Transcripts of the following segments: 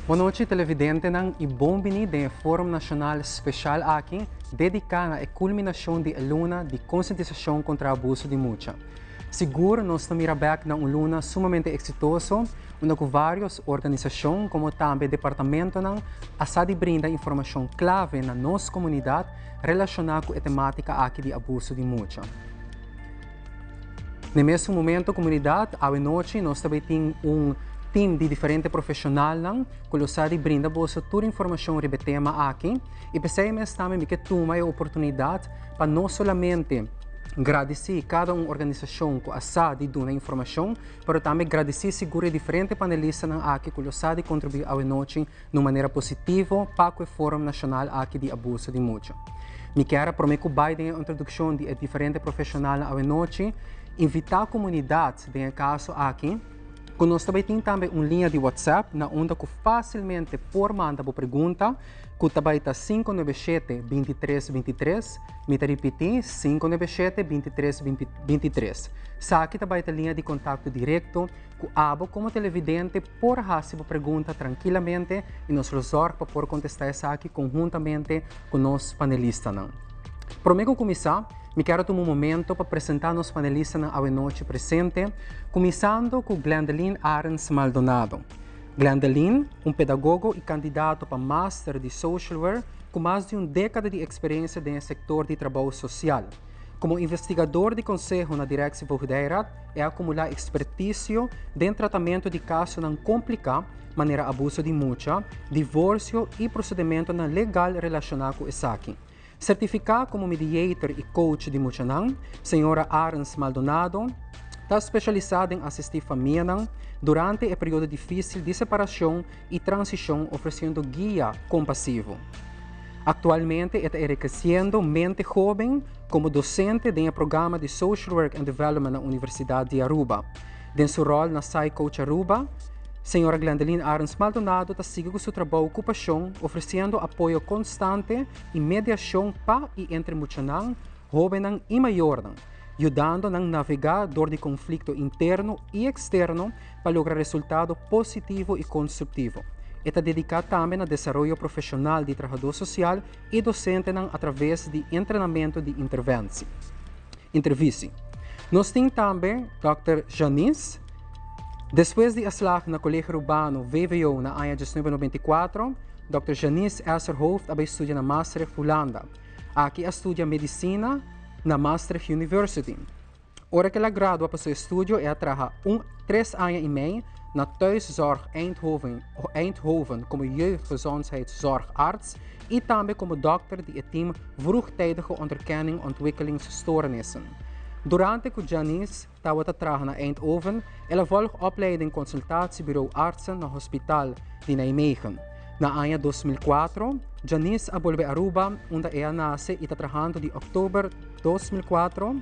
Boa noite, televidente ng ibong-bini de Forum Nacional Special aqui, dedicada à culminação de luna de conscientização contra o abuso de mulher. Seguro, nós estamos back na luna sumamente exitoso, onde com várias organizações, como também departamento ng asadi brinda informação clave na nossa comunidade relacionada com a temática aqui de abuso de mulher. No mesmo momento, comunidade, à noite, nós também temos team de diferentes profissionais que os brinda bolsa toda informação sobre o tema aqui e pensamos também que toma a oportunidade para não somente agradecer cada organização que assade dona informação, mas também agradecer seguro diferentes panelistas aqui que os contribuir à noite de maneira positiva para o Fórum Nacional aqui de abuso de mulher. Me quero prometer que a introdução de diferentes profissionais à noite, invitar a comunidade, em caso aqui, que nós também temos uma linha de WhatsApp, na onde que facilmente por mandar uma pergunta, que também está 597-2323, me repetir, 597-2323. Aqui também está a linha de contato direto, que abo como televidente por fazer a pergunta tranquilamente e nós resolvemos para contestar essa aqui conjuntamente com os panelistas. Para mim começar, me quero tomar momento para apresentar os panelistas na noite presente, começando com Glendeline Arens Maldonado. Glendeline, pedagogo e candidato para Master de Social Work com mais de uma década de experiência no setor de trabalho social. Como investigador de conselho na Direção Federal, acumula expertise no tratamento de casos não complicados, maneira abuso de mulher, divórcio e procedimento legal relacionado com isso aqui. Certificada como mediator e coach de mulher, senhora Arens Maldonado está especializada em assistir família durante o período difícil de separação e transição, oferecendo guia compassivo. Atualmente está enriquecendo mente jovem como docente do programa de Social Work and Development na Universidade de Aruba. Em seu rol na Psy Coach Aruba, senhora Glendeline Arens Maldonado está seguindo seu trabalho com paixão, oferecendo apoio constante e mediação para e entre mulher, jovem e maior, ajudando a navegar dor de conflito interno e externo para lograr resultado positivo e construtivo. Está dedicada também ao desenvolvimento profissional de trabalhador social e docente através de treinamento de intervista. Nós temos também Dr. Janice. Depois de aslag na Colégio Urbano VWO na ano de 1994, Dr. Janice Esserhoft estudia na Maastricht, Holanda. Aqui estudia medicina na Maastricht University. Ora que ela gradua para seu estudo, ela trabalha 3 anos e meio na Thuiszorg Eindhoven como jeugdgezondheidszorgarts e também como dokter die het team vroegtijdige onderkenning ontwikkelingsstoornissen. Durante que Janice estava trabalhando na Eindhoven, ela volgt opleiding consultatiebureau artsen no Hospital de Nijmegen. Na ano 2004, Janice volve a Aruba, onde ela nasce e está trabalhando de outubro 2004.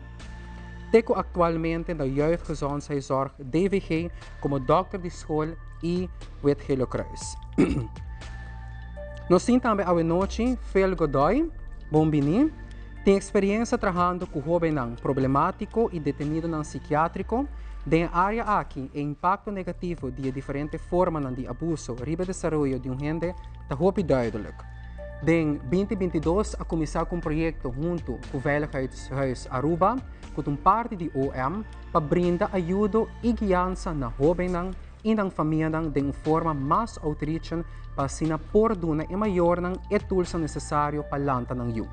Teco atualmente na Jeugdgezondheidszorg DVG como dokter de school e Wit Gele Kruis. Nós temos também a noite Phil Godoy, bombini, tem experiência trabalhando com jovens problemático e detenido psiquiátrico. Na área aqui, o impacto negativo de diferentes formas de abuso riba desenvolvimento de gente está muito duidelijk. Em 2022, a começar com projeto junto com o Veiligheidshuis Aruba, com parte de OM, para brindar ajuda e guiança na jovens e na família de uma forma mais outreach para assim por duna e maior e tools necessário para lançar ng you.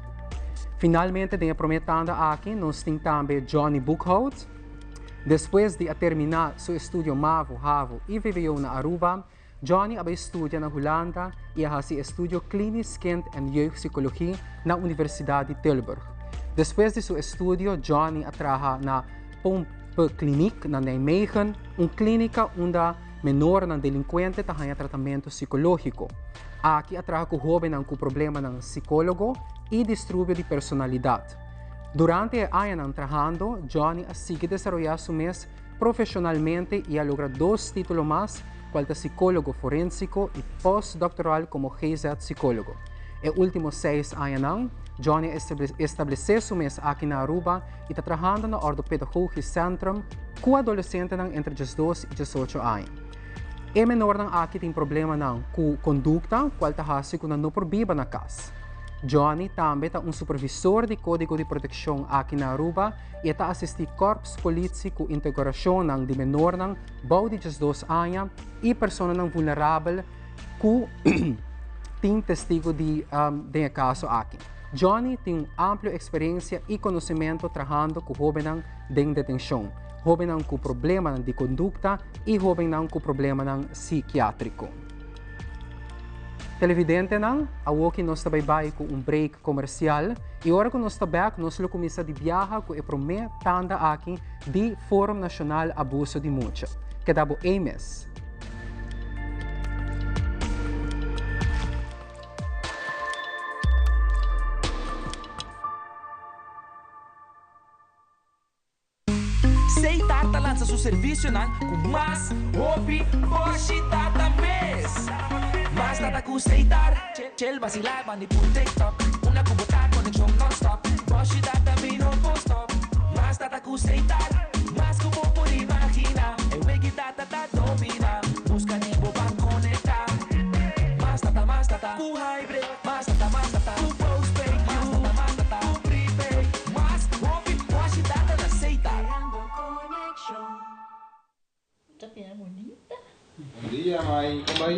Finalmente, de prometendo aqui, nós temos também Johnny Boekhout. Depois de terminar seu estudo MAVO, HAVO e VWO na Aruba, Johnny estudia na Holanda e faz estudo Klinisch Kind- en Jeugdpsychologie na Universidade de Tilburg. Depois de seu estudo, Johnny trabalha na Pompe-Kliniek na Nijmegen, uma clínica onde menor na delinquente tem tratamento psicológico. Aqui trabalha com jovens com problemas de psicólogo e distúrbio de personalidade. Durante o ano trabalhando, Johnny sigue desenvolvendo seu mês profissionalmente e logra 2 títulos mais, qual é psicólogo forénsico e pós-doctoral como GZ psicólogo. Nos últimos 6 anos, Johnny estabeleceu seu mês aqui na Aruba e está trabalhando no Orthopedagogisch Centrum com adolescentes entre 12 e 18 anos. E menor ng aki ting problema ng kondukta, qual tahasi kung no probiba na kas. Johnny tambe ta un supervisor di Código de Proteksyon aki na Aruba e ta assisti corps polizzi ku integrasyon ng di menor ng bau di 2 anya e persona ng vulnerable ku ting testigo di caso aki. Johnny tem amplo experiência e conhecimento trabajando com jovem ng detenção, jovem ng com problema ng de conduta e jovem ng com problema ng psiquiátrico. Televidente ng awoki nos tabaybay ko break komersyal e ora ko nos tabak nos lo kumisa di biyaha ko eprome tanda aki di Forum Nacional Abuso de Mucha. Kadabo Ames. Sei tatalan sa suservisyo ng kumas, hopi, boshi, tatames. Mas tataku seitar, chel vacilar, manipul TikTok. Una kubota, koneksyon non-stop. Boshi, tatami, no post-stop. Mas tataku seitar, mas kumupuri makina. Ewegi tatata, domina. Busca ni bobang konekta. Mas tata, ku hybrid. Mas tata, ku postpaid. Mas tata, ku prepaid. Mas hopi, boshi, tata na seitar. Esta piel bonita. Bom dia, mãe. Como vai?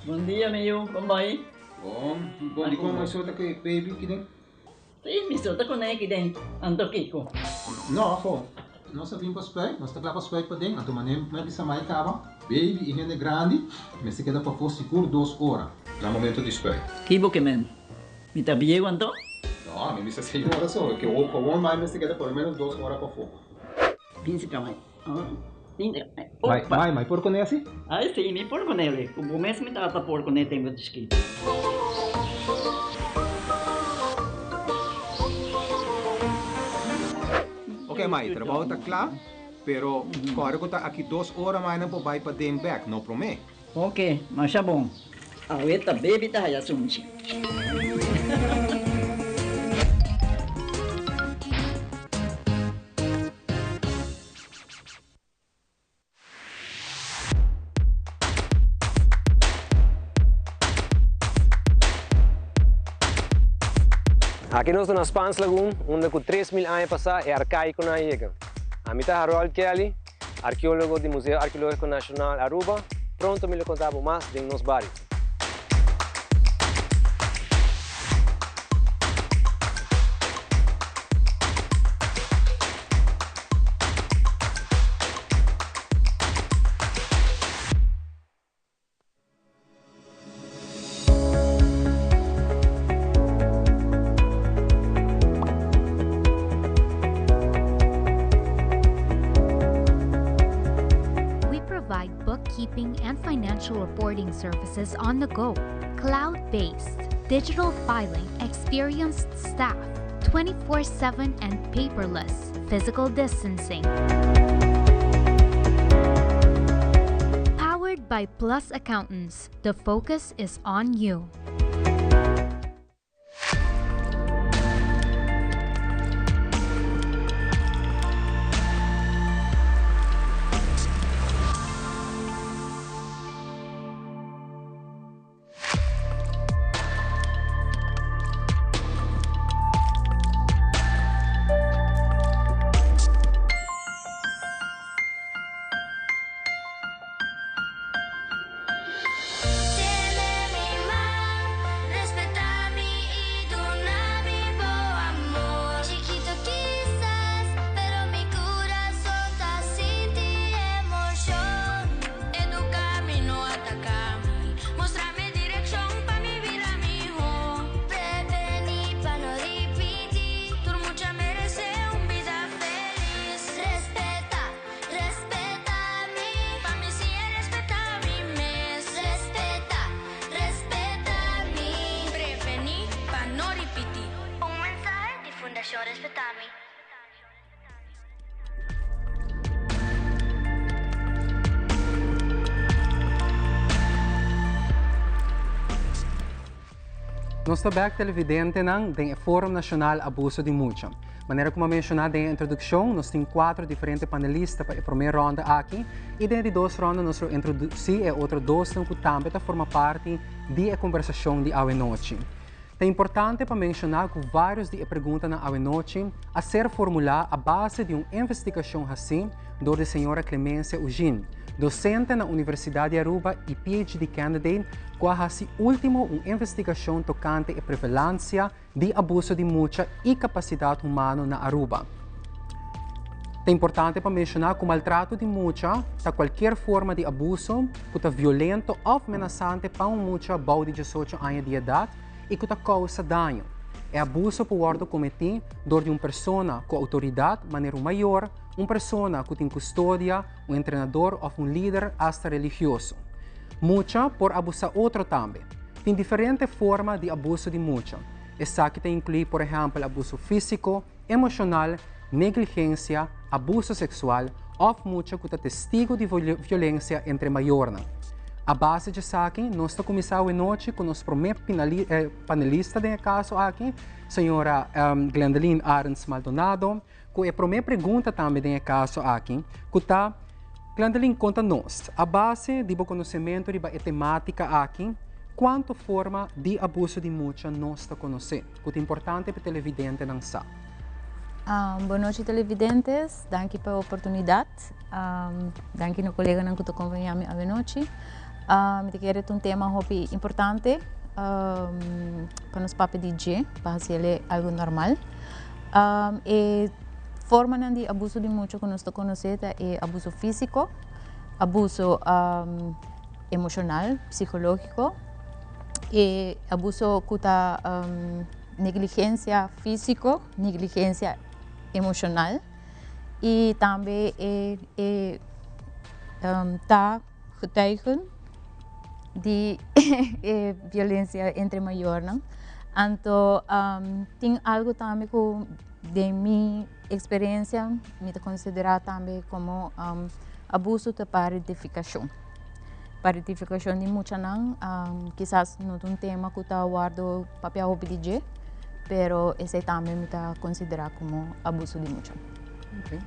Bom dia, meu. Como vai? Bom. Bom, di ko masota kay baby kini. Sim, me solta com aqui dentro. Ando Kiko. No, ako. Nós vim para spray, nós tá lá para spray para dentro. Então, manem, mas bisa mai kaba. Baby, e grande, mas se queda para for seguro 2 horas. Na momento de spray. Kibo que men. Me tá bem quanto? No, me bisa 6 horas só, que o one mais mas se queda por menos 2 horas para for. Pince kamay. Mai, por conhece? Ai, sim, me por com ele. Como mesmo me tata por com ele tem muito escrito. Okay, Mai, trabalho tá claro, pero claro que tá aqui 2 horas mais não pode vai para dem back, não promete. Ok, mas é bom. A ueta baby tá aí assunto. Aqui nós estamos na Spans Lagoon, onde com 3.000 anos passar é arcaico na ilha. A mim está Harold Kelly, arqueólogo do Museu Arqueológico Nacional Aruba, pronto me lo contamos mais de nos barrios. Bookkeeping and financial reporting services on the go, cloud-based, digital filing, experienced staff, 24/7 and paperless, physical distancing. Powered by Plus Accountants, the focus is on you. Nos tabak televidente ng Forum Nacional Abuso de Mucha. Maneira como mencionado na introdução, nós temos 4 diferentes panelistas para a primeira ronda aqui. E dentro de 2 rondas, nós vamos introduzir e outros 2 que também formam parte da conversação de hoje noite. É importante para mencionar que vários de perguntas na hoje noite a ser formuladas a base de uma investigação assim do a senhora Clemência Eugene, docente na Universidade de Aruba e PhD candidate, que faz último uma investigação tocante à prevalência de abuso de mucha e capacidade humana na Aruba. É importante para mencionar que o maltrato de mucha é qualquer forma de abuso que é violento ou ameaçante para uma mucha abaixo de 18 anos de idade e que causa dano. É abuso pode ser cometido por uma pessoa com autoridade, maneira maior, uma pessoa que tem custódia, um treinador ou um líder hasta religioso. Mucha por abusar outro também. Tem diferentes formas de abuso de mucha. Essa que inclui, por exemplo, abuso físico, emocional, negligência, abuso sexual ou mucha que é testigo de violência entre maiores. A base de aqui, nós estamos começando a noite com o nosso primeiro panelista do caso aqui, senhora Glendeline Arens Maldonado, que é a primeira pergunta também do caso aqui, que está, Glendeline, conta-nos, a base do conhecimento da temática aqui, quanto forma de abuso de mucha nós estamos conhecendo, que é importante para o televidente não saber. Boa noite, televidentes. Danke pela oportunidade. Danke no colega que está acompanhando a noite. Eu quero um tema muito importante para nos papéis DJ, para fazer algo normal. E forma de abuso de mucho que nós conhecemos é abuso físico, abuso emocional, psicológico, e abuso que está negligência física, negligência emocional e também está getuigen de violência entre maiores. Então, tem algo também que, de minha experiência, me considera também como abuso de parentificação. Parentificação de muitos não, quizás não é um tema que está guardado papel OBDG, pero esse também me está considerado como abuso de muitos. Okay.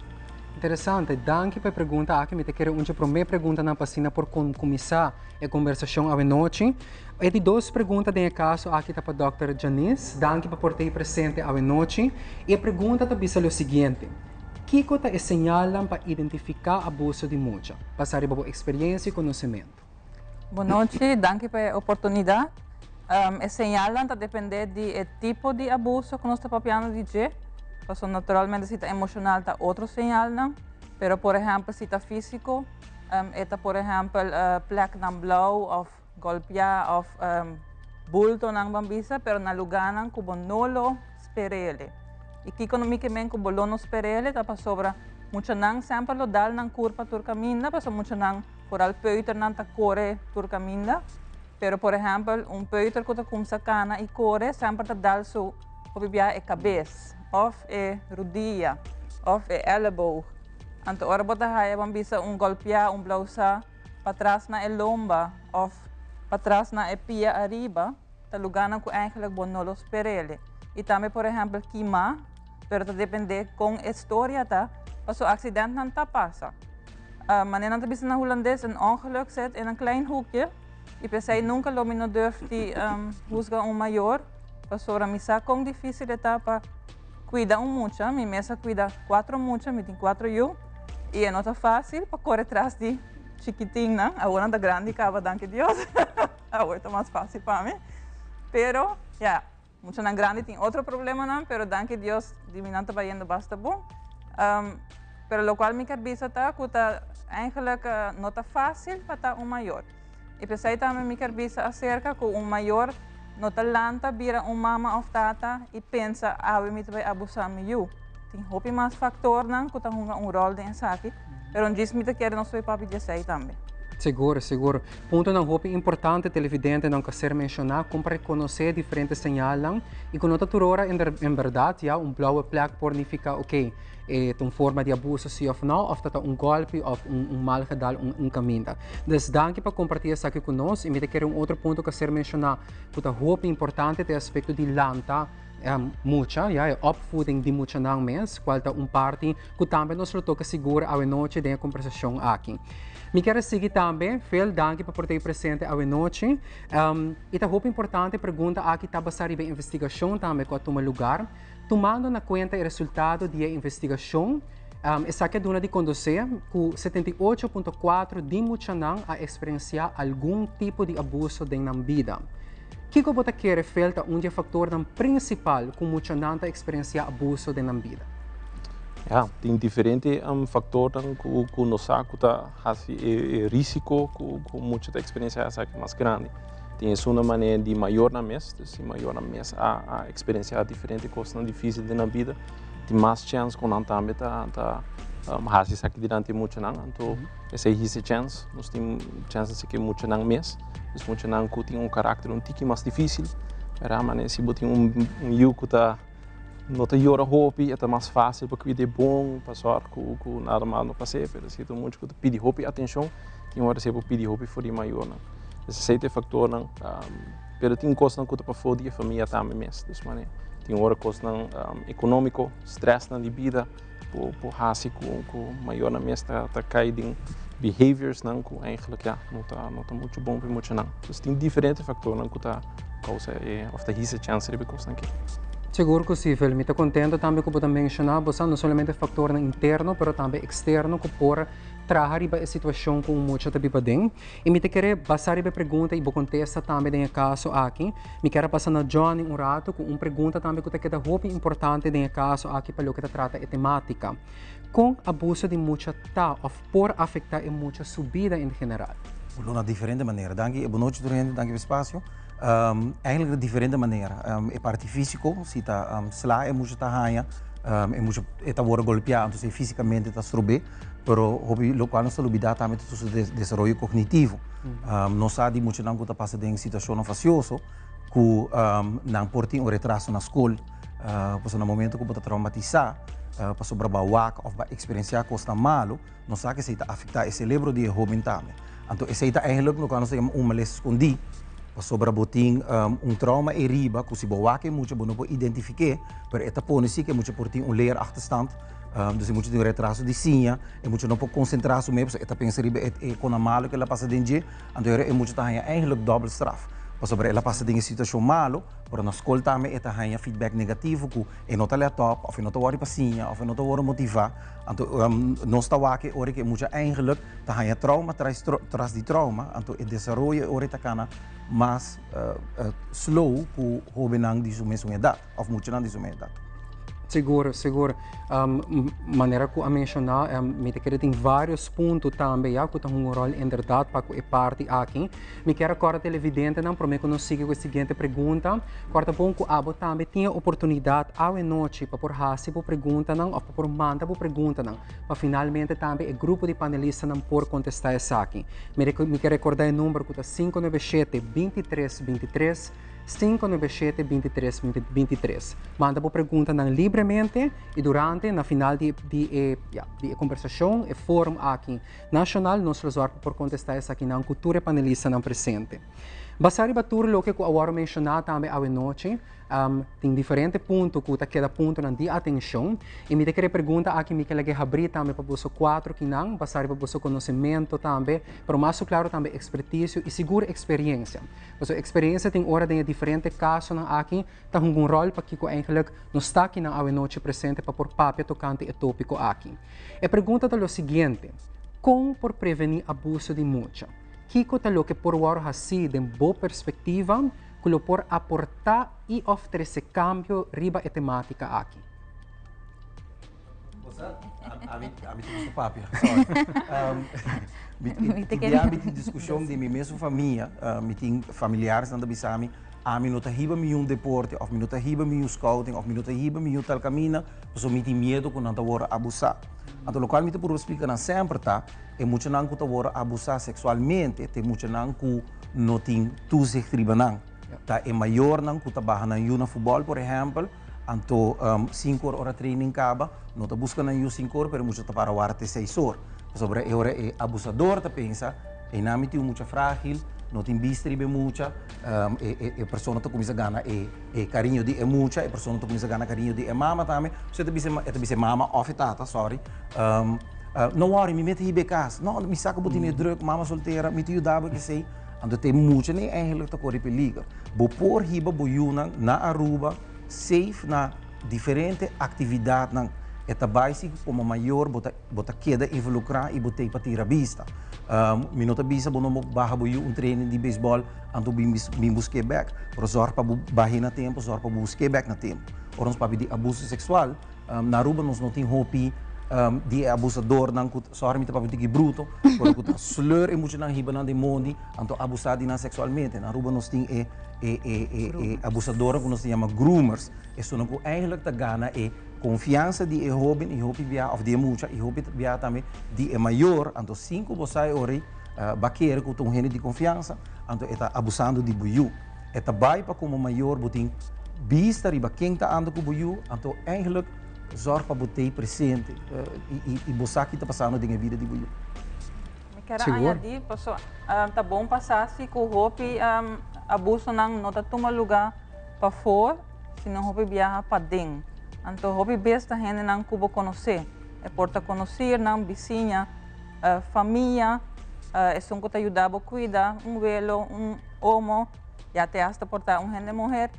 Interessante, danke pela pergunta aqui. Me quero uma primeira pergunta na página por começar a conversação à noite. E de 2 perguntas no caso aqui para a Dr. Janice. Danke por ter presente à noite. E a pergunta também é o seguinte: que está señalan para identificar abuso de mucha? Passar a sua experiência e conhecimento. Boa noite, danke pela oportunidade. Señalan a depender do tipo de abuso que nós estamos falando de. Então, naturalmente, se está emocional, está outro señal, não? Pero, por exemplo, se está físico, está, por exemplo, plek ng blow, of golpear, of bulto ng bambisa, pero na lugar ng kubonolo sperele. E que economicamente kubolono sperele, está sobra mucho nang sempre lo dal ng kurpa turcaminda, paso mucho nang foral peuter ng takore turcaminda. Pero, por exemplo, peuter que está kumsa cana e core, sempre está dal so obibia e cabeça. Of e rodilla, of e elleboog. Anto ora bota haya bambisa golpear, blausa para trás na lomba, of para trás na pia arriba, ta lugar na ku eigenlijk bonolos perele. E também, por exemplo, queimar, pero depende com a história ta, paso accident nan ta passa. Maneira na bisa na Holandês ongeluk zit in klein hoekje, e pensei nunca lo mino durft die juzga maior, paso ora misa com difícil etapa. Cuida mucha, minha mesa cuida 4 mucha, me tem 4 eu, e não está fácil para correr atrás de chiquitinho, não? Agora está grande, acaba, danke Deus. Agora está mais fácil para mim. Pero, mucha na grande tem outro problema, não? Pero danke Deus, de mim não está indo bastante bom. Pero o qual me cabeça está, que está eigenlijk não está fácil para estar maior. E pensei também me cabeça acerca que maior no talanta vira mama of tata e pensa awe mit vai abusar me you. Tem hopi mais factor nan que tá rol dentro aqui, pero diz me te quer não sou papi de sei também. Seguro, seguro. Ponto não hopi importante televidente não quer mencionar como reconhecer diferentes señales e quando tu ora em verdade blaue plek pornifica ok uma forma de abuso sim ou não, ou está golpe ou mal gedal caminho. Dus danke para compartilhar isso aqui conosco e me quero outro ponto que quer mencionar que é hopi importante é o aspecto de lanta mucha, ja, opvoeding die mucha nang mes, qualta parte que também nos toca segura a noite de conversação aqui. Me quero seguir também, veel dank por ter presente a noite. E tá muito importante pergunta aqui tá basada em investigação também que toma lugar, tomando na conta o resultado da investigação. Essa que é dona de conduzir, com 78,4% de mucha nang a experienciar algum tipo de abuso de vida. O que você quer falta fator principal que mucha nang a experienciar abuso de vida? Ja, tem diferente factores que nós sabemos que o risco que muita experiência é mais grande. Tem uma maneira de maior na mês, a experienciar diferentes coisas difíceis na vida. Tem mais chance que nós também fazemos aqui durante muito tempo. Então, essa é a chance. Nós temos chance que muito tempo mês. Então, muito tempo tem caráter pouco mais difícil. Mas se você tem eu que está não tem hora hopi, é mais fácil porque é bom passar com nada mal não passei, mas se tu muito que pedir hopi atenção, tem hora se pedir hopi for maior não. Esse é o fator não, mas tem coisas que tu para fora de família também mesmo, dessa maneira. Tem hora coisas não econômico, stress na vida, por hasi com maior na mesmo tá caindo behaviors não que eigenlijk não tá muito bom para muito não. Então tem diferentes fatores não que tá causa of the hise chance de coisas aqui. Seguro que sim, me estou contente também que você mencionou, não somente o fator interno, mas também externo que pode trazer a situação com muita tabipadem. E me quero passar a pergunta e vou contestar também no caso aqui. Me quero passar na Johnny rato com uma pergunta também que é muito importante no caso aqui para o que trata a temática. Com abuso de muita ou por afetar a muita subida em geral? De uma diferente maneira. Boa noite, dank o espaço. Eigenlijk de diferente maneira. É parte físico, se está slá, é muito tahanha, é muito está golpeado, então fisicamente está strobe, pero lo qual nós olvidar também do desenvolvimento cognitivo. Nós sabemos muito não que está passando em situação facioso, que não portem um retraso na escola, porque no momento que está traumatizado, para sobrevivir ou para experienciar coisas malo, nós sabemos que isso afeta o cérebro de jovem também. Então, isso é eigenlijk no qual nós temos malestar escondido. Sobre botin trauma e riba, que se boa que muito bom não identificar, mas esta pone sim que muito por ter leer achterstand, dus muito ter retraso de sinha, e muito não pode concentrar se mesmo, esta pensa riba é com a malo que ela passa dentro, então é muito tá eigenlijk double straf. Sobre ela passa em situação malo, por na escola também esta ganha feedback negativo, que é não tá lá top, ou não tá worry paciência, ou não tá worry motivar, então não está aqui, ora que muito eigenlijk tá ganha trauma traz de trauma, então o desenvolvimento ora tá cana mais slow que o jovem de sua mesma idade, ou muito não de sua mesma idade. Seguro. Maneira que a mencionar, me quero tem vários pontos também, que tem rol em verdade para que parte aqui. Me quero agora televidente, não prometo que não siga com a seguinte pergunta. Corta bom que a também tinha oportunidade à noite para por fazer a pergunta não, ou por mandar a pergunta não, para finalmente também o grupo de panelistas não por contestar essa aqui. Me quero recordar o número que é 597-2323. 597-2323. Manda a pergunta livremente e durante, na final de conversação, e fórum aqui nacional, nós resolvemos por contestar essa aqui na cultura panelista não presente. Basari batur lo que eu agora mencionar também à noite, tem diferentes pontos que cada ponto não de atenção. E me queria perguntar aqui me que abrir também para você 4 que não, basari para você conhecimento também, para mais claro também expertise e segura experiência. Porque experiência tem hora de diferentes casos aqui, tá um rol para que eigenlijk não está aqui na à noite presente para por papel tocante e tópico aqui. E pergunta é o seguinte: como por prevenir abuso de mucha? Kiko talo que por war hasi de boa perspectiva, que lo por aportar e oferecer cambio riba a temática aqui. A mim tem papel. De âmbito de discussão de minha mesma família, me tem familiares na Bisami, a mim não tá riba um deporte, ou não tá riba um scouting, ou não tá riba tal caminho, porque me tem medo que não tá war abusar. Então, o qual me por explicar sempre tá, é muito não que tá war abusar sexualmente, tem muito não que não tem tu se riba não. Tá é maior não que tá barra na futebol, por exemplo. Então, 5 horas training acaba, não está buscando na 5 horas, mas muito para o até 6 horas. Sobre a hora é abusador, tá pensa, e não me tem muito frágil, não tem bistribe mucha, a pessoa que começa a ganhar carinho de mucha, a pessoa que começa a ganhar carinho de mama também, você tem mama of tata, sorry. Não worry, me mete hier cas. Não, me saca botinha druk, mama solteira, me te ajudava que sei. Ando tem muito nem eigenlijk te correr perigo. Bo por hiba boiuna na Aruba, safe na diferente atividade na eta básico como maior bota queda involucrar e botei para tirar vista. Minuta vista bono mo barra boiu treino de beisebol ando bim busque back. Pro zorg para barra na tempo, zorg para busque back na tempo. Orons para de abuso sexual, na Aruba nós não tem hopi die abusador nang sorry mita pabutiki bruto por kuta slur emotional hiba nang demoni anto abusadi na sexualmente na Aruba nos ting abusador que nos chama groomers isso não eigenlijk te gana confiança de hobby via of de mucha hobby via também de maior anto 5 bosai ori baqueira com tom de confiança anto eta abusando de buiu eta bai pa como maior boting bista riba quem tá ando com buiu anto eigenlijk zorg para botei presente e você que está passando na vida de buio. Me quero añadir, pessoal, tá bom passar se com o hopi abuso não tá toma lugar para fora, se não hopi viaja para dentro. Então hopi besta gente não cubo conhecer, é porta conhecer não vizinha, família, é só que te ajudava a cuidar velo, homo, e até hasta portar gente mulher,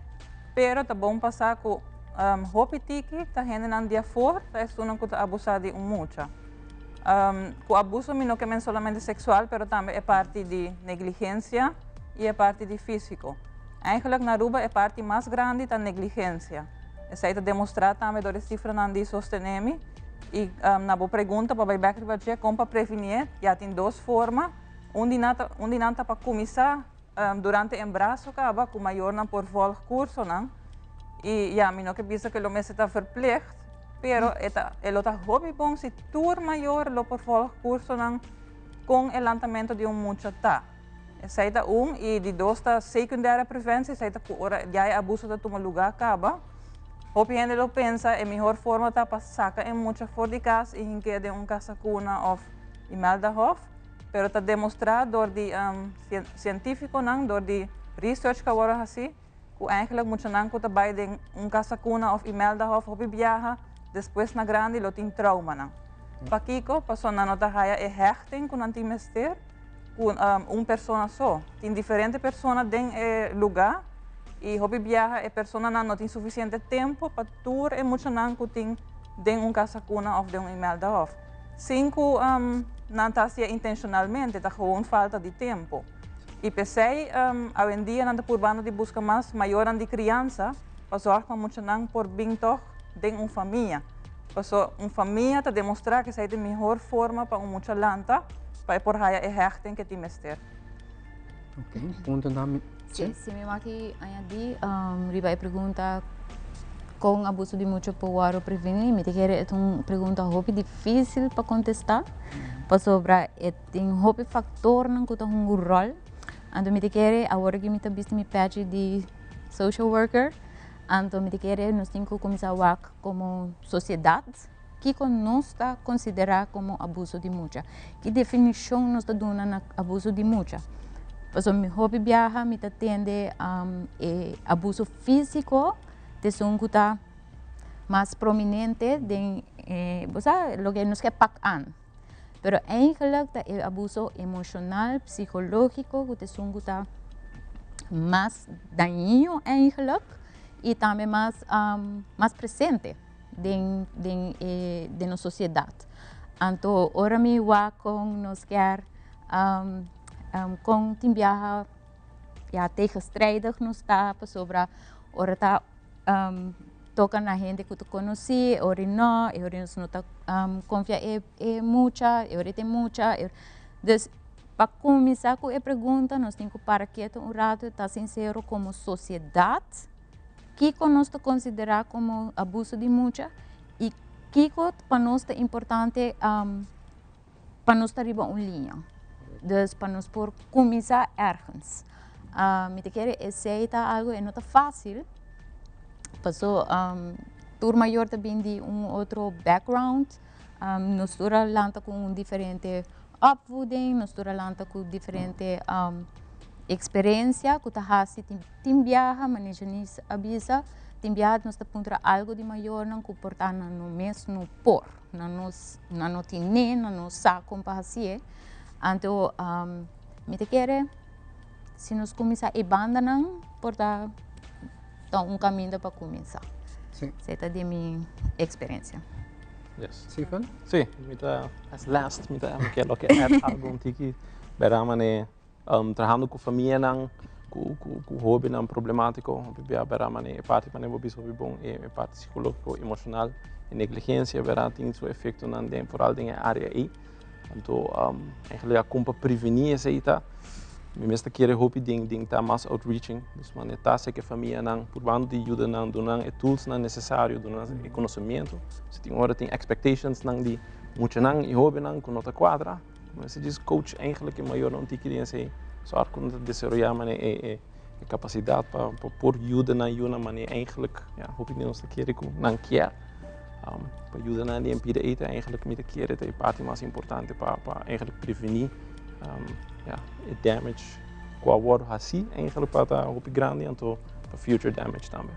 pero tá bom passar com hopi tiki ta gente nan dia for ta es una que abusa de mucha. O abuso no que solamente sexual, pero também é parte de negligência e é parte de físico. Eigenlijk na Aruba é parte mais grande da negligência. Essa é demonstrar também door cifra nan di sostenemi e na boa pergunta para vai back ribaje como para prevenir, já tem duas formas. Nata para começar durante o embaraço acaba com maior na por volg curso não. E ja, mino que pensa que lo mes está verplicht, pero el otro hobby bom se tour maior lo por volg curso nan com el lançamento de mucha ta. Saita e de dois ta secundária prevenção, saita que ora já abuso da toma lugar acaba. Hobby gente lo pensa é melhor forma ta para sacar mucha fora de casa e que de casa cuna of imeldahof, pero ta demonstrado door de científico nan door de research que agora assim. O eigenlijk moet je dan bij de casa cuna of imeldahof op viaja, depois na grande lo tem trauma não. Pakiko passou na nota raia e hechting com antimester com pessoa só. Tem diferentes pessoas dentro lugar e hobby viaja e pessoa não tem suficiente tempo para tour e muito não tem dentro casa cuna of de imeldahof. 5 não está se intencionalmente, está gewoon falta de tempo. E pensei, hoje em dia, nanda urbano de busca mais maior de criança, para zorgar para muito não por bem toch de uma família. Para uma família te demonstrar que essa é a melhor forma para muita lanta, para por aí é hechting que te mester. Ok, ponto nami. Sim, se me aqui añadir, riba a pergunta com abuso de muito poder prevenir, me quer é uma pergunta hobby difícil para contestar, para sobre tem hobby factor não que tem um rol. Então, me quer agora que me está visto me pede de social worker, então me quer nós temos que começar a work como sociedade que nós está considerar como abuso de mucha. Que definição nós está dando na abuso de mucha? Porque meu hobby viaja me atende abuso físico, de som que está mais prominente de lo que nos quer pagar. Pero eigenlijk é abuso emocional, psicológico, que é mais daninho eigenlijk e também mais presente na sociedade. Então, ora me va com nos quer com tem viaja ja tegenstrijdig nos está sobre ora tá toca na gente que tu conheci, ora não tá confia mucha, ora tem mucha. Então, para começar com a pergunta, nós temos que parar quieto rato, estar sincero como sociedade, que nós considerar como abuso de mucha e que para nós é importante para nós arribar uma linha. Então, para nós por começar ergens. Me quer aceitar algo é não tá fácil. Passou tour maior também de outro background, nós lanta com diferente opvoeding, nós lanta com diferente experiência que tá hasi tim viaja, mas janis avisa, tim viaja nós tá puntra algo de maior não comportar no mês no por, na no tine, na no saco para assim. Então, me te quer se nós começar a banda não portar caminho para começar. Sim. Essa é a minha experiência. Yes. Stephen? Sim, as last, me quero que add algo um tiki, beramane, trabajando com família não, com hobby não problemático, beramane, parte mane vou biso bom, parte psicológico, emocional, e negligência, beram tem seu efeito não tem por além da área aí, então, eigenlijk a compa prevenir essa aí tá. Me mesmo querer hobby ding tá mais outreaching, dus man tá se que família não por bando de ajuda não donan tools não necessário donan conhecimento, se tem hora tem expectations não de muito não e hobby não com nota quadra, mas se diz coach eigenlijk maior não tem que ser só com desenvolver mané capacidade para por ajuda na uma maneira eigenlijk ja hobby não se querer com não quer para ajuda na impede eten eigenlijk met de keren de parte mais importante para eigenlijk prevenir damage qua word assim eigenlijk para o grande então para future damage também.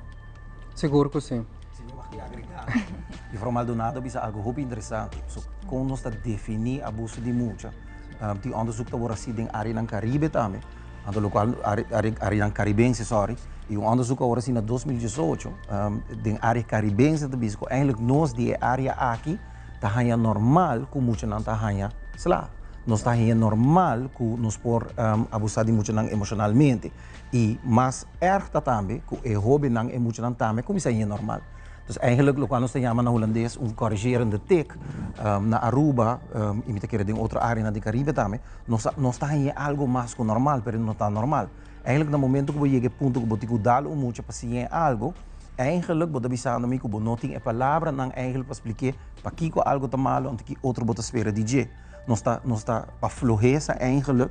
Seguro que sim. E from Maldonado bisa algo muito interessante. So, como nós definir abuso de mucha, tem onderzoek te worden gezien in área ng Caribe também, aan de lokaal área ng Caribense, sorry. E onderzoek wordt gezien in 2018, in área Caribense te bisco, eigenlijk nós die área aqui, tá hanya normal ku mucha nang tá hanya sla. Nós tá hanya normal ku nos por abusar de mucha nang emocionalmente. E mas erg também ku e hobby nang emocional também, como isso é normal. Dus eigenlijk, lokaal nós chamamos na holandês corrigerende tik na Aruba, imita que em outra área na de Caribe também, nós está em algo mais que normal, mas não está normal. Eigenlijk no momento que você chega ponto que você dá muito paciente algo, eigenlijk você bisa na mim que você não tem a palavra não eigenlijk para explicar para que algo está mal, onde que outro você espera de nós está para fluência eigenlijk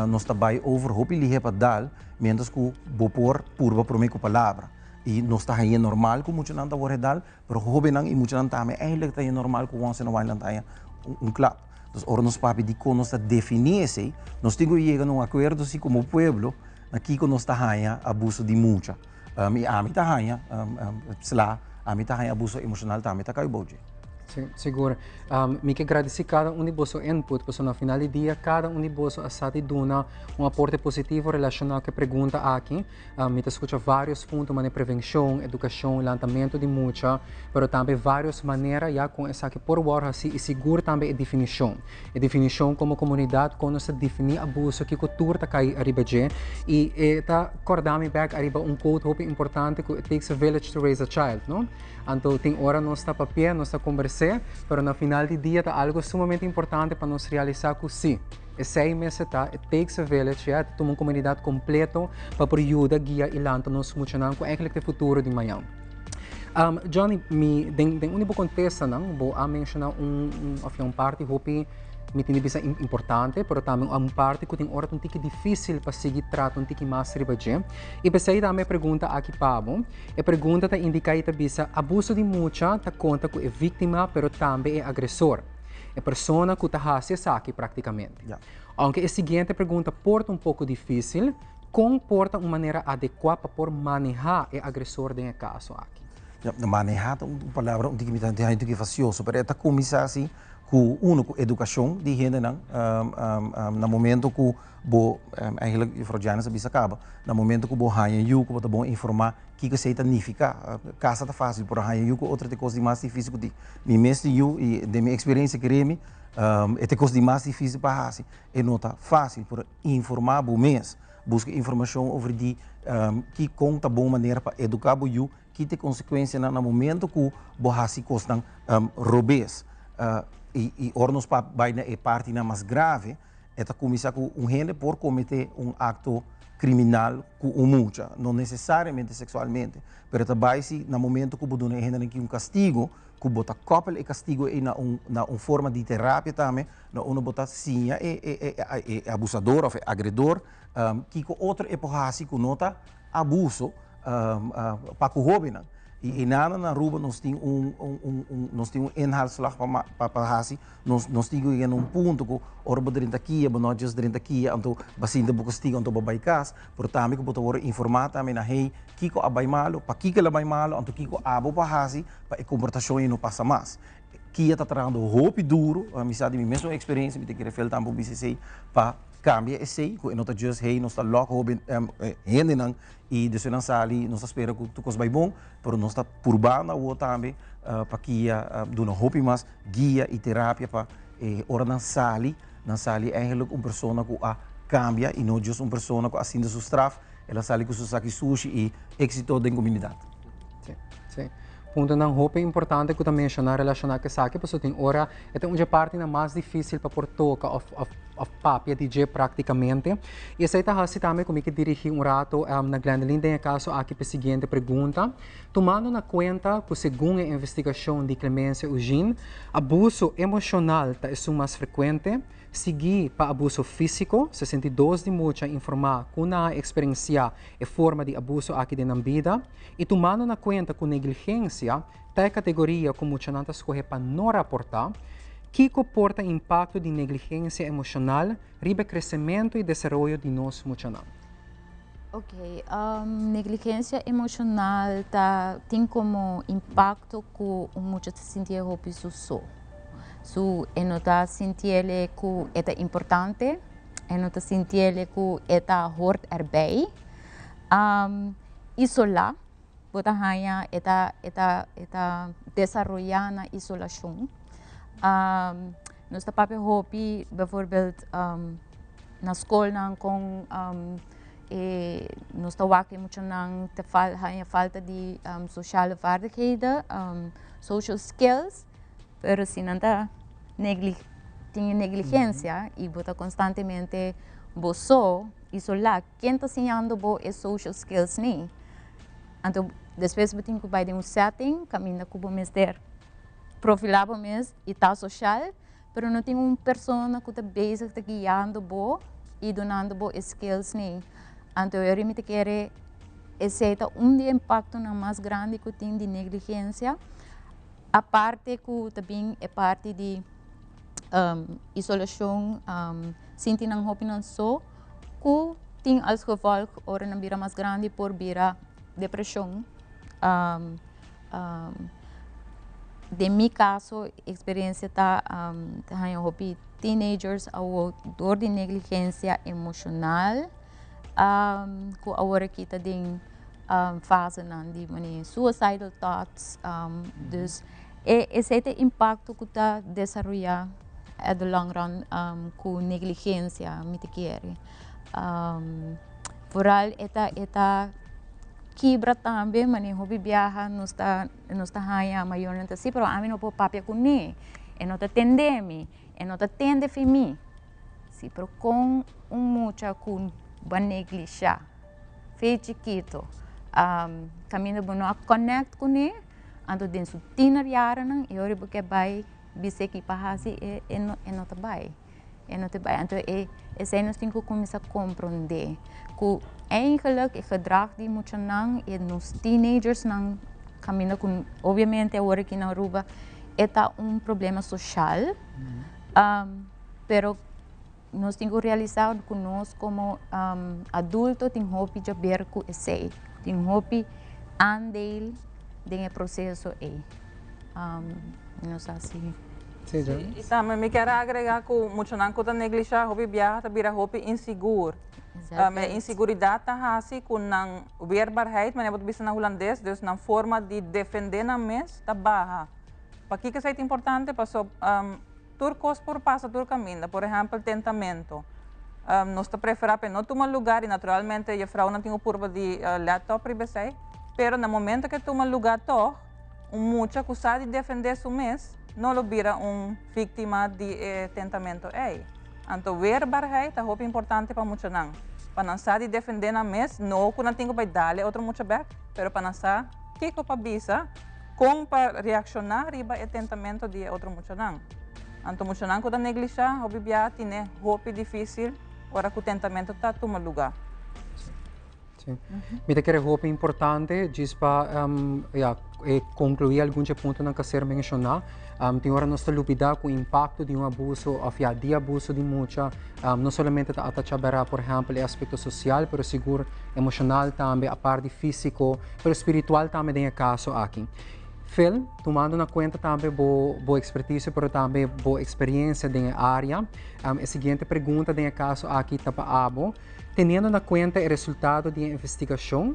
nós está by over hoop lihe para dar, menos que você por para mim com palavra. E nós está aí normal com muito nada por redal, mas hobby não e muito nada também eigenlijk está aí normal com once in a while não tá club. Dus ora nos papi di con nós definir se nós temos que chegar num acordo assim como pueblo, aqui que nós está aí abuso de mucha. E a mim tá aí sla, a mim tá aí abuso emocional também tá cai boje. Sim, seguro. Me que agradecer cada de vosso input, porque no final do dia, cada de vosso assati dona aporte positivo relacionado com a pergunta aqui. Me escuta vários pontos, como prevenção, educação, lançamento de mucha, mas também várias maneiras, já com essa que por hora assim, e seguro também a definição. A definição como comunidade, quando se definir abuso, que cultura está cai arriba de, e está acordando back arriba quote muito importante, que it takes a village to raise a child, não? Então, tem hora nós está papel, nós está conversar, mas no final do dia está algo sumamente importante para nós realizar que sim. É 6 meses tá, it takes a village, ja, uma comunidade completa para por ajuda, guia e lança nos funcionando com o futuro de amanhã. Johnny, tem um contexto, não? Vou mencionar uma parte, hopi, me tem bisa importante, mas também uma parte que tem hora um tique difícil para seguir trato um tique mais ribaje. E para sair também pergunta aqui Pablo, a pergunta tá indica aí bisa abuso de mucha tá conta que é vítima, mas também é agressor. É pessoa que tá fazendo aqui praticamente. Yeah. Aunque a seguinte pergunta porta um pouco difícil, comporta uma maneira adequada para por manejar o agressor dentro do caso aqui. Yeah, manejar uma palavra um tique facioso, mas é começar assim com educação de gente no momento que bo eigenlijk juffrouw Jana bisa acaba no momento que bo hanya yuko bota bom informar que se significa casa tá fácil por hanya yuko outra te coisa mais difícil que me mesmo eu e de minha experiência que remi é te coisa mais difícil para assim é não tá fácil por informar bo mês busca informação sobre de que conta boa maneira para educar bo you que tem consequência no momento que bo hasi costam robes e ornos para a parte mais grave é começar com gente por cometer acto criminal com mucha, não necessariamente sexualmente, mas também se no momento que você tem que castigo, que você coppel e castigo na forma de terapia também, na uma bota sim é abusador ou agredor, que com outra epoca que nota abuso para o jovem, E nada na Aruba nós temos nós temos inhaalslag para hasi, nós temos um ponto que orba dentro aqui, nós dentro aqui, então basinda bucastigo, então babai cas, portanto que botar ora informar também na rei, kiko abai malo, para kiko abai malo, então kiko abo para hasi, para a comportação não passa mais. Que está trazendo roupa duro, a amizade minha mesma experiência, me tem que referir também para BCC para cambiar esse, que não está just hey, não está logo roupa rende não e de não sali, não está espera que tu coisa vai bom, mas não está por banda ou também para que do não roupa mais guia e terapia para hora não sali eigenlijk pessoa que a cambia e não just pessoa que assim de sua straf, ela sali com seu saque sushi e êxito da comunidade. Sim, sim. Punto ng hope importante ko também mencionar relacionado com isso, porque tem hora é uma parte na mais difícil para pôr toca of papia DJ praticamente. E essa está assim também como que dirigir rato na Glendelin tem caso aqui para a seguinte pergunta, tomando na conta que segundo a investigação de Clemência Eugene, abuso emocional tá é mais frequente. Seguir para abuso físico, 62 de mucha informar que na experiência e forma de abuso aqui de na vida, e tomando na conta que negligência, tá categoria como mucha nanta escolhe para não reportar, que comporta impacto de negligência emocional, riba crescimento e desenvolvimento de nós mucha nanta. Ok, negligência emocional tem como impacto que mucha se sentir roupa só. Eu não sentir que é importante, eu não sentir que é hoort erbij. Isolar, botar hanya é desenvolver na isolação. Nós papel hobby, bijvoorbeeld na escola com nós wakker muito não hanya falta de sociale vaardigheden, social skills. Pero se não tem negligência e você constantemente só isolar, quem está ensinando é social skills nem. Então, depois você tem que ir de setting, caminha com o mestre profilado mesmo e está social, pero não tem uma pessoa que está basic, está guiando e donando skills nem. Então, eu realmente quero aceitar impacto mais grande que tem de negligência. A parte que também é parte de isolação, sentir não roupa não só, que tem als gevolg ora na bira mais grande por bira depressão. De meu caso, experiência tá roupa teenagers ou dor de negligência emocional, que agora kita tem fase de suicidal thoughts, dus esse impacto que está desenvolvendo no long run com negligência, me te quer. Vooral eta quebra também, mas não hobby viaja, não está hanya maior não tá sim, pero a mim não pode papia com nem, não tá atende-me, não tá atende para mim, sim, pero com mucha com ban negligência, fez chiquito. Caminho bom a connect com ele, então dentro de 10 anos eu acho que vai bisa que pahasi não tá bem, não tá bem. Então esse nós temos que começar a compreender que eigenlijk het gedrag die moet je nang e nos teenagers nang caminho com, obviamente agora aqui na Aruba é problema social, pero nós temos que realizar que nós como adultos temos que ver com esse. Tem hopi aandeel dingen processo não sei assim. E também me quero agregar que muito não conta negligenciar hopi viajar tá vira hopi inseguro. Inseguridade tá assim com não weerbaarheid, mas é bisa na holandês, dus na forma de defender na mes tá barra. Para que é importante para turcos por passa tur caminho, por exemplo, tentamento. Nós preferimos para não tomar lugar e naturalmente a frau não tem o curva de laptop privacei, pero no momento que toma lugar toch, mucha que sabe defender seu mês, não lo vira vítima de tentamento. Então, weerbaarheid é muito importante para muita não. Para não saber defender na mês, não que não tem que dar outro mucha back, pero para não saber que para bisa, como para reaccionar e para tentamento de outro mucha não. Então, mucha não que da negligenciar, hobby biá, tem hobby difícil. Ora que o tentamento está tomando lugar. Sim. Me quero roupa importante, diz para concluir alguns pontos que quero mencionar. Tem hora nós lidar com o impacto de abuso, ou de abuso de muita, não somente a atacar, por exemplo, o aspecto social, mas seguro emocional também, a parte físico, mas espiritual também tem caso aqui. Phil, tomando na conta também boa expertise, mas também boa experiência na área. A seguinte pergunta tem caso aqui para Abo. Tendo na conta o resultado da investigação,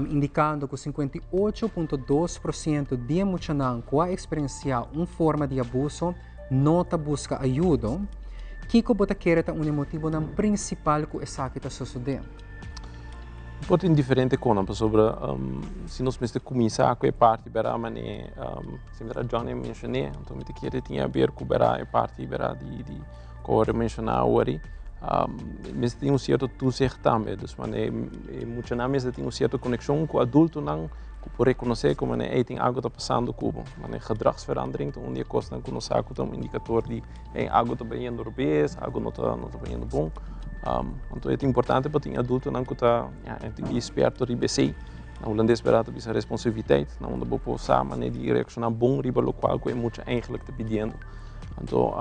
indicando que 58,2% de muchanan que experienciar uma forma de abuso não busca ajuda, o que você quer ter um motivo principal que isso está sucedendo? Pode ser diferente coisas sobre se nós mesmo começar com a parte da maneira sempre a Johnny mencionou, então me queria tinha a ver com a parte da de que mencionar hoje. Mas tem certo tuzer também, dus muitas vezes tem certa conexão com o adulto não por reconhecer como tem algo está passando com gedragsverandering, então onde costa que nós saco um indicador de algo está bem indo bem, algo não está bem indo bom. Então é importante para o adulto não que está esperto de BC, não holandês esperado bisa responsabilidade, não onde vou passar maneira de reaccionar bom riba local que é muito eigenlijk te pedindo. Então,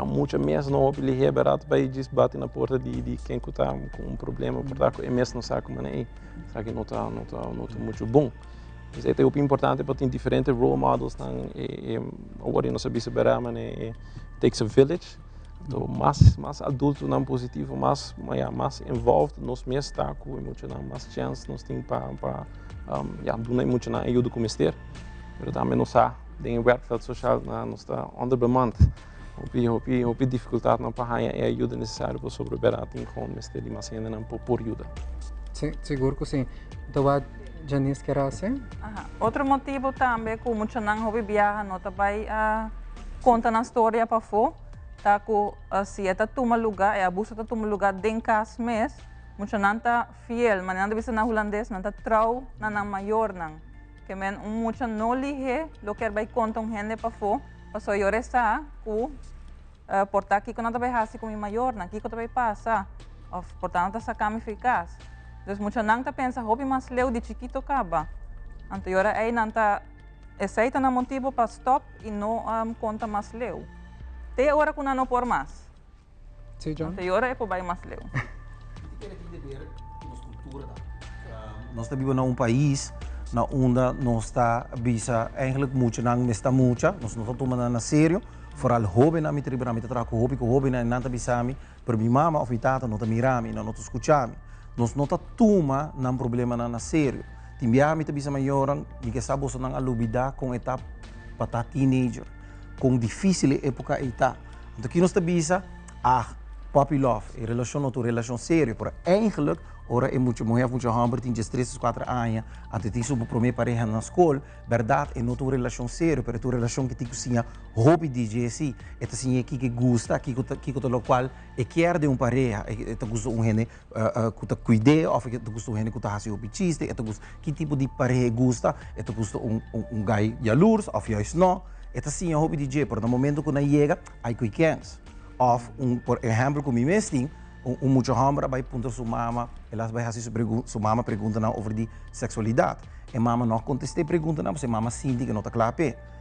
muitas vezes não houve barato para eles bater na porta de quem está com problema, porque é mesmo não sabe como é, sabe que não está muito bom. Mas é importante para ter diferentes role models, agora não sabe se berá, mas takes a village. Então, mais adulto não positivo, mais involved, nós mesmos está com muito mais chance, nós temos para dar muito ajuda como este, mas também não sabe. Tem werkveld social não está onderbemand. Op dificuldade não para a ajuda necessária para sobreviver tem com mestre de mas ainda não por ajuda. Sim, seguro que sim. Então a Janice quer assim? Outro motivo também que muitos não hobby viaja não também conta na história para fora, tá que se é toma lugar, é abuso tá toma lugar dentro casa mês, muitos não tá fiel, mas não deve ser na holandês, não tá trau na maior não. Que men mucha no lige lo que vai conta gente para fo paso yo resta ku portar aqui quando vai hasi com maior na aqui quando vai passar of portanto essa cama eficaz dus mucha não tá pensa hobby mas leu de chiquito acaba anto yo aí não tá aceita na motivo para stop e não conta mais leu te hora que não por mais sim John anto yo é por vai mais leu nós estamos em país na onda nós está bisa eigenlijk muito não está muita nós não estamos tomando a sério vooral hobby na mitra para mitra traco hobby na nanta bisami per mi mama of tata não tá mirami não tá escutami nós não tá toma não problema na sério timbiami tá bisa maioran mi que sabo so nang alubida com etapa para teenager com difícil época eta então aqui nós tá bisa puppy love e relação sério por eigenlijk ora é muito mulher muito hambre tem 3 4 anos até tem sua primeira pareja na escola verdade é não tua relação séria para tua relação que tem cozinha hobby de jesi é assim aqui que gosta aqui que o qual é quer de pareja é te gosta gente que te cuide ou que te gosta gente que te faz o chiste é te gosta que tipo de pareja gosta é te gosta guy jaloers of juist não é assim hobby de jesi por no momento que na chega aí que queres of por exemplo como mesmo muito hambre vai punta sua mama, ela vai fazer sua mama pergunta não over de sexualidade. E mama não contestei pergunta não, porque mama sente que não está claro.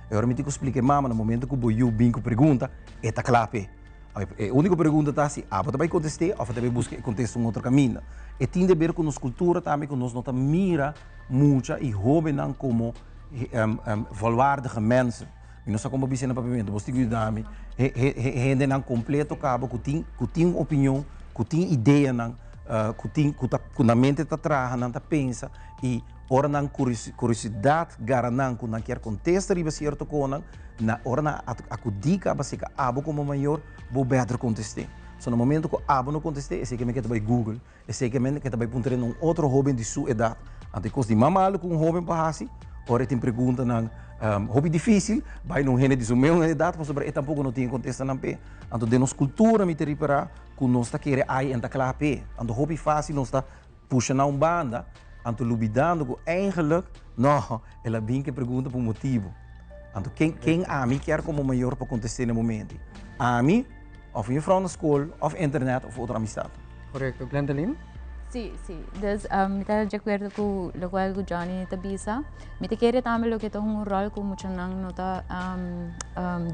Eu me digo explique mama no momento que o bingo pergunta, está claro. A única pergunta está assim, você vai contestar ou você vai buscar contestar outro caminho. E tem a ver com nossa cultura também, que nós não mira muito e hobby não como volwaardige mensen. Não sei como você na papimento, você tem que dar me, gente não completo cabo que tem opinião que tem ideia não que na mente está atrás não está pensa e ora não curiosidade garanão que não quer contestar riba certo coisa na ora não acudica para se que abo como maior vou better contestar so no momento que abo não contestar é que me que vai Google é que me que vai punter num outro jovem de sua idade até que de mamalo com jovem para assim ora tem pergunta não hobby difícil, vai num rene de sua mesma idade, mas sobre tampouco não tem contexto não pé. Então de nossa cultura me teria para que nós está querer aí enta claro pé. Então hobby fácil nós está puxando uma banda, então lubidando que eigenlijk não, ela bem que pergunta por motivo. Então quem a mim quer como maior para acontecer no momento? A mim, of in vrouw na escola, of internet, of outra amistade. Correto, Glendeline? Sí, sí. Dus, me está de acuerdo con lo cual Johnny te bisa. Me te quiere también lo que es un rol como mucho no está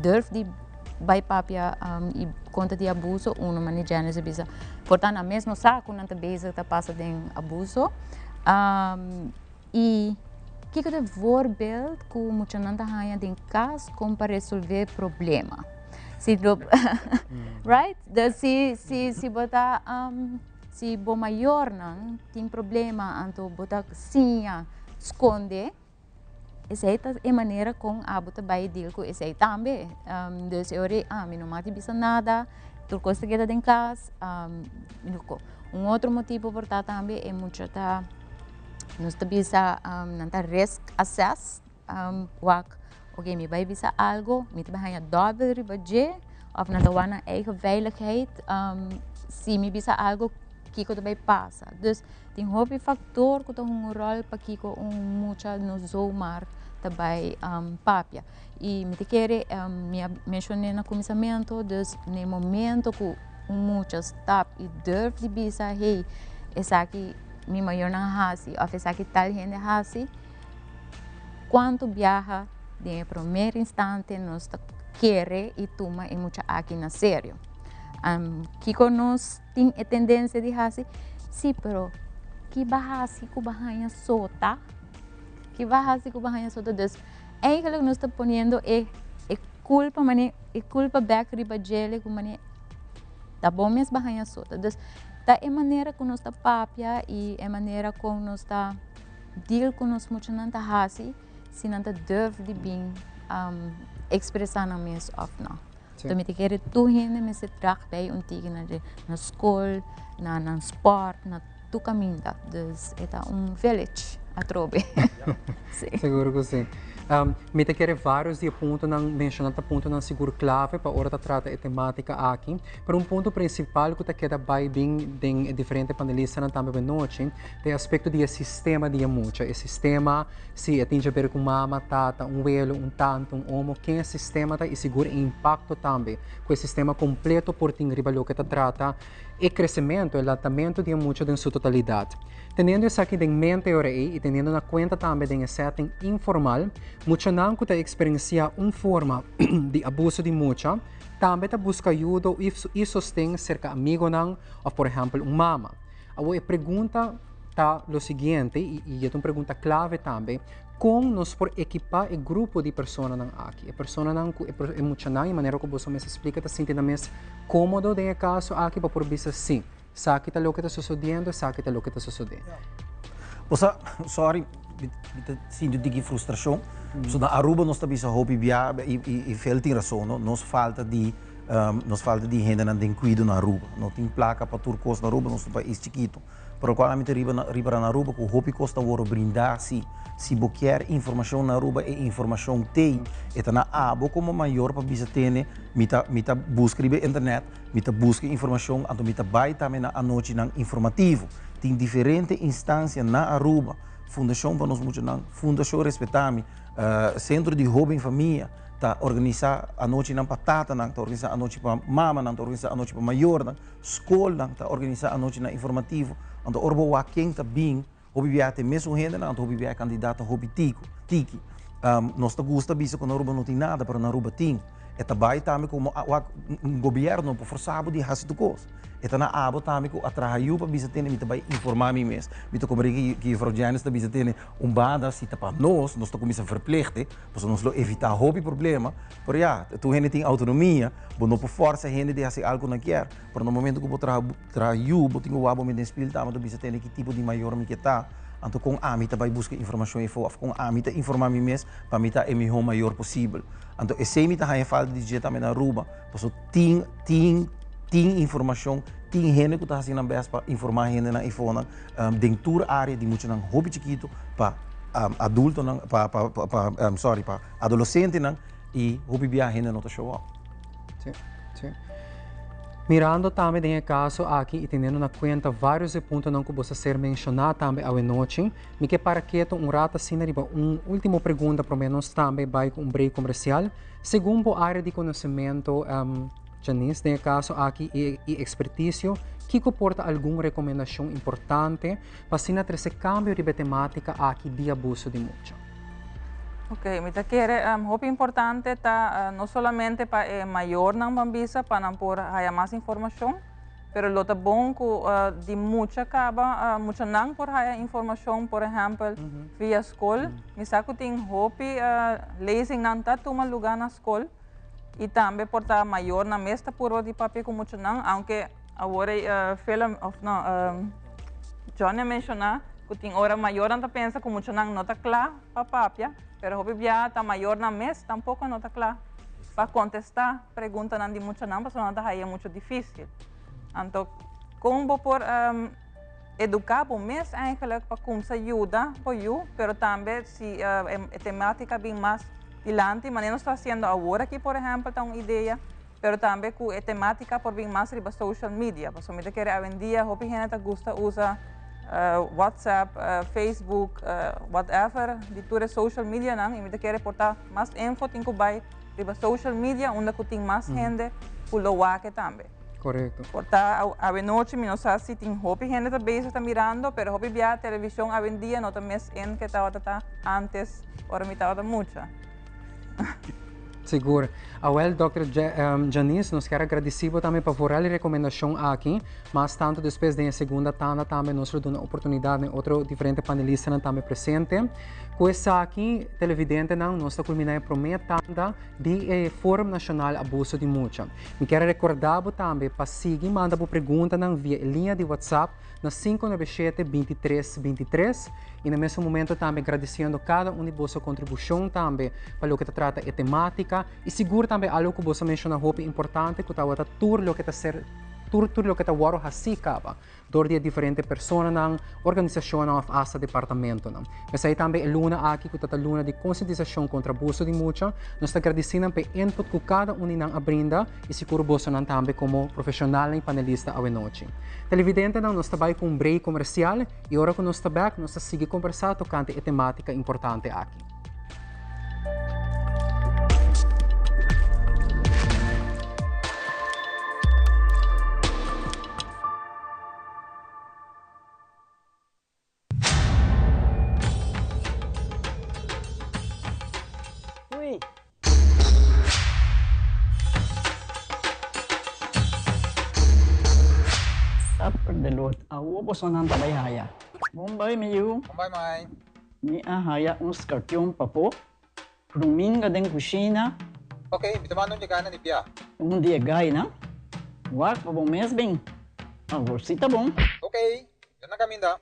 durf di by papia e conta de abuso uno manejando esse bisa. Portanto, mesmo saco não te bezig te passa de abuso. E que é voorbeeld como mucho não tá ganha de caso como para resolver problema. Si right? Dus si bota si bo maior não tem problema, então bota sinha esconde. Essa é a maneira como a bota vai deal com esse também. Dus eu me não mate bisa nada, tu costa que tá em casa. Outro motivo por tá também é muito tá nós tá bisa não tá risk assess, ok, me vai bisa algo, me tá ganha double ribaje, of não tá wana eigen veiligheid, se me bisa algo que eu vai passa. Dus tem hobby factor que tá rol para que eu muita no zoomar também papia. E me te quer me mencionei no começamento, dus no momento que muitas tap e durf de bisa, hey, essa aqui mi maior não hasi, ou essa aqui tal gente hasi, quanto viaja de primeiro instante nós quer e toma e muito aqui na sério. Que nós tem a tendência de hasi, sim, pero que bahasi ku bahaya sota, que bahasi ku bahaya sota, dus eigenlijk nós está ponendo culpa mane culpa back riba jele ku mane da bom mes bahaya sota, dus da é maneira que nós está papia e é maneira como nós está deal com nós muito não tá hasi, se não tá deve de bem expressar na mes of não. Então me te quer tu gente me se traga bij tige na school, na sport, na tu caminha, dus é village a trobe. Seguro que sim. Me te quer vários de pontos não mencionando ponto não seguro clave para hora trata a temática aqui, pero ponto principal que te queda bem de diferente panelistas não também noite, é aspecto de sistema de mucha, o sistema se tem a ver com mama, tata, abuelo, tanto, homo, que é sistema tá e seguro impacto também, com o sistema completo por tem ribalo que te trata e crescimento, o tratamento de mucho em sua totalidade. Tendo isso aqui em mente e tendo na conta também de setting informal, mucho não que experiencia forma de abuso de mucha, também busca ajuda e sostém cerca amigo não, ou por exemplo, mama. A pergunta tá o seguinte, e é uma pergunta clave também, como nós por equipar o grupo de pessoas aqui. A pessoa não é muito não, de maneira que você me explica, está sentindo mais cômodo em caso aqui para por vista sim. Sabe o que está sucedendo, sabe o que está sucedendo. Sorry, sinto de frustração. So na Aruba nós também só hobby via e fel tem razão, nos falta de gente na den cuido na Aruba. Não tem placa para turcos na Aruba, nós país chiquito. Pero quando a gente riba na Aruba, o hobby costa voro brindar se quer informação na Aruba e informação tem, eta na abo como maior para bisa tene, mita busca na internet, mita busca informação, então mita vai também na noite na informativo. Tem diferentes instâncias na Aruba, fundação para nós muito não, fundação respeitame, centro de hobby em família, tá organizar a noite na patata, tá organizar a noite para mama, tá organizar a noite para maior, escola, tá organizar a noite na informativo. Então, orbo wa quem tá bem, hobby viate mesmo gente, então hobby viate candidato hobby tiki. Nós tá gosta bisa que na Aruba não tem nada, para na Aruba tem. Eta vai também como o governo por forçado de fazer coisas. Eta na abo também que atraiu para bisa ter, mita vai informar mim mesmo. Mita como que Fraudianes tá bisa ter banda se tá para nós tá começar a verplichten, para nós evitar hobby problema. Por já, tu gente tem autonomia, não por força gente de fazer algo não quer. Por no momento que eu traiu, eu tenho o abo me despil, tá, mas tu bisa ter que tipo de maior me que tá. Então com a mita vai buscar informação e for, com a mita informar mim mesmo para mita é melhor maior possível. Então esse mita há falta de jeito também na Aruba, porque tem informação, tem gente que está fazendo bem para informar gente na iPhone, dentro da área de muito não hobby chiquito para adulto não, para adolescente não e hobby bem gente não tá show up. Sim. Mirando também em caso aqui e tendo na conta vários pontos não que você ser mencionado também à noite, me que para que rata assim última pergunta para menos também vai com break comercial, segundo a área de conhecimento Janice, nesse caso aqui, e expertício, que comporta alguma recomendação importante para esse cambio de temática aqui de abuso de mucha? Ok, me quiere hopi importante ta no solamente para maior nang bambisa para não por haya mais informação, pero lo ta bom ku de mucha acaba mucha nang por haya informação, por exemplo, via escola, me saco ting hopi lezing nang ta tuma lugar na escola e também por ta maior na mesta por de papi com mucha nang, aunque agora film of no Johnny mencionar que tem hora maior anda pensa que mucho não está claro para papia, pero hopi bia está maior na mes tampouco não está claro para contestar pergunta não de mucho não, porque não está aí muito difícil. Então, como por educar o mês eigenlijk para como se ajuda para you, pero também se temática bem mais dilante, mas não está fazendo agora aqui, por exemplo, está uma ideia, pero também com temática por bem mais riba social media, porque me quer hoje em dia hopi gente gosta usa WhatsApp, Facebook, whatever, de toda social media, não, e me quer reportar mais info tem que vai riba social media, onde tem mais gente, pulawa que também. Correto. Porta a noite, não sei se tem hopi gente também está mirando, pero hopi via televisão hoje em dia não tem mais em que estava antes, ora me estava muita. Seguro. Well, Dr. Janice, nós queremos agradecer também por a recomendação aqui, mas tanto depois da segunda tanda também nós damos uma oportunidade em outro diferente panelista também presente. Com essa aqui, televidente, nós estamos culminando a primeira tanda de Fórum Nacional Abuso de Mucha. Me quero recordar também para seguir, manda pergunta via linha de WhatsApp na 597-2323 e no mesmo momento também agradecendo cada um de vossa contribuição também para o que trata a temática e seguro também algo que você mencionou é importante que está tudo o que está ser tudo o que está waro hasi kaba dor dia diferente persona ng organisasyon ng asa departamento ng. Mas aí também luna aqui que está luna de conscientização contra abuso de mucha, nós agradecemos pe input que cada um ng abrinda e seguro você não também como profissional e panelista a noite. Televidente não nós trabalha com um break comercial e agora que nós está back nós seguir conversar tocante a temática importante aqui. Delot, awo po son ang tabayhaya. Bombay mayu. Bombay mai. Ni ahaya uns kartyon pa po. Kruming ka din kusina. Okay, bitaman nung jagana ni Pia. Dia gay na. Wak pa bong mes bing. Agorsita bong. Okay, yan na kami da.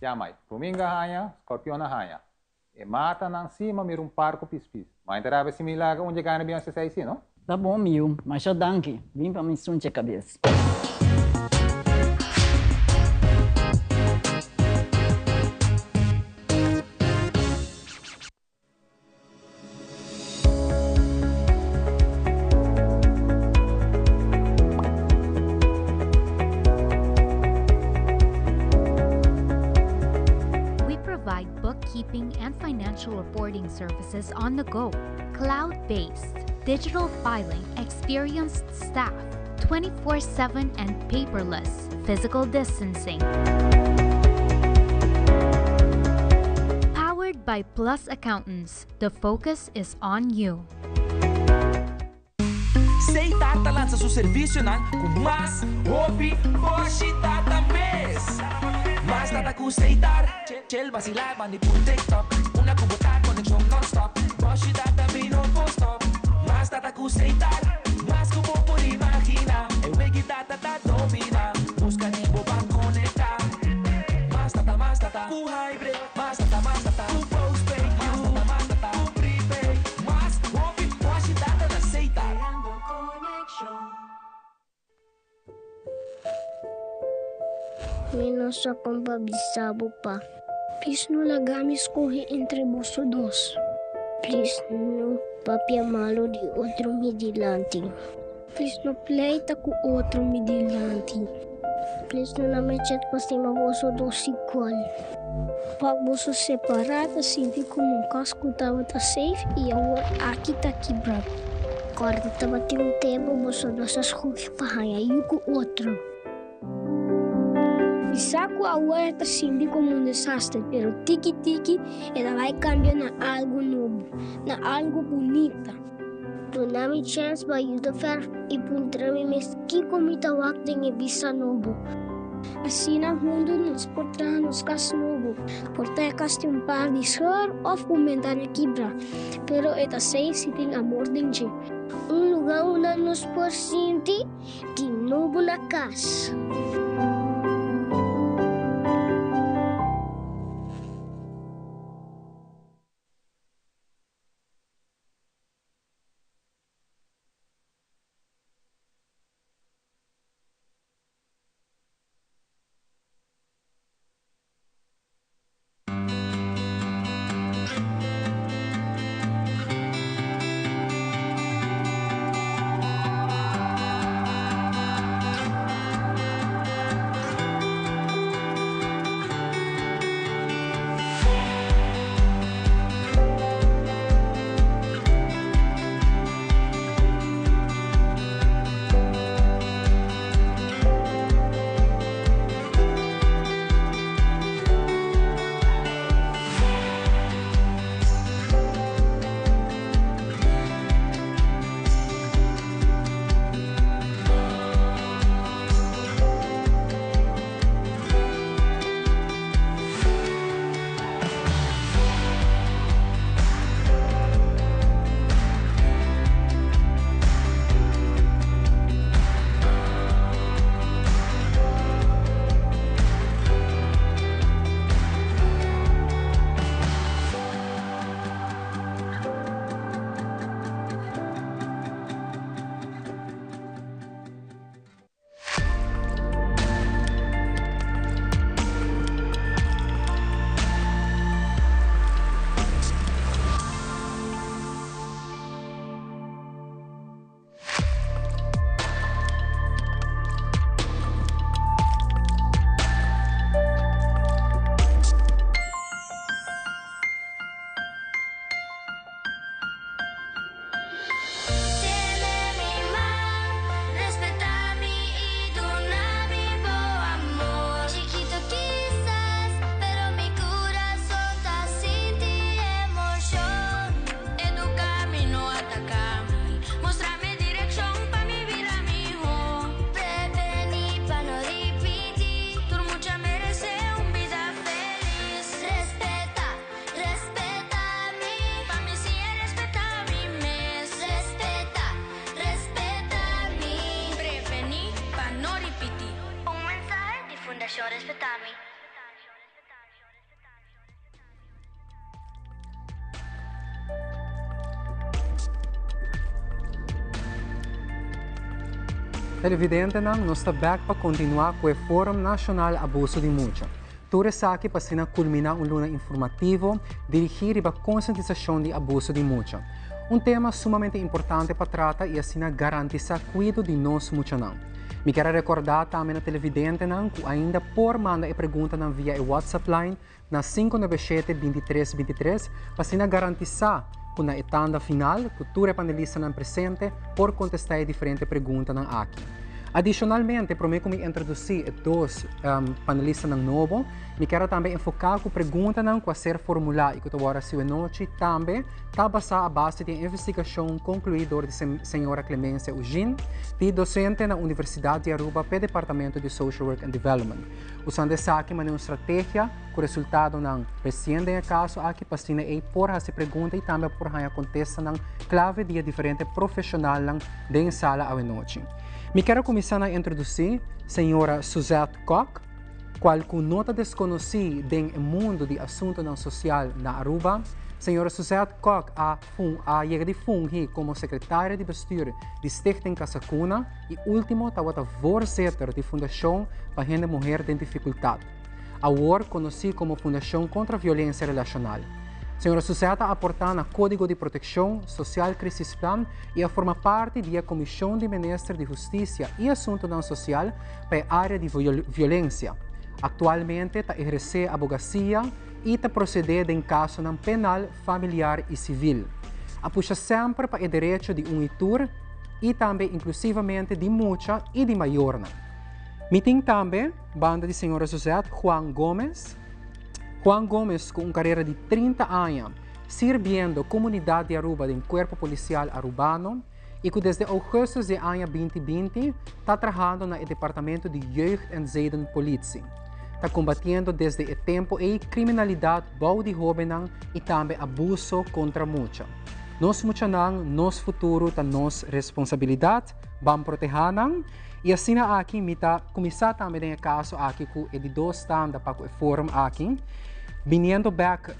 Yamay, kruming ka haya, scorpion na haya. E mata ng cima mayroong parko pispis. Mainteraba si Milaga kung jagana biyang sa saisi, no? Tá bom, Mil, mas já danke. Vim para me sunte a cabeça. We provide bookkeeping and financial reporting services on the go, cloud-based. Digital filing, experienced staff, 24/7 and paperless, physical distancing. Powered by Plus Accountants, the focus is on you. Sei Tata lança seu serviço com mais hobby, Boshi Tata mês. Mais nada com aceitar, Chel vacilar, mani por TikTok. Una cubotar, conexão non-stop, Boshi Tata vino post-stop. Mas tata ku aceitar, mas como por imaginar, eu que tata domina, busca nibo para conectar. Mas tata, ku hybrid, mas tata, ku postpaid, mas tata, ku prepaid, mas hobby, Boshi Tata na aceitar. Menos akong pabisabo pa. Please no lagamis kuhi entre buso dos. Please no papia malo di outro midilante. Please no play ta ku outro midilante. please não na mechet pasti maboso dos igual. Pag boso separado, sinti como um casco tava tá safe e agora aqui tá quebrado. Agora tava tendo um tempo, boso dessas coisas para e o outro. E saco agora tá sinti como um desastre, pero tiki-tiki ela vai cambiar na algo novo, na algo bonita. Donami chance ba yuda fer ipuntrami meski komita waktu nge bisa novo. Assim na mundo nos portar nos cas novo. Portar casti um par de sor of momentânea quebra. Pero eta sei se tem amor dentro. Lugar onde nos por sentir de novo na casa. Televidente nang nos está back para continuar com o Fórum Nacional Abuso de Mucha. Tudo aqui para culminar luna informativo dirigido para a conscientização de abuso de mucha. Tema sumamente importante para tratar e assim garantizar cuidado de nós mucha não. Me quero recordar também na televidente nang que ainda por mandar a pergunta via o WhatsApp line na 597-2323 para garantizar que na etapa final, que todos panelistas estão presentes por contestar diferentes perguntas aqui. Adicionalmente, prometo me introduzir dois panelistas novos. Me quero também enfocar com perguntas que a ser formuladas e que agora se noite também está basada a base de investigação concluída de senhora Clemência Eugene, de docente na Universidade de Aruba pelo Departamento de Social Work and Development. Usando essa aqui uma estratégia com o resultado ng recente caso aqui para por essa pergunta e também por contestar ng clave de diferentes profissionais da sala à noite. Me quero começar a introduzir a senhora Suzette Koch, qual com nota desconhecida no mundo de assuntos social na Aruba. Senhora Suzette Koch chega de fungir como secretária de bestuur de Stichting Kasakuna e último estava voorzitter de Fundação para Gente Mulher em Dificuldade, agora conhecida como Fundação contra a Violência Relacional. Senhora Suzette aporta na Código de Proteção Social Crisis Plan e a forma parte da Comissão de Ministro de Justiça e Assunto não Social para a área de violência. Atualmente está exercer advocacia e está proceder em caso não penal, familiar e civil. Apuxa sempre para o direito de unitur e também inclusivamente de mucha e de maiorna. Meeting também banda de Senhora Suzette Juan Gómez. Juan Gómez, com uma carreira de 30 anos, servindo a comunidade de Aruba em corpo policial arubano e que desde agosto de ano 2020 está trabalhando no Departamento de Jeugd en Zedenpolitie. Está combatendo desde o tempo a criminalidade, bau de jovens e também abuso contra mucha. Nós muchanang, nos futuro, ta nos responsabilidade, vamos proteger. E assim aqui, mita começar também o caso aqui com de dois tanda para o fórum aqui. Viniendo back,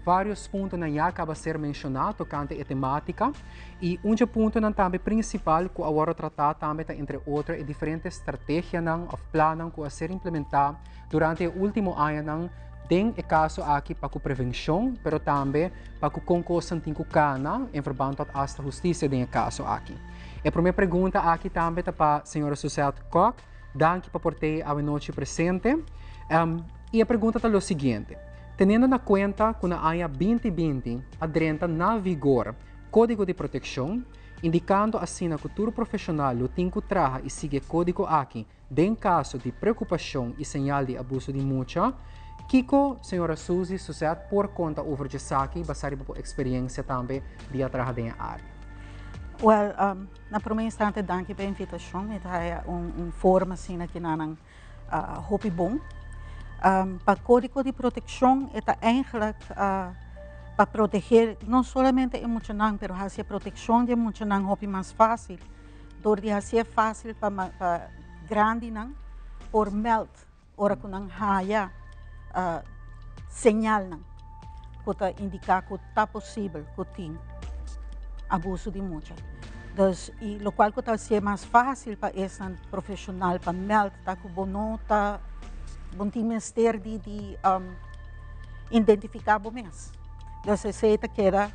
vários pontos que acaba de ser mencionado tocante a temática e ponto também principal que agora tratar também entre outras diferentes estratégias ou planos que a ser implementados durante o último ano tem o caso aqui para a prevenção, mas também para o concurso com cana em verbando com a justiça tem o caso aqui. A primeira pergunta aqui também é para a senhora Suzette Koch, danke por ter a noite presente. E a pergunta é o seguinte: tendo na conta que na ano 2020 adrenta na vigor Código de Proteção, indicando assim que todo profissional tem que trabalhar e seguir código aqui, em caso de preocupação e sinal de abuso de mucha, Kiko, senhora Suzy, Suzette, por conta over de aqui, baseado por experiência também de trabalhar na área. Well, na primeira instante, danke pela invitação. É forma assim que não hopi bom. Para o Código de Proteção, é eigenlijk para proteger não somente emocional, mas a proteção de emocional hopi mais fácil. Door de ser fácil para grande não, por meld, ora que não haya señal não, que está indicar que está possível que tem abuso de mucha. Dus, e lo qual que está ser mais fácil para esse profissional para meld, tá que bonota, bom ministério de identificar bom mês. Dus aceita que era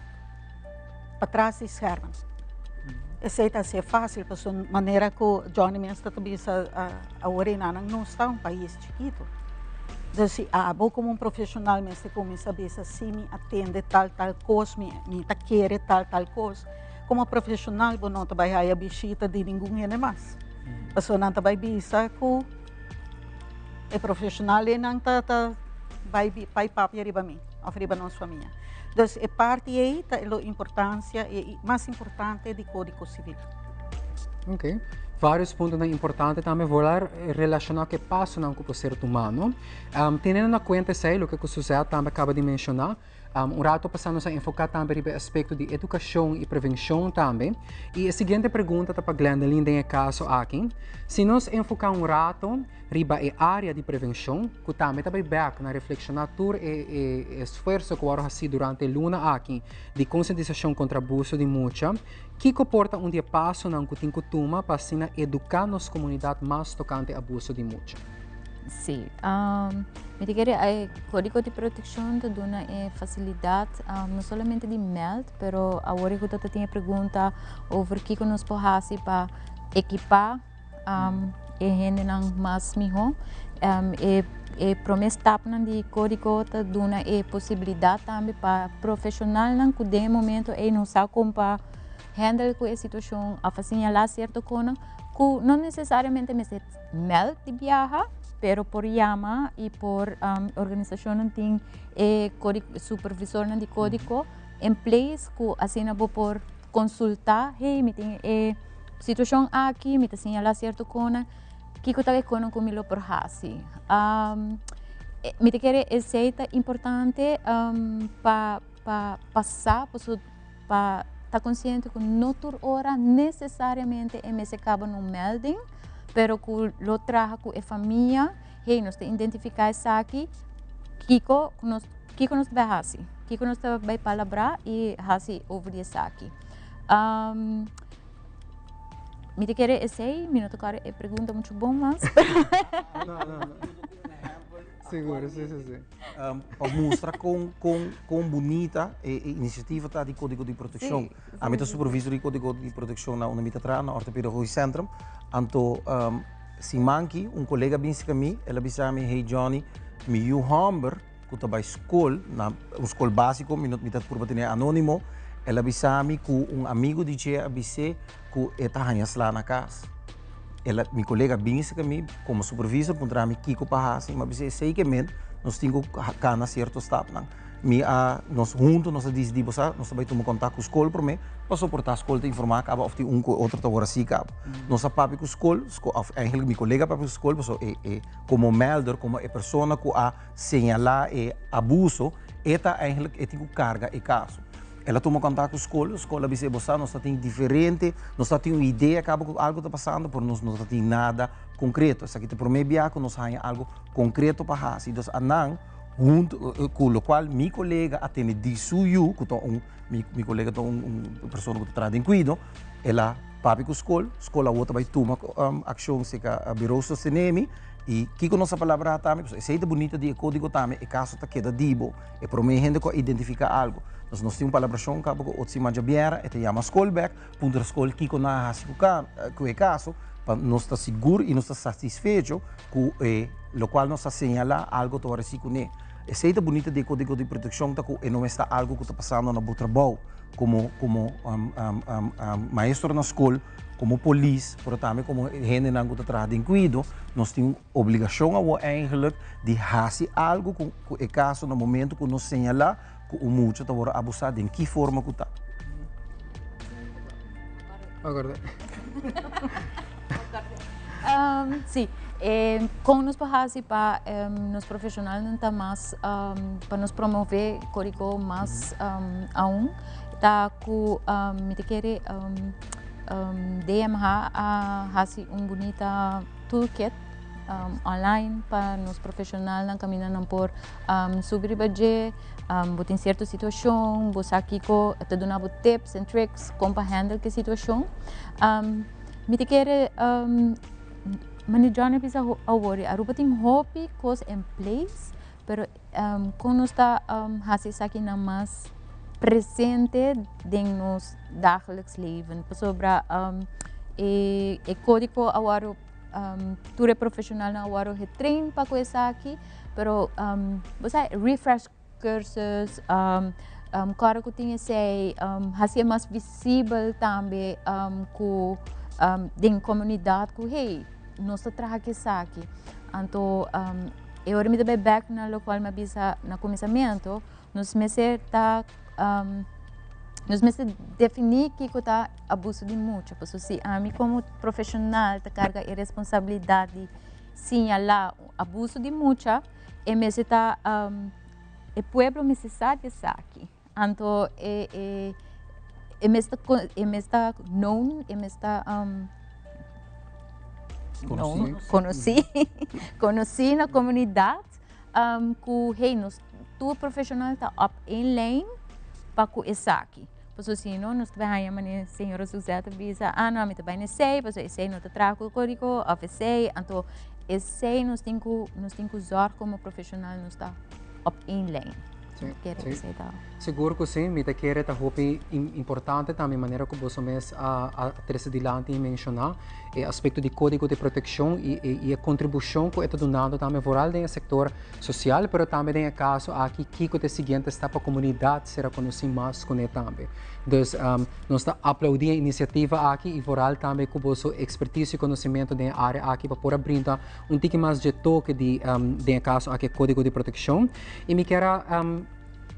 para trás de esquerda. Aceita ser fácil, porque de maneira que o Johnny Mensta também a Orena não está um país chiquito. Dus vou como um profissional, me começa a ver se me atende tal coisa, me quer tal coisa. Como profissional, eu não vai a visita de ninguém mais. Porque não vai bisa que o profissional não vai papel riba mim, ou riba nossa família. Então, é parte aí da importância, e mais importante do Código Civil. Ok. Vários pontos importantes também vou relacionar que passam com o ser humano. Tendo na conta o que o Suzette também acaba de mencionar, rato passamos a enfocar também no aspecto de educação e prevenção também. E a seguinte pergunta para Glendaline tem caso aqui. Se nós enfocar rato riba a área de prevenção, que também vai back na reflexionar todo o esforço que vai fazer durante a luna aqui de conscientização contra abuso de mucha, que comporta dia passo não que tem que tomar para educar nas comunidades mais tocante abuso de mucha. Sim. Me diga, o Código de Proteção te dá facilidade não somente de meld, mas agora eu tenho pergunta sobre o que nós podemos fazer para equipar e gente mais melhor. E promessa de código te dá a possibilidade também para profissional que de momento não sabe como handle com a situação, a asseñalar certo coisa que não necessariamente me meld de viajar, pero por llama e por organização tem supervisor de código em place que assim por consultar, hey, me tem situação aqui, me tem lá certo coisa que eu tá com como lo por hasi. Me te quer é importante para passar para estar consciente que não toda hora necessariamente me se acaba no melding, pero que lo traga com a família, hey, nós te identificar isso aqui, Kiko nos vai hasi, Kiko nos vai palabrar e hasi over isso aqui. Me te quer minuto cara é pergunta muito bom, mas não. Seguro, sim, sim. Para mostrar quão bonita a iniciativa está de Código de Proteção. A minha supervisor de Código de Proteção na Unimitatrana, na Ortopedia Centrum, então, se manque, colega disse a mim, ela disse a mim, hey Johnny, me you hamber, que está na escola, na escola básica, me por bater anônimo, ela disse a mim que amigo de Jay disse que está lá na casa. Ela, minha colega disse a mim, como supervisor, para mim, Kiko Pahasi, mas disse, sei que nós temos que certo step. Nós juntos, nós decidimos, nós vamos tomar contato com a escola para mim, para suportar a escola, te informar, acaba, ou outro agora sim, acaba. Nós papi com a escola, eigenlijk minha colega papi com a escola, como melder, como a pessoa que a señalar abuso, esta eigenlijk tem carga e caso. Ela toma contato com a escola disse, nós temos diferente, nós temos uma ideia, acaba com algo está passando, mas nós não temos nada concreto. Isso aqui te promete que nós temos algo concreto para fazer. Então, anang, junto com o qual minha colega atende de suyo, que minha colega é uma pessoa que está em cuidado, ela papi com a escola outra vai tomar ação se a Biro Sostenemi, e que com nossa palavra também, é bonita de código também, e caso está queda dibo, e promete que identifica algo. Nós temos uma palavra que o Otsima Jabiera, e chama Skolbeck, ponto da escola que na com o caso, para nós estar seguro e nós estar satisfeito com o qual nós assinala algo que vai com ele. É bonita de código de proteção que não está algo que está passando no trabalho, como maestro na escola, como polícia, mas também como gente que está trazendo cuidado, nós temos obrigação eigenlijk de fazer algo com o caso no momento que nós assinala que o mucho está abusado em que forma que está. Agora. Sim, como nos fazemos para nos profissionais não está mais para nos promover código mais tá com me querer DMH a fazer bonita toolkit online para nos profissionais não caminham por sobre budget, botar em certa situação, você aqui com te dar tips and tricks como para handle que situação. Me querer manejar na pisa awori, aruba tem hobby coisa em place, pero quando está fazendo aqui na mais presente em nos dagelijks leven. Sobre o código awaro ture profissional na awaro retrain para coisa aqui, pero você refresh cursos, cara que tinha sei fazer mais visível também com da comunidade que hey nós trabalhamos aqui. Então eu me dei back na local me bisa na começamento nos meses tá nos meses definir que está abuso de muito, porque se a mim como profissional te carga a responsabilidade de sinyalar abuso de muito, e me está o pueblo me sabe aqui. Então me está known, me está conheci na comunidade que hey nós tu profissional está up in lane para com isso aqui. Porque se não nós trabalhamos a senhora Suzette visa não me também sei, porque esse não te trago o código oficial, então esse nós temos que usar como profissional nós está up in lane. Seguro que sim, me quer tá hopi importante também maneira que você mesmo a terceira dilante mencionar é aspecto de código de proteção e a contribuição que está dando também voral no setor social, mas também no caso aqui que o seguinte está para a comunidade será conhecido mais com ele também. Então nós está aplaudir a iniciativa aqui e voral também com você expertise e conhecimento da área aqui para poder brindar pouco mais de toque de no caso aqui código de proteção e me quero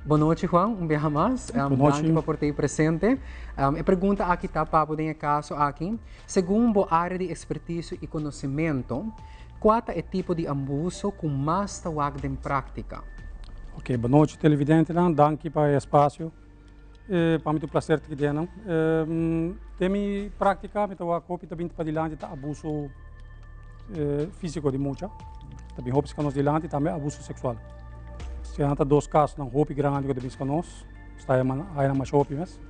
boa noite, Juan. Vez mais. Boa noite. Por estar presente. A pergunta aqui está para poder caso aqui. Segundo a área de expertise e conhecimento, qual é o tipo de abuso que mais está em prática? Ok, boa noite, televidente. Danke para o espaço. Para mim é um prazer estar aqui. Tem prática, me toa copy também para dilante tá abuso físico de muita. Também hopes que nós dilante também abuso sexual. Se há dois casos, não roupa grande que devemos conosco, está aí na mais roupa mesmo.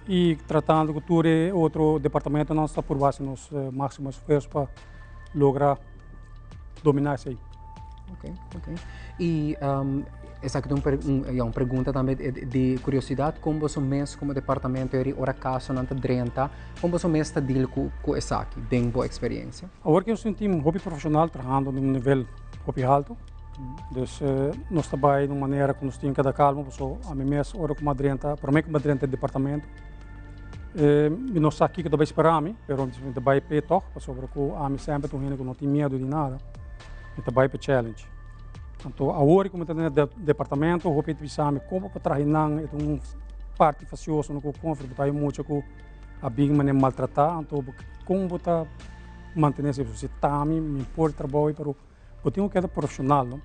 E tratando de tudo outro departamento, nós está por base nos máximos esforços para lograr dominar isso aí. Ok. E essa aqui é uma pergunta também de curiosidade, como você mesmo, como departamento, ora caso não drenta, como você mesmo está deal com essa aqui, bem boa experiência? Agora que eu sou um hobby profissional, trabalhando num nível hobby alto, dus nós trabalhamos de uma maneira que nós temos cada calma, a mim mesmo, ora como drenta, para mim como drenta de departamento, e nós aqui que também esperamos, mas eu trabalho para toch, sobre que a mim sempre estou que não tenho medo de nada, eu trabalho para challenge. Então, agora como estou no departamento, eu repito para como para trabalhar é parte faciosa, não confio, porque muito que a big maneira maltratar, então como para manter-se você também me importa trabalho, pero eu tenho que ser profissional, não?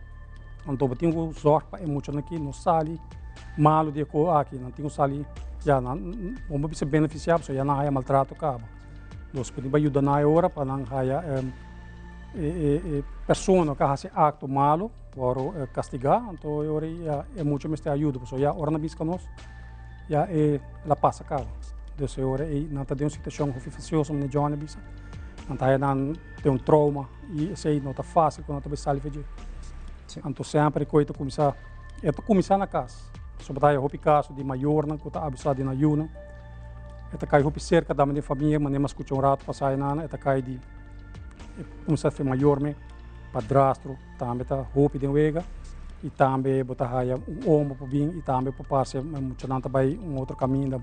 Então eu tenho que usar para emocionar aqui, não sali malo de aqui, não tenho sali já não vamos se beneficiar, porque já não há maltrato acaba. Nós podemos ajudar na hora para não há pessoa que faz acto malo, para castigar, então agora é muito mais ajuda, porque já hora na bisca nós já ela passa acaba. Então agora não está uma situação faciosa no Johnny bisa, não tem trauma e isso aí não está fácil quando está sali fazer. Então sempre coisa começar na casa. Sobretudo o caso de maior não que está abusado na yuna, está cai o cerca da minha família, mas nem mais escuta rato passar na, está cai de começar a ser maior me padrasto, também está roupa de wega e também botar raia homem para bem e também para passar muito não também outro caminho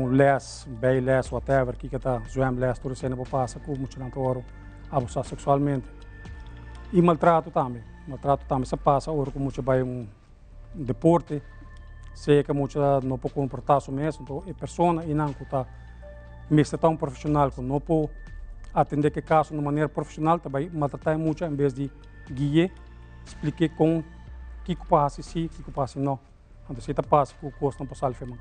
les, bem les, whatever, que está zoem les, tudo sendo para passar com muito não oro abusar sexualmente e maltrato também se passa oro com muito bem deporte, sei que muito não pode comportar-se mesmo, então é pessoa e não que está mesmo tão profissional que não pode atender que caso de maneira profissional também maltratar muito em vez de guiar, explicar com que passa sim, que passa não, então se está passa com o custo não passa alfema.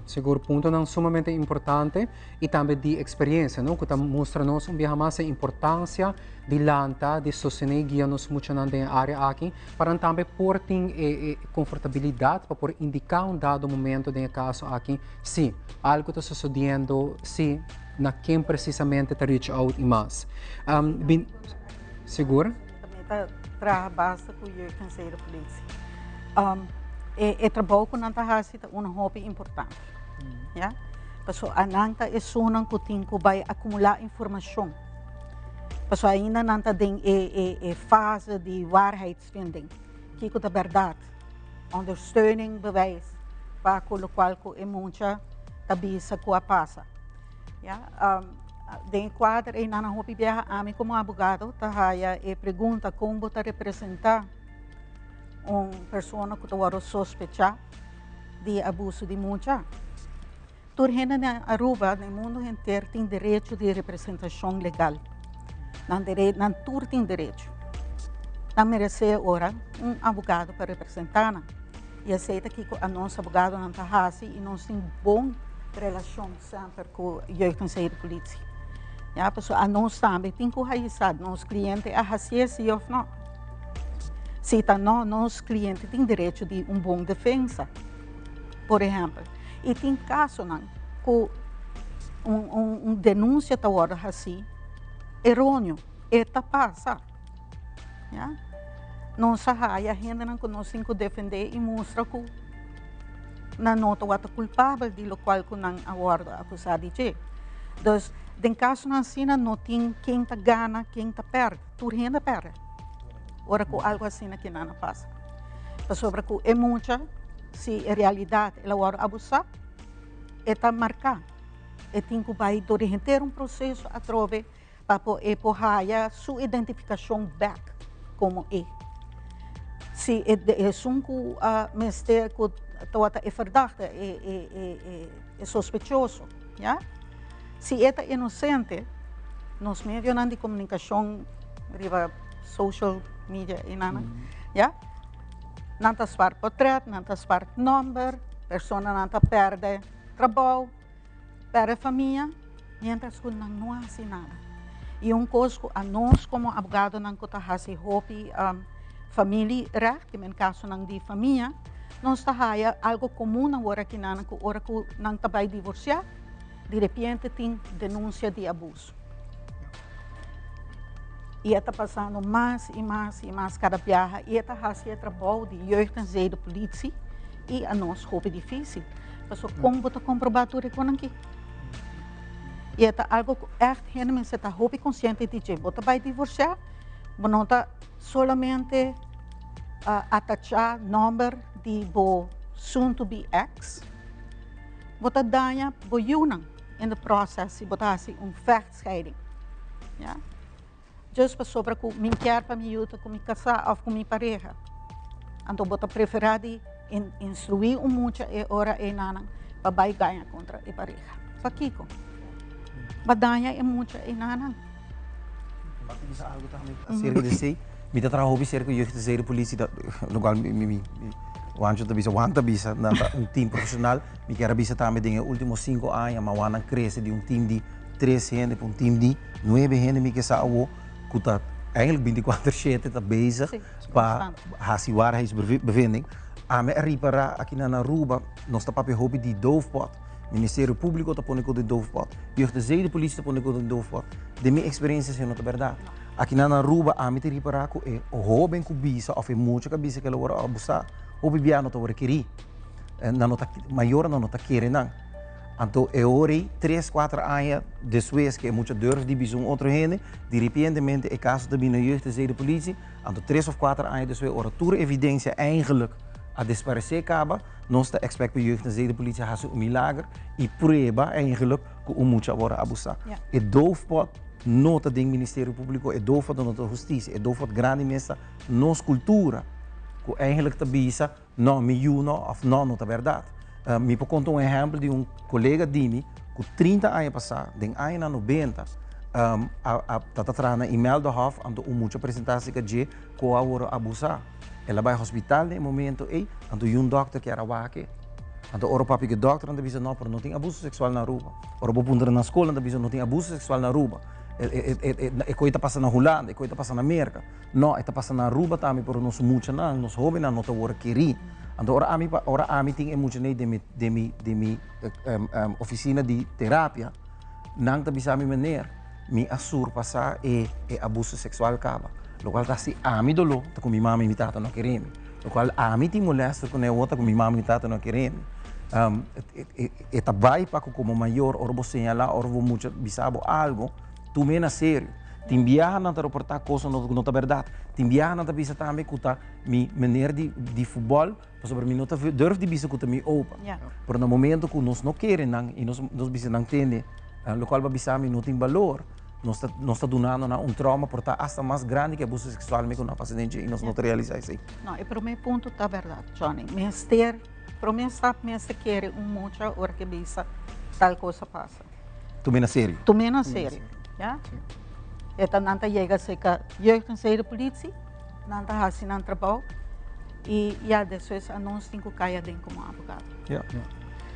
Seguro, ponto não sumamente importante e também de experiência, não? Que mostra-nos mais a importância de lanta, de sostener guia-nos muito na área aqui, para também pôr confortabilidade, para poder indicar dado momento de caso aqui, se algo está sucedendo, se na quem precisamente está reach out e mais. Seguro? Também está basta com o conselho da polícia. É trabalho que não está um hobby importante, já? Porque a nanta é sonang que tem que vai acumular informação. Porque ainda não está em fase de waarheidsvinding, que é a verdade, ondersteuning, bewijs, para o qual é muita tabisa que a passa. Ja? De quadro e na hobby viaja a mim como advogado, tá e pergunta como você representar pessoa que está sospechar de abuso de mulher. Turhena na Aruba, no mundo inteiro, tem direito de representação legal. Não tur tem direito. Não merece agora advogado para representar. E aceita que a nossa advogado não está assim e nós temos boa relação sempre com o conselho de polícia. A pessoa, nós também temos que realizar, nossos clientes, a assim ou não. Se nosso cliente tem direito de boa defesa, por exemplo, e tem caso que denúncia está hora assim, errôneo, eta passa. Não sabe a gente que nós temos que defender e mostrar que não é culpável de lo qual que não agora acusado de. Então, em caso assim, não tem quem está ganha, quem está perde, tu ainda perde. Ora com algo assim que não passa. Sobre que é muita, se é realidade, ela vai abusar, está marcar. E tem que vai durante processo a trove para poder sua identificação back como é. Se é sunco mestre que é verdade, é sospechoso, já? Se é inocente, nos meios de comunicação, social media e nada, já? Não está spar portret, não está spar número, pessoa não está perde trabalho, perde família, e então não há assim nada. E coisa a nós como advogado não está assim hobby família recht, em caso não de família, nós está algo comum agora que não está vai divorciar, de repente tem denúncia de abuso. E está passando mais e mais e mais cada viagem. E está fazendo trabalho de jeugd en zee de politie. E a nós roupa difícil. Mas como você comprovar tudo aqui? E é algo echt helemaal você está roupa consciente de que você vai divorciar, você não está somente atachar número de bo soon to be ex. Você danha bo junang in het proces, você faz vechtscheiding. Ja? Dus para sobre que me quer para me juntar com me casar ou com minha pareja. Então você prefere instruir muito e ora e nana para vai ganhar contra a pareja. Para Kiko. Badanya é muito e nana. Bisa algo também cerca de sei, me tá trabalhando cerca de jeugd de politie dat local me wanneer dat bisa na team profissional, me quer bisa também dingen últimos 5 anos, mas wanneer cresce de team de 3 gente para team de 9 gente me que sabe que tá eigenlijk 24/7 tá bezig para hasi waarheidsbevinding. Me reparar aqui na Aruba, nós tá papel hobby de doofpot. Ministério Público está pondo de doofpot. Jeugd de zee de polícia está pondo de doofpot. De minha experiência é não é verdade. Aqui na Aruba, a mim te reparar que é o hobby com bisa ou é muito que bisa que ela vai abusar. O bebê não está querer. Não está maior não está querendo não. Então é hora 3-4 anos depois que é muito durf de bisa outro gente, de repente é caso de binnen jeugd de zee de politie. Então 3 of 4 anos depois ora toda evidência eigenlijk a desaparecer acaba, nós expectamos que a jeugd de zee de politie faça milagre e prova eigenlijk que o muito agora abusar. É doofpot nota do Ministério Público, é doofpot da nota justiça, é doofpot grande mesa nossa cultura, que eigenlijk te bisa não me juno of não é verdade. Me vou contar exemplo de colega dimi que 30 anos passado, em ano 90, tá trana email do Hof, ando muito apresentar-se que je que agora abusar. Ela vai ao hospital no momento e ando dokter que era wake. Ando ora papi que dokter ando bisa não por não tem abuso sexual na rua. Ora bo punta na escola ando bisa não tem abuso sexual na rua. É coisa passa na Holanda, é coisa passa na América. Não, está passando na rua também por nós muito não, nós jovens não tá ora querer. Ando ora ami tem muito nem de mi oficina de terapia. Não tá bisa mi maneira. Mi assur passar e abuso sexual acaba. Lo qual si ami dolo, ta com minha mãe e tata não queremos. Lo qual ami te molesta com a outra com minha mãe e tata não queremos. Eta vai para como maior, or vou señalar, or vou muito bisabo algo, tu me na sério. Te enviar na reportar coisa não é verdade. Te enviar na bisa também que tá mi maneira de futebol, para sobre mim não durf de bisa que tá mi open. Por no momento que nós não querem não e nós bisa não entende, lo qual vai bisa mi não tem valor. Nós está dando trauma por estar hasta mais grande que abuso sexual que não paciente e nós não realizamos isso. Não, e para o meu ponto está verdade, Johnny. Para mim sabe, quer muito hora que bisa tal coisa passa. Tu me na sério? Tu me na sério, já? Então não chega a ser que jeugd en zee de politie, não está fazendo trabalho e depois a nós temos que cair dentro como advogado.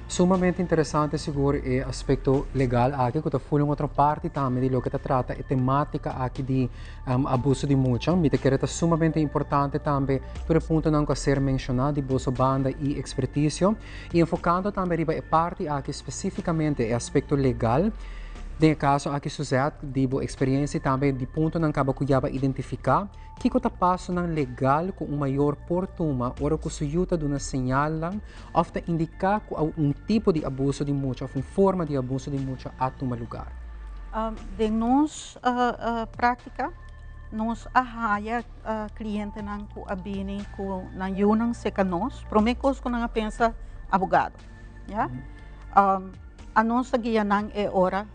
Sumamente interessante seguro é aspecto legal aqui que está falando outra parte também de lo que está trata é temática aqui de abuso de multa. Me que é sumamente importante também por ponto não que ser mencionado de bolsa banda e expertício e enfocando também riba é parte aqui especificamente é aspecto legal. No caso aqui sucede de boa experiência também de ponto não acaba cuidar identificar que está passando legal com maior portuma ou que se ajuda de uma sinal ou de indicar que tipo de abuso de multa ou uma forma de abuso de multa a tomar lugar. De nossa prática, nós arraia cliente não que abinem com não junam se que nós, promecos que não pensa abogado, já? A nossa guia não é hora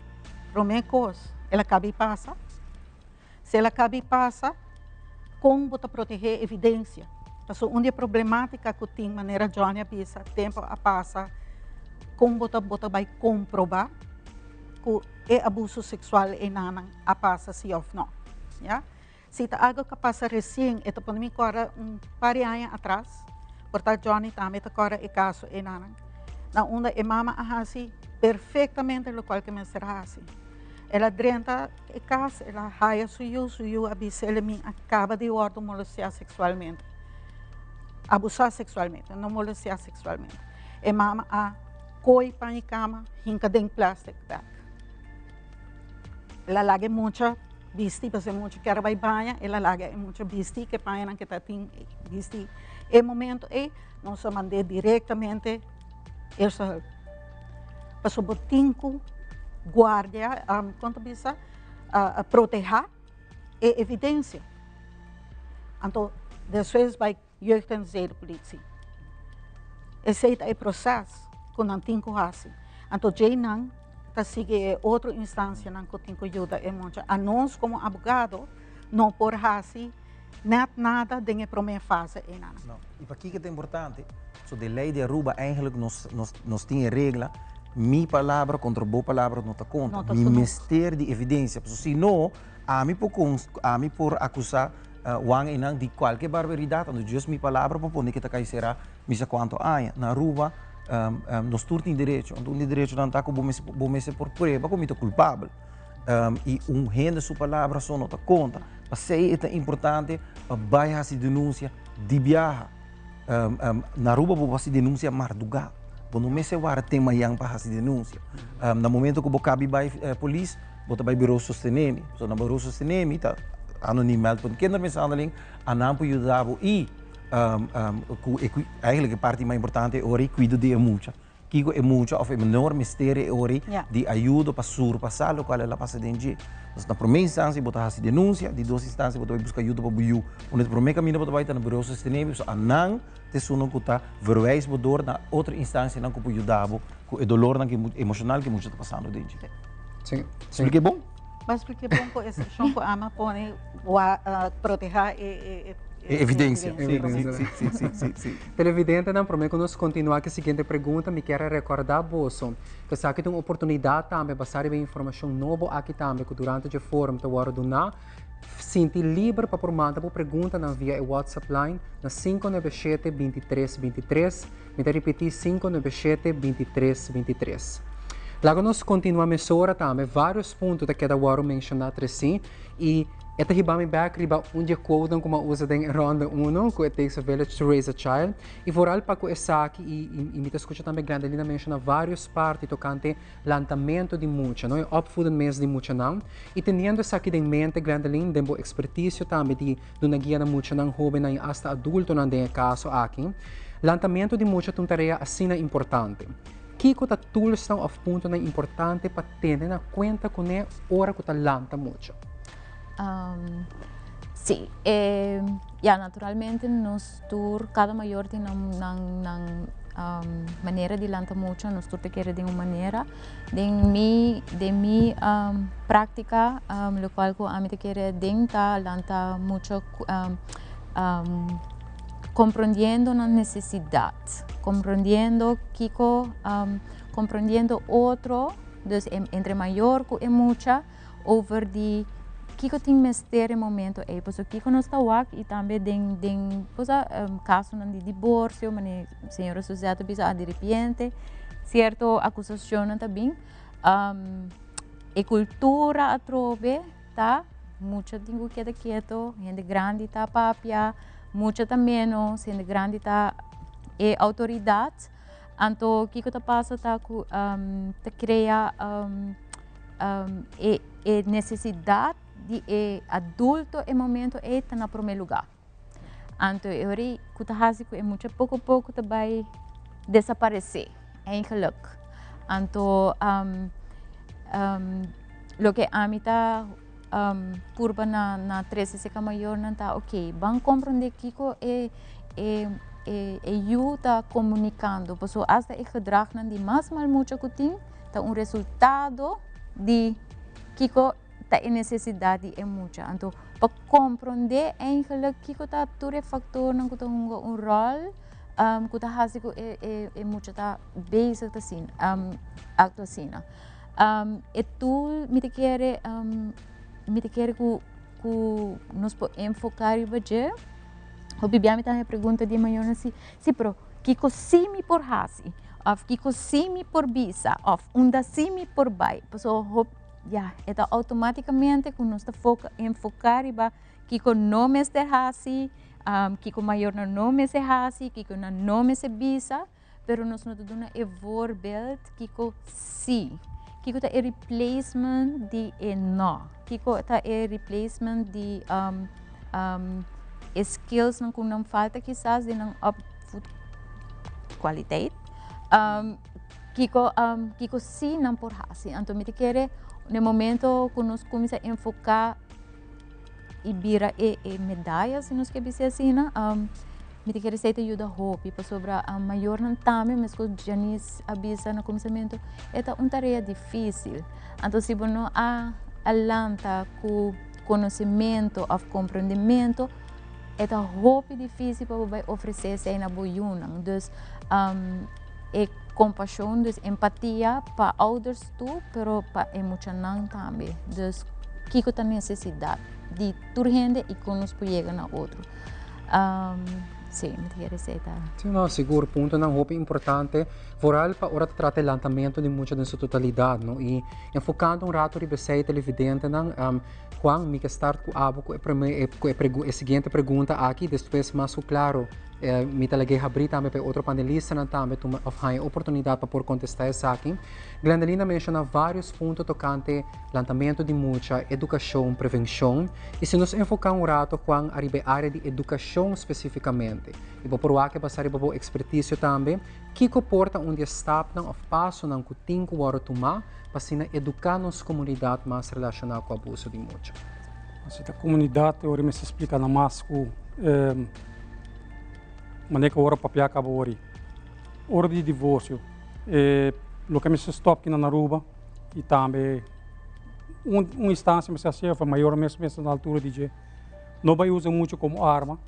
promecos, ela cabe passa. Se ela cabe passa, como você proteger evidência? Porque onde a problemática que tem maneira Johnny pisa, tempo a passa, como você vai comprovar que é abuso sexual e não a passa se ou não, já? Se tá algo que passa recém, é para mim agora par de anos atrás, portanto Johnny também tá agora é caso e não, na onde a mama assim perfeitamente o qual que me será assim. Ela drenta e casa, ela raia suyu, abisa, ela me acaba de ordem molestar sexualmente. Abusar sexualmente, não molestar sexualmente. E mama a coi para a cama, hinca de plástico bag. Ela larga muita bisti, porque muito quer vai banha, ela larga é muito bisti que banha não que tá tem bisti. E momento nós mandei diretamente essa passou botinco guarda quanto bisa proteger e evidência. Então, depois vai jeugd en zedenpolitie. Esse é o processo que não tem que fazer. Então, já não está seguindo outra instância que tem que ajudar muito. A nós, como advogado, não por fazer nada de primeira fase. Não. E para que é importante, so de lei de Aruba eigenlijk nos tem regra, minha palavra contra boa palavra não está conta. Mi mistério de evidência. Se não, a mim por acusar Wang inang de qualquer barbaridade, então just minha palavra para poder que está será misa quanto aia na Aruba nós todos temos direito, então o direito não está com bom por prova como culpável e rende sua palavra só não está conta. Mas se é importante, vai a se denúncia de viagem na Aruba vai se denúncia marduga. Quando me se vai tema yang para se denúncia. No momento que o cabe vai polícia, bota vai bureau sostenemi, so na bureau sostenemi tá anoniemeld van kindermishandeling aan ajudar e eigenlijk a parte mais importante é cuidar de mucha. Kiko é mucha of é menor mistério de ajuda para surpassar o qual ela passa dentro. Então na primeira instância botar a denúncia, de duas instâncias botar buscar ajuda para buiu. No primeiro caminho botar vai estar no bureau sostenemi, so anang te suno que tá verwijs bodor na outra instância não que pode ajudar com o dolor emocional que muito está passando dentro. Sim. Expliquei bom? Mas porque bom com esse chão que ama pone proteger evidência. Sim. Televidente, não prometo que nós continuar com a seguinte pergunta, me quero recordar bolso, que se aqui tem uma oportunidade também para saber informação nova aqui também, que durante o fórum te hora do na, sinta livre para mandar uma pergunta na via WhatsApp line na 597-2323, me repetir 597-2323. Logo nós continuamos a também vários pontos que cada hora mencionado assim e esta riba back riba onde quote como usa em ronda 1 que it takes a village to raise a child e foral para que essa aqui e me escuta também grande linda menciona vários partes tocante lançamento de mucha, não é upfood mês de mucha não e tendo essa aqui em mente grande linda dembo expertise também de uma guia na mucha não jovem nem hasta adulto não tem caso aqui lançamento de mucha é uma tarefa assim importante. Kiko ta tools são of ponto na importante para ter na conta com a hora que ta lanta muito. Sim, naturalmente nós cada maior tem uma maneira de lantar muito, nós te quer de uma maneira de mi prática, lo qual que a mim te quer tentar lantar muito compreendendo a necessidade, compreendendo Kiko, compreendendo outro, dus entre maior que mucha, over de Kiko tem mistério momento aí, porque Kiko não está aqui e também tem caso de divórcio, mas a senhora sociedade bisa de repente, certo acusação também, e cultura a trove, tá, muita tingo queda quieto, gente grande tá papia, muita também não, gente grande tá e autoridade, então Kiko tá passa tá cria e necessidade de adulto e momento está no primeiro lugar. Então eu acho que é muito pouco a pouco vai desaparecer, eigenlijk. Então lo que a mim está purba na 13 seca maior não tá ok, vamos compreender que eu está comunicando, porque hasta o gedrag de mais mal muito que tem, tá resultado de que tá em necessidade é muito. Então, para compreender eigenlijk que tá todo fator não que um rol, que tá fazendo é muito tá basic assim, acto assim. E tu me te quer que nós podemos enfocar em você. O Bibiami também pergunta de manhã assim, sim, pero que cosimi por hasi, of que cosimi por bisa, of unda simi por bai. So então automaticamente que nós enfocar em que com nomes de hasi, que com maior no nome se hasi, que com no nome se bisa, pero nós não damos um voorbeeld que com si, kiko ta replacement di no. Kiko ta replacement di skills ng kung falta quizás de ng kwaliteit. Kiko si não por hasi. Então me te quer no momento que nós começamos a enfocar e vira medalhas, se nós queremos assim, me te quer ser te ajuda hopi para sobre a maior não também, mas que Janice avisa no começamento, é uma tarefa difícil. Então se você não alanta com conhecimento ou compreendimento, é hopi difícil para você oferecer se na boiuna. Então compaixão, empatia para outros tu, pero para emocionar também. Então, kiko ta necessidade de turgente e que nos chegar na outro. Sim, me quer dizer. Sim, não, seguro. Ponto não roupa importante. Vooral para hora tratar o lançamento de muita da sua totalidade, não? E enfocando rato de você televidente, não? Quando me start com abo com a seguinte pergunta aqui, depois mais claro. Me talaga abrir também para outro panelista na também a oportunidade para por contestar essa aqui. Glendalina menciona vários pontos tocante lançamento de muita educação, prevenção e se nos enfocar rato com a área de educação especificamente. E por que passar para expertise também, que comporta step não passo não que tem que hora tomar para se educar nossa comunidade mais relacionada com o abuso de muita. A comunidade agora me se explica na mais maneira que agora o papel acaba hoje. Hora de divórcio. O que me se stop aqui na Aruba e também uma instância me se achava maior mesmo na altura de que não vai usar muito como arma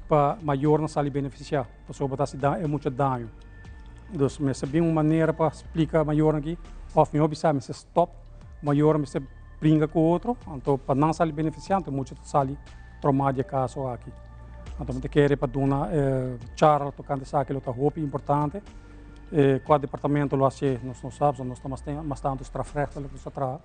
para maior não sair beneficiar, para sobre se dá muito dano. Então, me sabia uma maneira para explicar maior aqui, ou me observar me se stop, maior me se brinca com o outro, então para não sair beneficiar, então muito sair traumado de caso aqui. Então, me quer para dar uma charla tocante a aquilo que é muito importante. Qual departamento lo hace, nós não sabemos, nós estamos bastante estrafrecht, que isso atrás.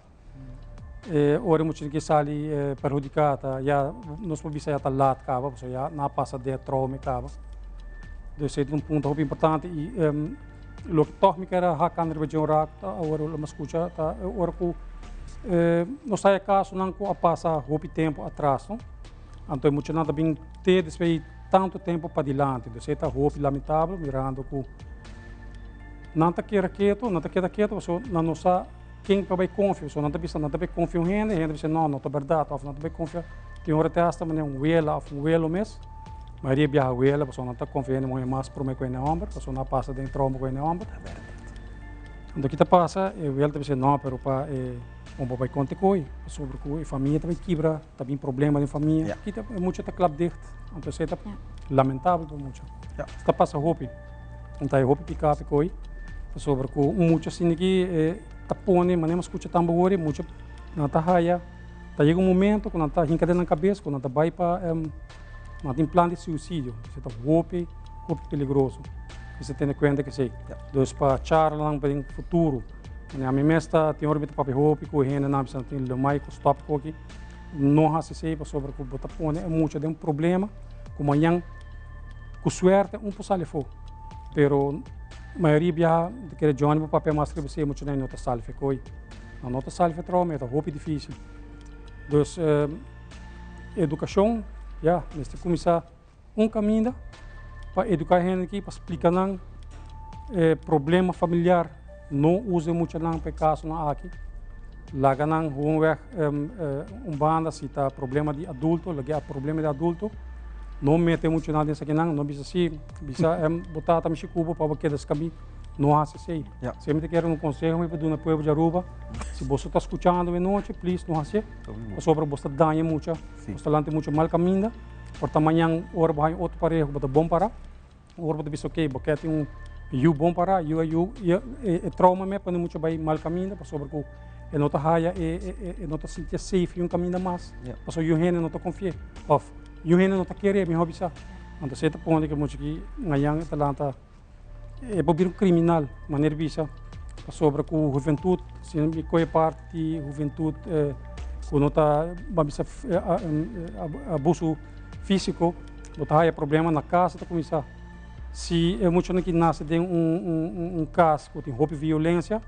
Ora, muito que sali perjudicada, já nós podemos já estar lá, cava, já não passa de trauma, cava. Então, esse é ponto muito importante. E o que toque me quer hacker na região rakta, agora eu me escuta, agora que nós sai caso não que passa muito tempo atrás, não? Então, é muito nada bem ter despeito tanto tempo para adiante. Então, isso é muito lamentável, mirando que não está quieto, não nos quem vai confiar, não está confiar em gente diz não está verdade, não está confiar. Tem hora que hasta um welo mesmo, mas ele viaja welo, não está confiando em mais para mim com ele homem, não passa dentro trauma com ele homem. Então, o que passa, ele diz não, pero para vai contar com sobre que a família também quebra, também problema de família, que é muito tá claro direto, então isso é lamentável para muito. Está passa roupa, então é roupa picar coi, sobre que muito assim que tapone, mas não escuta também agora, muito não tá raia, tá chega momento quando tá rincando na cabeça, quando tá vai para não tem plano de suicídio, isso tá roupa perigoso, você tem que conta que sei, dos para charla para o futuro. A minha mesta tem órbita para roupa, com renda na mesa tem o mais stop aqui, não há se sei sobre que botar pone é muito de problema, como amanhã com suerte pouco sale for, pero maioria via que Johnny para papel mais que você muito nem nota salve coi, a nota salve trauma é roupa difícil, dus educação, neste começar caminho para educar a gente aqui para explicar não problema familiar. Não usa muito não para caso não aqui. Lá ganham banda se tá problema de adulto, lá problema de adulto. Não mete muito nada nessa aqui não bisa se bisa botar também cubo para que das caminho não há se sei. Sempre quero um conselho para do povo de Aruba. Se você está escutando de noite, please não há se. Sobre você danha muito, você lante muito mal caminho. Por tamanho hora vai outro parejo, bota bom para. Hora bisa ok, porque tem bom para trauma me para muito bem mal caminho para sobre que é nota raia não está sentir safe caminho mais para so gente não está confiar of gente não está querer me hobby sa então você tá pondo que muito que ngayang talanta é para criminal maneira visa para sobre que juventude se me coi parte juventude quando está babisa abuso físico botar raia problema na casa tá começar. Se é muito que nasce de caso que tem roupa violência,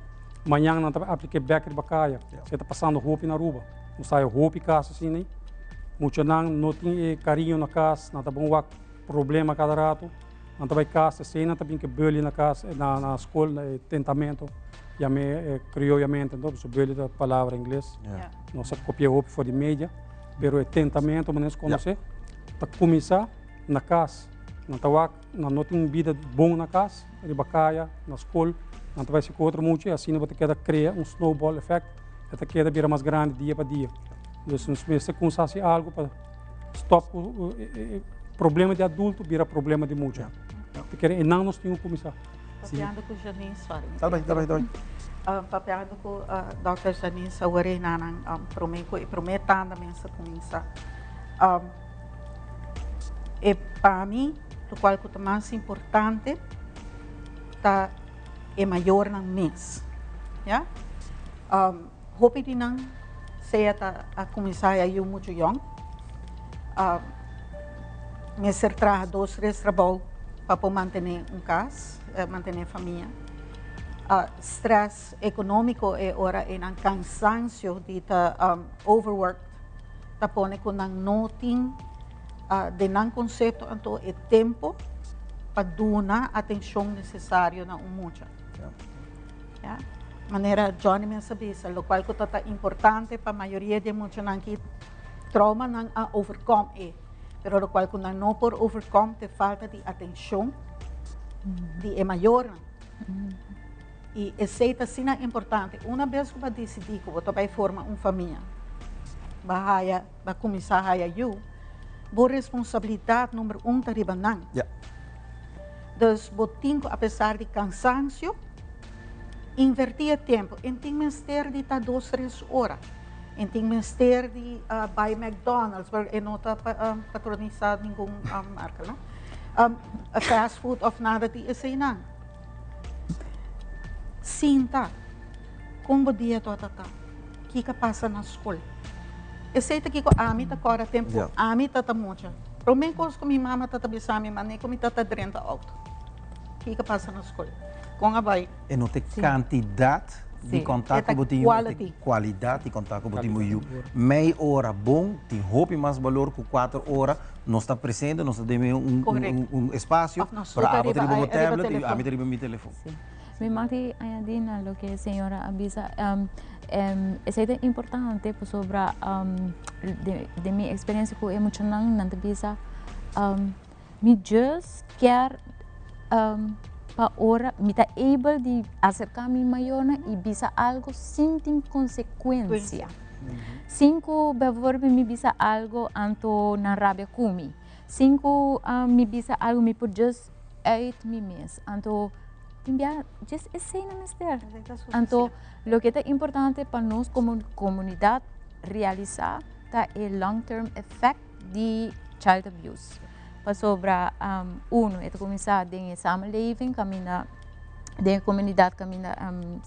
Amanhã não está aplicando back de bacaia. Você está passando roupa na Aruba. Não sai roupa em casa assim, né? Muitos não tem carinho na casa, não está bom problema cada rato. Não está bem casa, você não está bem que bullying na casa, na escola, tentamento. Já me criouamente, então, você bullying da palavra em inglês. Não se copia roupa fora de mídia, mas é tentamento, mas como você está começar na casa. Não tem vida bom na casa, de bacaia, na escola. Não vai ser com outro muito, assim você quer criar um snowball effect, você quer virar mais grande dia para dia. Então, se você consegue algo para stop o problema de adulto, vira problema de muito. E não nós temos que começar. Papiando com Janine, sorry. Tá bem. Papiando com Dr. Janine, sa wari na nang prometan na minha sa começar. E para mim, o qual é mais importante, tá é maior ng mês. Yeah? Hope din nang saya a começar a eu muito young. Me ser trabalho 2-3 trabalho para manter casa, manter a família. Stress econômico é ora é um cansancio de overwork. Tá pone com nang noting de nang conceito então é tempo para dar a atenção necessária na mucha. Yeah. Maneira Johnny me sabia, o qual é importante para a maioria de muitos que trauma não a overcome pero o qual não por overcome te falta de atenção de é maior. E aceita sim é importante. Uma vez que vai decidir que você vai formar uma família, vai começar a eu, boa responsabilidade número 1 tá riba não. Dus botinho, apesar de cansancio, invertia tempo. Em tem menster de 2-3 horas. Em tem menster de buy McDonald's, porque não está patronizado nenhuma marca, não? Fast food of nada de esse não. Sinta, como dia tu tá? Que passa na escola? Esse aqui que a mim tá agora tempo, a mim tá muito. Para mim, coisa que minha mama tá bisami, mas nem como tá drenta alto. Que passa na escola? Com a vai. E não tem quantidade de contato com o qualidade de contato com o meia hora bom, tem roupa mais valor que 4 horas, não está presente, não está dando um espaço para abrir meu tablet e abrir meu telefone. Me mati añadir lo que a senhora avisa. É importante sobre de minha experiência com emocional na visa. Me just quer para hora me tá able de acercar-me maior e bisa algo sem consequência. Cinco bevorbe me bisa algo anto na rabia kumi. Cinco me bisa algo me por just 8 mes. Anto enviar just esse na mister. Anto lo que é importante para nós como comunidade realizar tá é long-term effect de child abuse. Para sobre é começar a samenleving, caminhar da comunidade, caminhar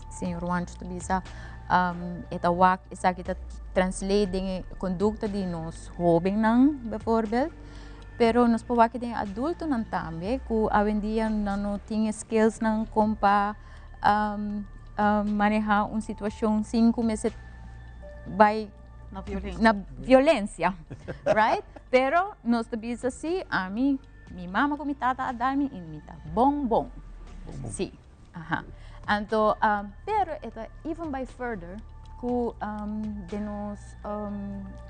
senhor Wancho bisa é wak isa kita translate a conduta de nós jovens não, bijvoorbeeld. Pero nos pawaki din adulto ng tambe, kung awen dia não tem skills ng kompa manejar uma situação 5 meses by na violência, right? Pero nós também assim, a mim, minha mama como tata a dar-me e me tá bom. Sim, então, pero ito even by further, ku de nos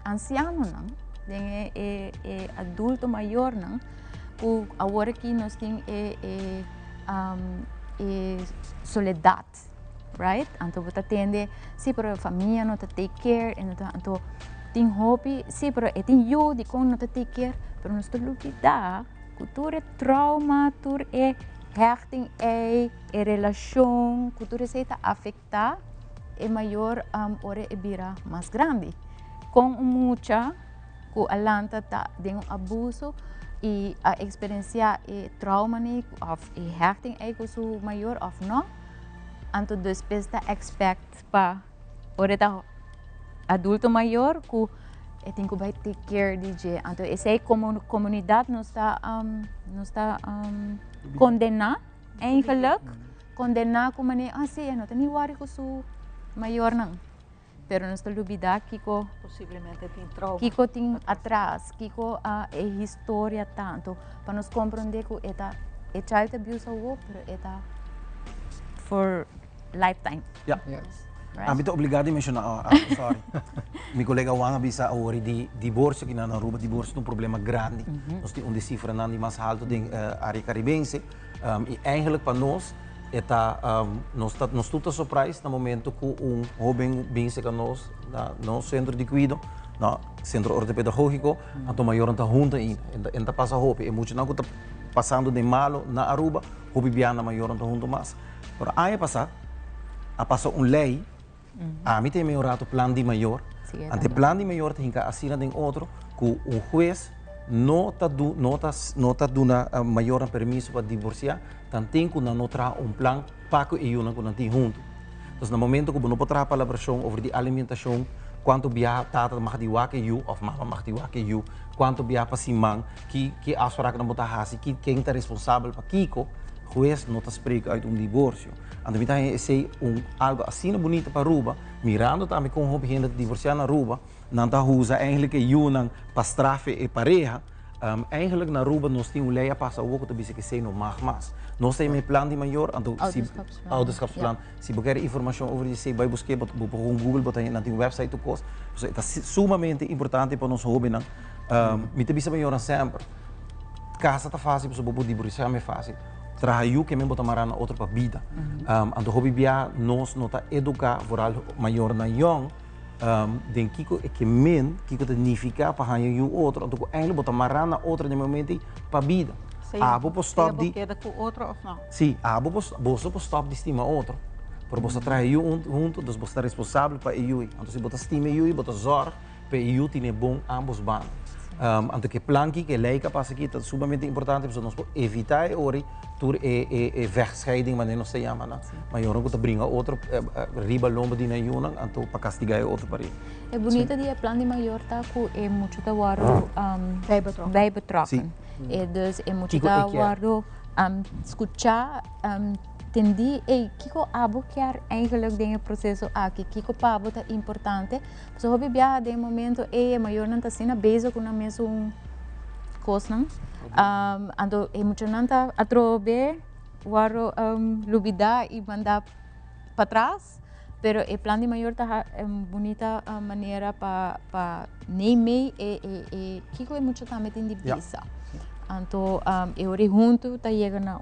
anciano não, de adulto maior não, ku agora que nós tem soledade. Right? Então você atende, sim, para a família não te take care, então tem hobby, sim, para tem eu de como não te take care, pero nós te lutar, cultura trauma, cultura hechting relação, cultura se está afetar, é maior hora é vira mais grande. Com muita, com a lanta tá de abuso e a experiência é trauma nem, of hechting é com maior of não. Anto depois da expect pa oreta adulto maior que tem que vai take care de je. Anto essa comunidade não está condenar eigenlijk condenar como maneira, sim, não tem wari com su maior não. Pero nós temos olvidar Kiko possivelmente tem trauma. Kiko tem atrás, Kiko é história tanto para nós compreender que é child abuse ou pero é for lifetime. Yeah. Yes. Right? Amit obrigado a mencionar, sorry. Meu colega Wang bisa ori di divórcio que na Aruba divórcio é um problema grande. Nós temos cifra não de mais alto de área caribense e eigenlijk para nós nós tudo surprise no momento que jovem vem se nós no centro de cuidado, no centro ortopedagógico, a tomar maior anta junta ainda passa roupa e muito não está passando de malo na Aruba, roupa biana maior anta junta mais. Por aí passar lei a mim tem melhorado o plano de maior. Ante plano de maior tem que assinar de outro que o juiz não está dando maior permisso para divorciar, tanto tem que não traz plano para que eu não tenha junto. Então, no momento que não pode trazer a palabração sobre a alimentação, quanto biar tata mag die waken you of mama mag die waken you, quanto biar para simang que afspraken não botar hasi, que quem está responsável para Kiko, juiz não está spreken uit divórcio. Então, we sei algo assim bonito para Aruba, mirando também com o begin de divorciar na Aruba, não está usa eigenlijk junang para strafe e pareja. Eigenlijk na Aruba nós temos lei a passar o que também que sei não mag mais. Nós temos plano de maior, então ouderschapsplan. Se você quer informação sobre isso, vai buscar por Google, botar na website do curso. É sumamente importante para nós jovens. Me também maior sempre. Casa está fácil, para você divorciar é fácil. Trabalho que me botar marana outra para vida. Então hobby bia nós não tá educar vooral maior na young. Den kiko é que kiko significa para ganhar o outro. Então eigenlijk botar marana outra de momento para vida. Abo po stop di. Queda com outro ou não? Sim, abo po stop de estima outro. Por você trabalhar junto, então você está responsável para eu. Então se botar estima eu, botar zorg para eu ter bom ambos bandos. Então que plan que lei capaz aqui é sumamente importante para nós evitar ori tur wegscheiding, mas não se chama, né? Mas eu não vou brincar outro riba lomba de nenhuma, então para castigar outro para ele. É bonita de plan de maior tá que é muito da guardo vai betrokken. É dus é muito da guardo escutar entendi e Kiko abo quer eigenlijk dingen processo aqui Kiko pabo tá importante so hobby bia de momento é maior não tá sendo bezig com a mesma coisa não ando é muito não tá atrobe waro lubida e mandar para trás pero o plano de maior tá bonita maneira para nem me e Kiko é muito também tem de visa. Então, eu junto está chegando a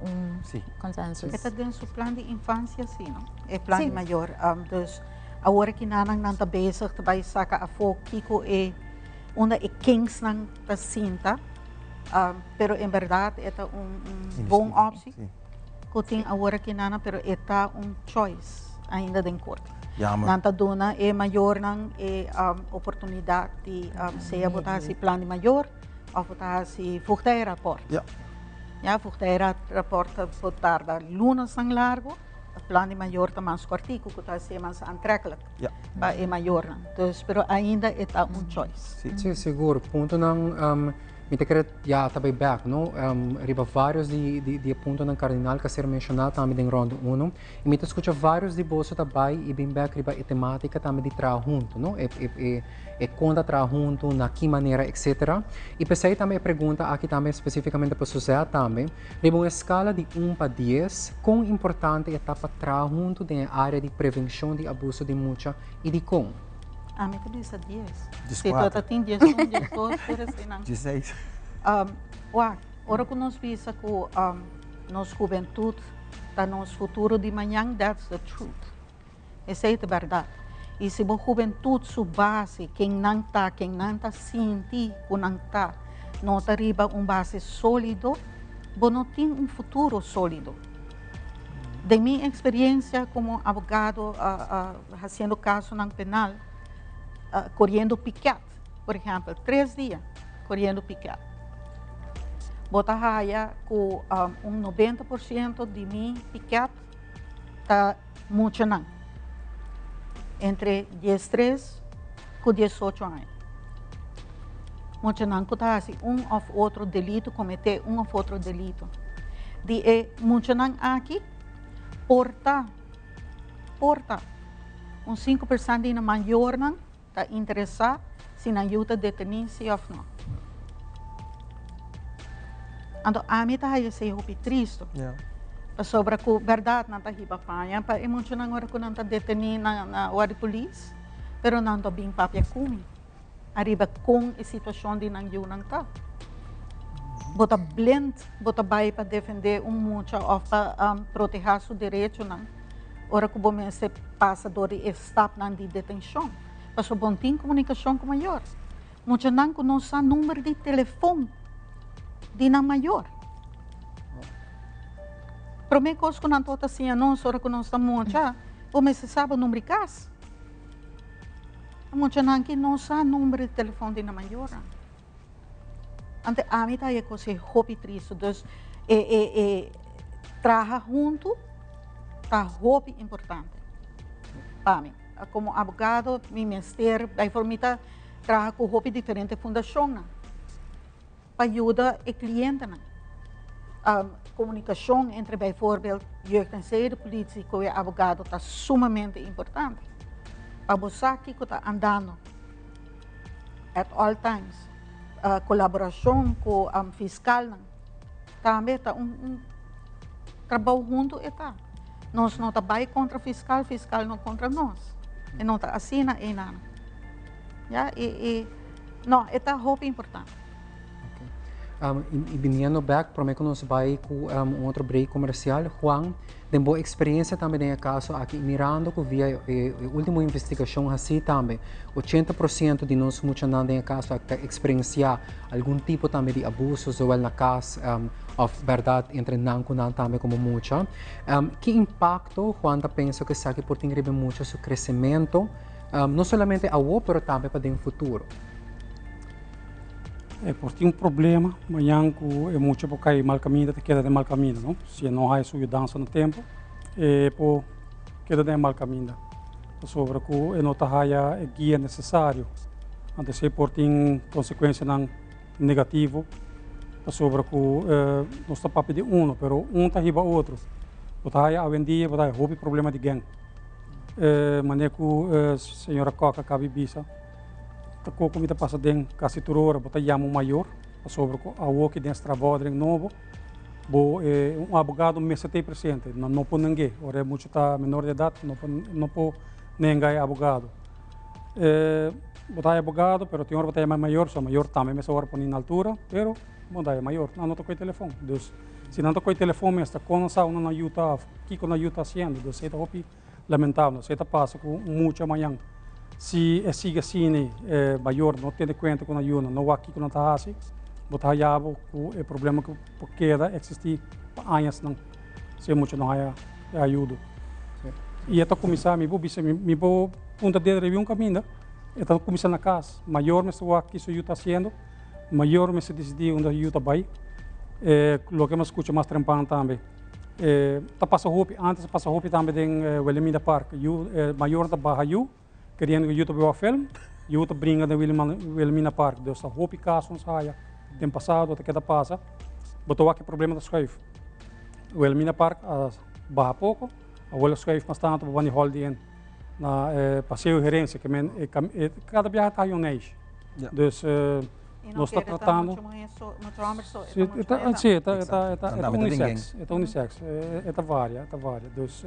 consenso. Está dentro do plano de infância, sim, não? É plano maior. Então, agora que nanang não está bezig, vai sacar a fogo, Kiko é uma kings não está cinta, pero em verdade é bom opção. Que tem agora que nanang, pero é choice ainda dentro corte. Não está dando é maior não é oportunidade de ser botar esse plano maior. Of het is voertuigrapport. Ja, voertuigrapport pode tardar lunas lang largo. Het plan de maior está mais cortico, que está ser mais aantrekkelijk. É maior. Dus, pero ainda está choice. Sim, seguro. Ponto não me te querer já tá back, não? Riba vários de ponto não cardinal que ser mencionado também em round 1. E me te escuta vários de bolso também e bem back riba temática também de trabalho junto, não? E quando trabalho junto, na que maneira, etc. E pensei também pergunta aqui também especificamente para a sociedade também, riba uma escala de 1 para 10, quão importante é para trabalhar junto na área de prevenção de abuso de mulher e de como? A minha cabeça 10. Se tu tem 10, 1, 10, 2, por assim não. 16. Ora que nós visa que nossa juventude, está nosso futuro de manhã, that's the truth. Essa é a verdade. E se a juventude sua base, quem não está sentindo que não está arriba base sólido, não tem futuro sólido. De minha experiência como advogado, fazendo caso no penal, correndo piquete, por exemplo, 3 dias correndo piquete. Bota raia com 90% de mim piquete está muito não. Entre 13 e 18 anos. Muito não que está assim, ou outro delito, cometer ou outro delito. De muito não aqui, porta, um 5% na maior não está interessado se na ajuda detenir-se ou não. Então, a mim está aí se hopi triste. Sobre a verdade não está riba panha, para e muito não agora que não está detenido na hora de polícia, pero não está bem papia kumi. Arriba com a situação de não eu não está. Bota blend, bota vai para defender muito ou para proteger seu direito não. Ora que bom se passa do estado não de detenção, passou bom tem comunicação com maior. Muito não conhece o número de telefone de na maior. Para mim, coisa que não estou assim, não só que não estamos já, bom se sabe o número de casa. Muito não que não sabe o número de telefone de na maior. Ante a mim tá é coisa hobby triste, então trabalhar junto tá hobby importante. Para mim, como advogado, meu ministério, vai formar trabalhar com hobby diferente fundação, para ajudar o cliente. A comunicação entre, por exemplo, jeugdcentrale, político e advogado está sumamente importante. Para você que está andando at all times, a colaboração com o fiscal também está trabalho junto está. Nós não trabalhamos contra o fiscal não contra nós. E não está assim e nada. Não, está muito importante. E vindo back, para mim que nós vai com outro break comercial, Juan, tem boa experiência também no caso aqui mirando que via a última investigação assim também, 80% de nós muitos não tem caso a experienciar algum tipo também de abusos ou na casa of verdade entre não com não também como muita. Que impacto Juan pensa que isso aqui pode ter muito seu crescimento, não somente agora, mas também para o futuro. Porque um problema, amanhã é muito para cair mal caminho, queda de mal caminho, não? Se não há sua dança no tempo, por queda de mal caminho. Sobre que não há a guia necessário, antes se por tem consequência negativa, sobre que não está para pedir mas está riba outro. Você há hoje em dia, você há problema de gangue. Maneira que a senhora Coca acaba de Tako comida passa den quase toda hora, bota chama maior, sobre a work dentro trabalho novo, advogado me 70%, não pode ninguém, ora é muito tá menor de idade, não pode ninguém advogado. Bota advogado, pero tem hora bota maior, só maior também, mas hora põe na altura, pero bota é maior, não toca o telefone, dus se não toca o telefone, está com essa não ajuda, que com ajuda haciendo, dus é hopi lamentável, se tá passa com muito amanhã. Se siga assim, maior, não tem conta com a ajuda, não há aqui com a taxa, botar já o problema que queda existir há anos não, se muito não há ajuda. E então começar, me vou ponta de review um caminho, então começar na casa, maior me estou aqui se ajuda fazendo, maior me se decidir onde ajuda vai, lo que me escuta mais trampando também. Tá passa roupa, antes passa roupa também em Wilhelmina Park, maior da Barra querendo que YouTube o filme, YouTube brinca de Wilhelmina Park, dus a hoop casos saia, tem passado até que da passa, botou aqui problema da schuif. Wilhelmina Park barra pouco, a olha schuif mas tanto para o holiday na passeio gerência que cada viagem está um mês, dus nós está tratando. Sim, está unissex, está várias, dus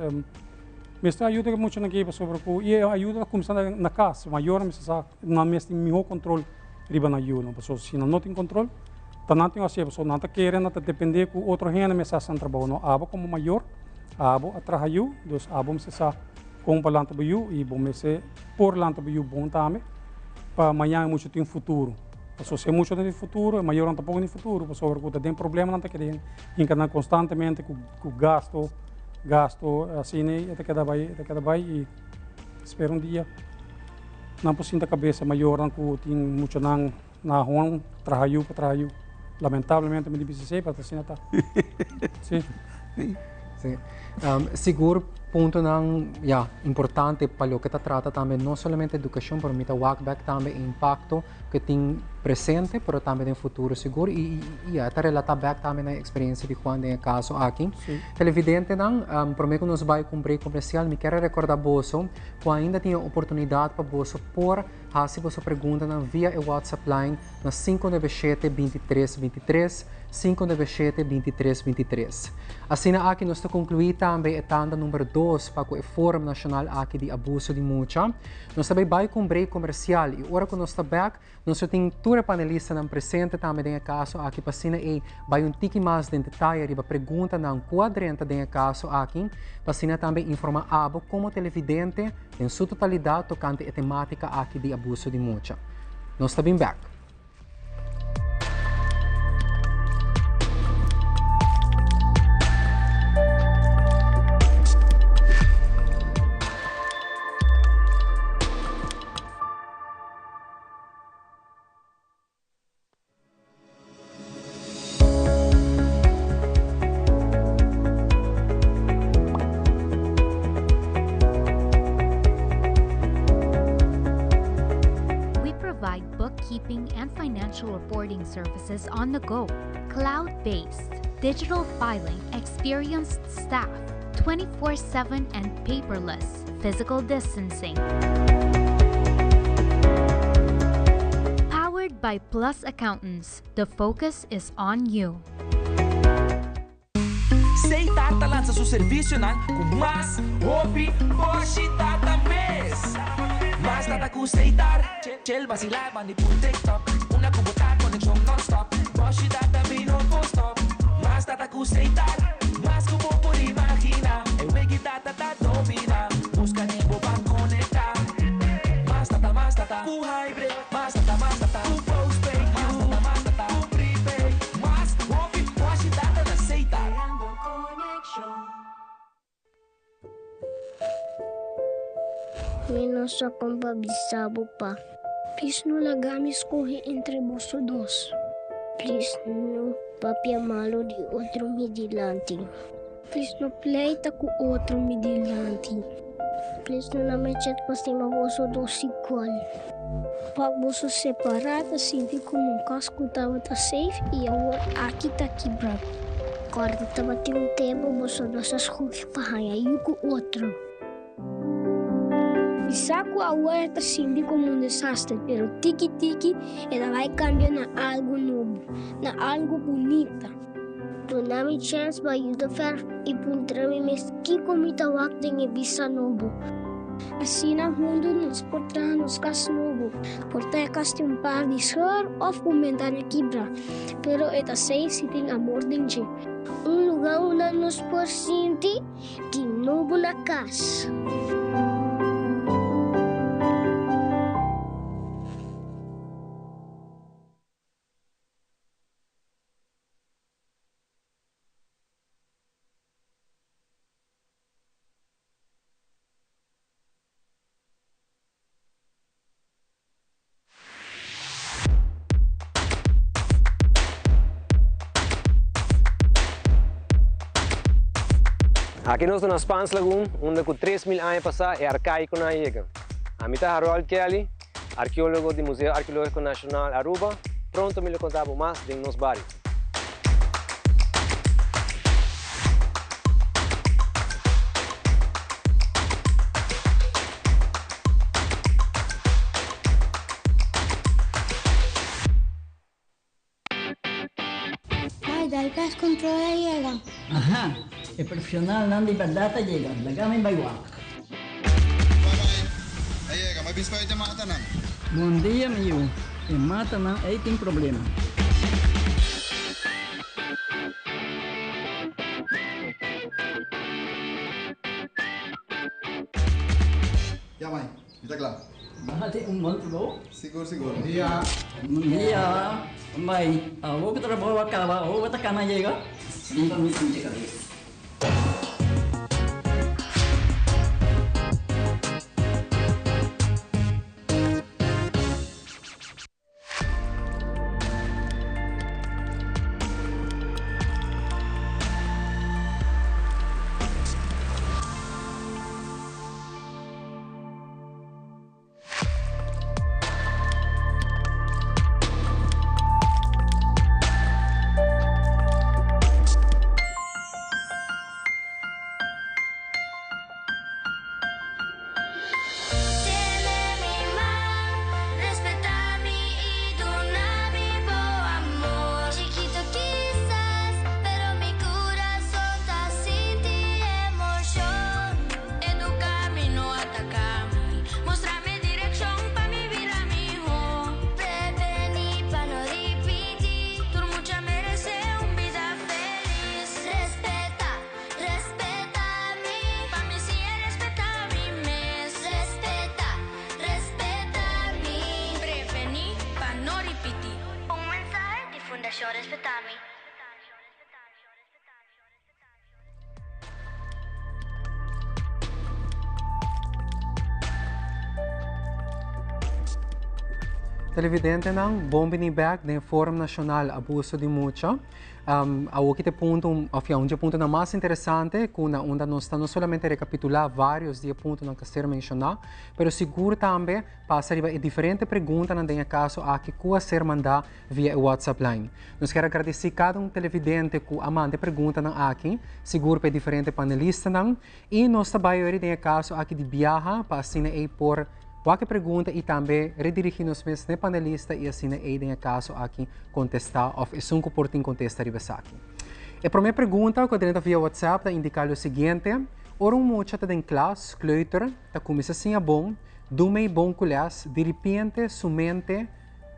mas ajuda muito na guia sobre o e ajuda a começar na casa, maior mas na mesmo melhor controle riba na ajuda, pessoal se não tem controle, tá não tem assim, pessoal não está querendo até depender com outro gente mas está sem trabalho, não abo como maior, abo atraiu, dos abo mas está com balanta biu e bom mas por balanta biu bom também, para amanhã muito tem futuro, pessoal se muito tem futuro, maior não tá pouco no futuro, pessoal que tem problema não tá querendo, encanar constantemente com gasto assim até que dá vai e espero dia não possível a cabeça maior não que tem muito na rua trabalho lamentavelmente me difícil para assim tá sim seguro ponto não importante para o que está trata também não somente educação para mim walk back também impacto que tem presente, pero também no futuro seguro. E está relatado back também na experiência de Juan em caso aqui. Televidente, não, prometo que nós vai cumprir comercial. Me quero recordar você que ainda tinha oportunidade para você por fazer você pergunta via o WhatsApp line na 597-2323, 597-2323. Assim, aqui nós concluímos também a tanda número 2 para o Fórum Nacional aqui de Abuso de Mucha. Nós também vai com break comercial e agora que nós estamos back, nós temos todos os panelistas presentes também no caso aqui para cima e vai tique mais de detalhe e pergunta na quadrante do caso aqui para cima também informar abo como televidente em sua totalidade tocante a temática aqui de Abuso de Mucha. Nós estamos back. Bookkeeping and financial reporting services on the go, cloud-based, digital filing, experienced staff, 24/7 and paperless, physical distancing. Powered by Plus Accountants, the focus is on you. Sei Tartalan sa suservisyo ng kumas, hobi, boshi, tatamis. Mas tata ku sei tar, chel vacilar, mani pun TikTok. Una kubota conexión non-stop, boshi, tatami no stop. Mas tata ku sei tar, mas kubo por imagina. Eu wegi tata domina, busca nibo pa conectar. Mas tata, ku hybrid. Mas tata, ku postpaid. Mas tata, ku prepaid. Mas hobi, boshi, tata na sei tar. Menos akong pabisabo pa. Please no lagami escoge entre vosotros dos. Please no papiamalo de outro midilante. Please no pleita com outro midilante. Please no namechat pastima vosotros dos igual. Pag vosso separado, sinti ko nung kasko tava ta safe e agora aqui tá quebrado. Quarto tava um tempo vosso dos escoge pahaya e com outro. Saco agora está sendo como desastre, pero tiki-tiki ela vai cambiar na algo novo, na algo bonita. Dá-me chance para ajudar e puntar-me mesmo como tawag de visa novo. Assim na mundo nos portar nos cas novo, portar casti par de ser ou comentar na quebra, pero eta sei se tem amor dentro. Lugar onde nos por sentir de novo na casa. Aqui nós estamos na Spans Lagoon, onde com 3.000 anos passar é arcaico na ilha. A mim está Harold Kelly, arqueólogo do Museu Arqueológico Nacional Aruba, pronto me lhe contar mais de nosso barrio. Ai, dai kas controla llega. Ajá, el profesional não de verdade llega, lagame baywak. Aí, mas biscoito mata não. Bom dia, meu. E mata não, aí tem problema. Ya, mãe, está claro. Bahati monte bom? Seguro, seguro. Bom dia. Bom dia. Mãe, vou que trabalho acaba, vou botar cana llega. Nunca me senti cabeça. Orientación respetami. Televidente ng Bombini Back do Fórum Nacional Abuso de Mucha. Ao que ponto, um ponto na mais interessante, que na onda não está não somente recapitular vários de pontos não que ser mencionar, mas seguro também passa a diferente pergunta na denha caso a que a ser mandar via WhatsApp line. Nós quero agradecer cada televidente que amante pergunta na aqui, seguro para diferente panelista não, e nós também hoje denha caso aqui de viaja para assinar aí por qualquer pergunta e também redirigir-nos mesmo no panelista e assim aí em caso aqui contestar ou é um comportamento contestar aqui. A primeira pergunta que eu tenho via WhatsApp indica o seguinte: ora mucha em classe, kleuter, tá começa assim a bom, do meio bom colhas, de repente, somente,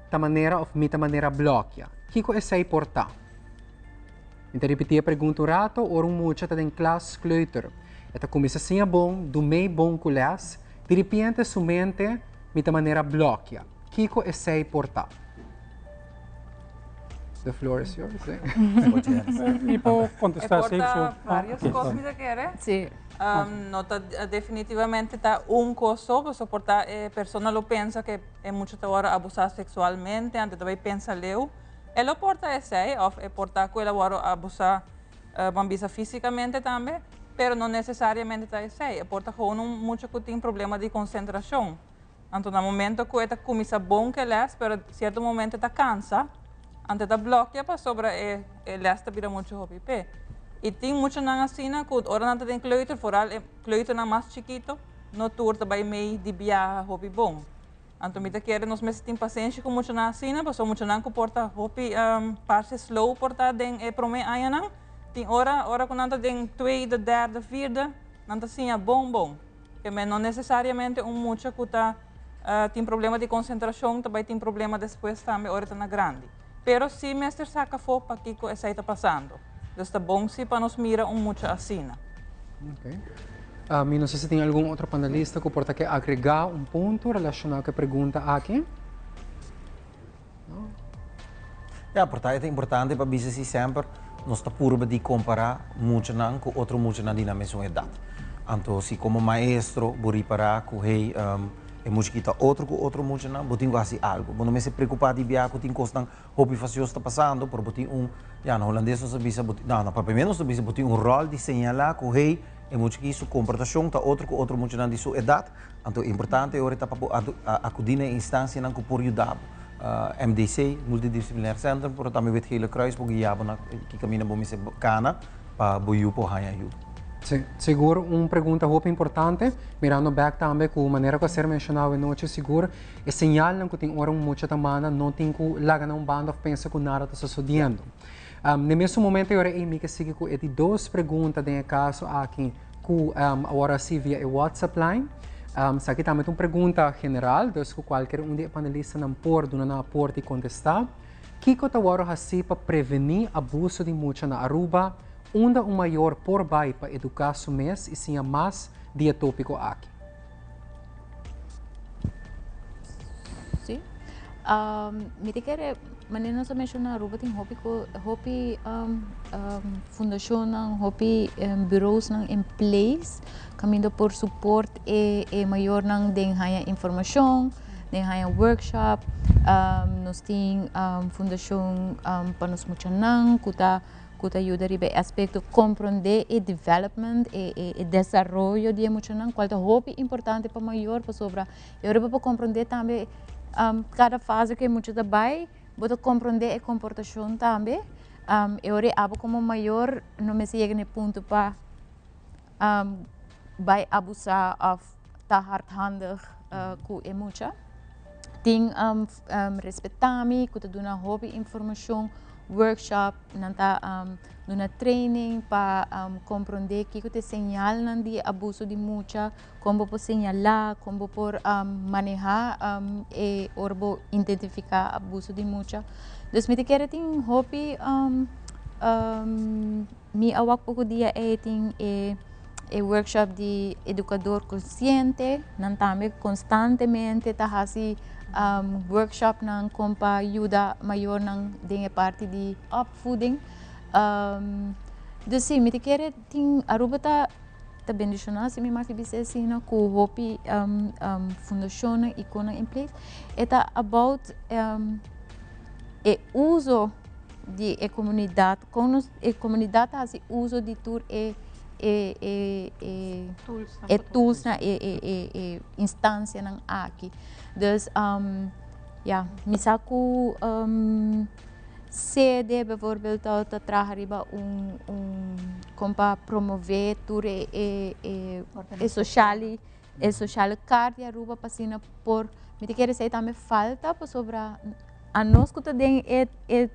da maneira ou mita maneira bloqueia. Que é essa portar? Então repetir a pergunta rato, ora mucha em classe, kleuter, tá começa assim a bom, do meio bom colhas, de repente, somente, de maneira bloqueia. Kiko é sei portar. The floor is yours. E può contestar porta várias coisas que quer. Sim. Nota definitivamente está costo, para soportar a pessoa lo pensa que é muito hora abusar sexualmente, antes também pensa leu. Ela porta esse, ou porta que ela hora abusar bambisa fisicamente também. Pero não necessariamente está assim. Porta com muito que tem problema de concentração. Então, no momento que está começa bom que lê, pero certo momento está cansa, antes está bloqueia para sobre lê está vira muito hobby. E tem muito na assina que ora não tem kleuter, foral kleuter na mais chiquito, no tour também meio de viajar hobby bom. Então, me quer nós mesmo tem paciência com muito na assina, porque muito não que porta hobby passe slow porta den prome aí não. Tem hora quando anda tem tweede, derde, vierde, anda assim bom. Que não necessariamente muito que tem problema de concentração, também tem problema depois também hora na grande. Pero se mestre saca for para que essa está passando, então está bom se para nos mira muito assim. Ok. Não sei se tem algum outro panelista que porta que agregar ponto relacionado com a pergunta aqui. Portanto, é importante para dizer sempre nós está puro de comparar muito não com outro muito não na mesma idade. Então, se como maestro, vou reparar que é muito que outro com outro muito não, vou ter que algo. Não me se preocupar de viajar com tem coisa hobby fácil está passando, por botar no holandês não sabia, não, para primeiro não sabia, botar rol de señalar que é muito que isso comportação está outro com outro muito não de sua idade. Então, é importante agora está para acudir na instância não que por ajudar. MDC, Multidisciplinar Center, por também o Gele Kruis, porque já que caminha bom se cana para boiu por hanya ajuda. Sim, seguro pergunta muito importante, mirando back também com a maneira que ser mencionado noite seguro, é sinal que tem hora muito também não tem que largar banda pensa que nada está sucedendo. No mesmo momento eu me que sigo com duas perguntas de caso aqui que agora se via o WhatsApp line. Aqui também uma pergunta general, então qualquer de panelistas não pode na porta e contestar. Que está agora assim para prevenir abuso de mucha na Aruba, onde maior por vai para educar o mês e sim mais diatópico aqui? Sim. Me quer maneira nós mencionar Aruba tem hobby fundação, hobby bureaus em place, caminho por suporte e maior não den haya informação, den haya workshop, nós tem fundação para nos muchanan, kuta ajuda ribe aspecto compreender e development e desenvolvimento de muchanan, qual é hobby importante para maior para sobra, eu para compreender também cada fase que muito trabalho Boto compreender a comportação também. Eu abo como maior não me chega no ponto para vai abusar of tá hardhandig com emoção. Tem respeitar-me, que te dá hobby informação, workshop, nanta numa training para compreender que te señalan de abuso de mucha, como por señalar, como por manejar e orbo identificar abuso de mucha. Dus me quer ter hobby me awak pouco dia tem workshop de educador consciente, não também constantemente tá assim workshop ng compa ajuda maior ng dinge parte di opvoeding. Dus sim, me te kere ting Aruba ta bendicionar se me marque bise sina ku hopi fundação icona in place. Eta about e uso di comunidade, com a comunidade faz uso de tur tools na instância ng aqui. Dus misaku sede bijvoorbeeld dat trahariba compa promover tur sociale card Aruba pasina por me te quer dizer também falta por sobra a nós que tem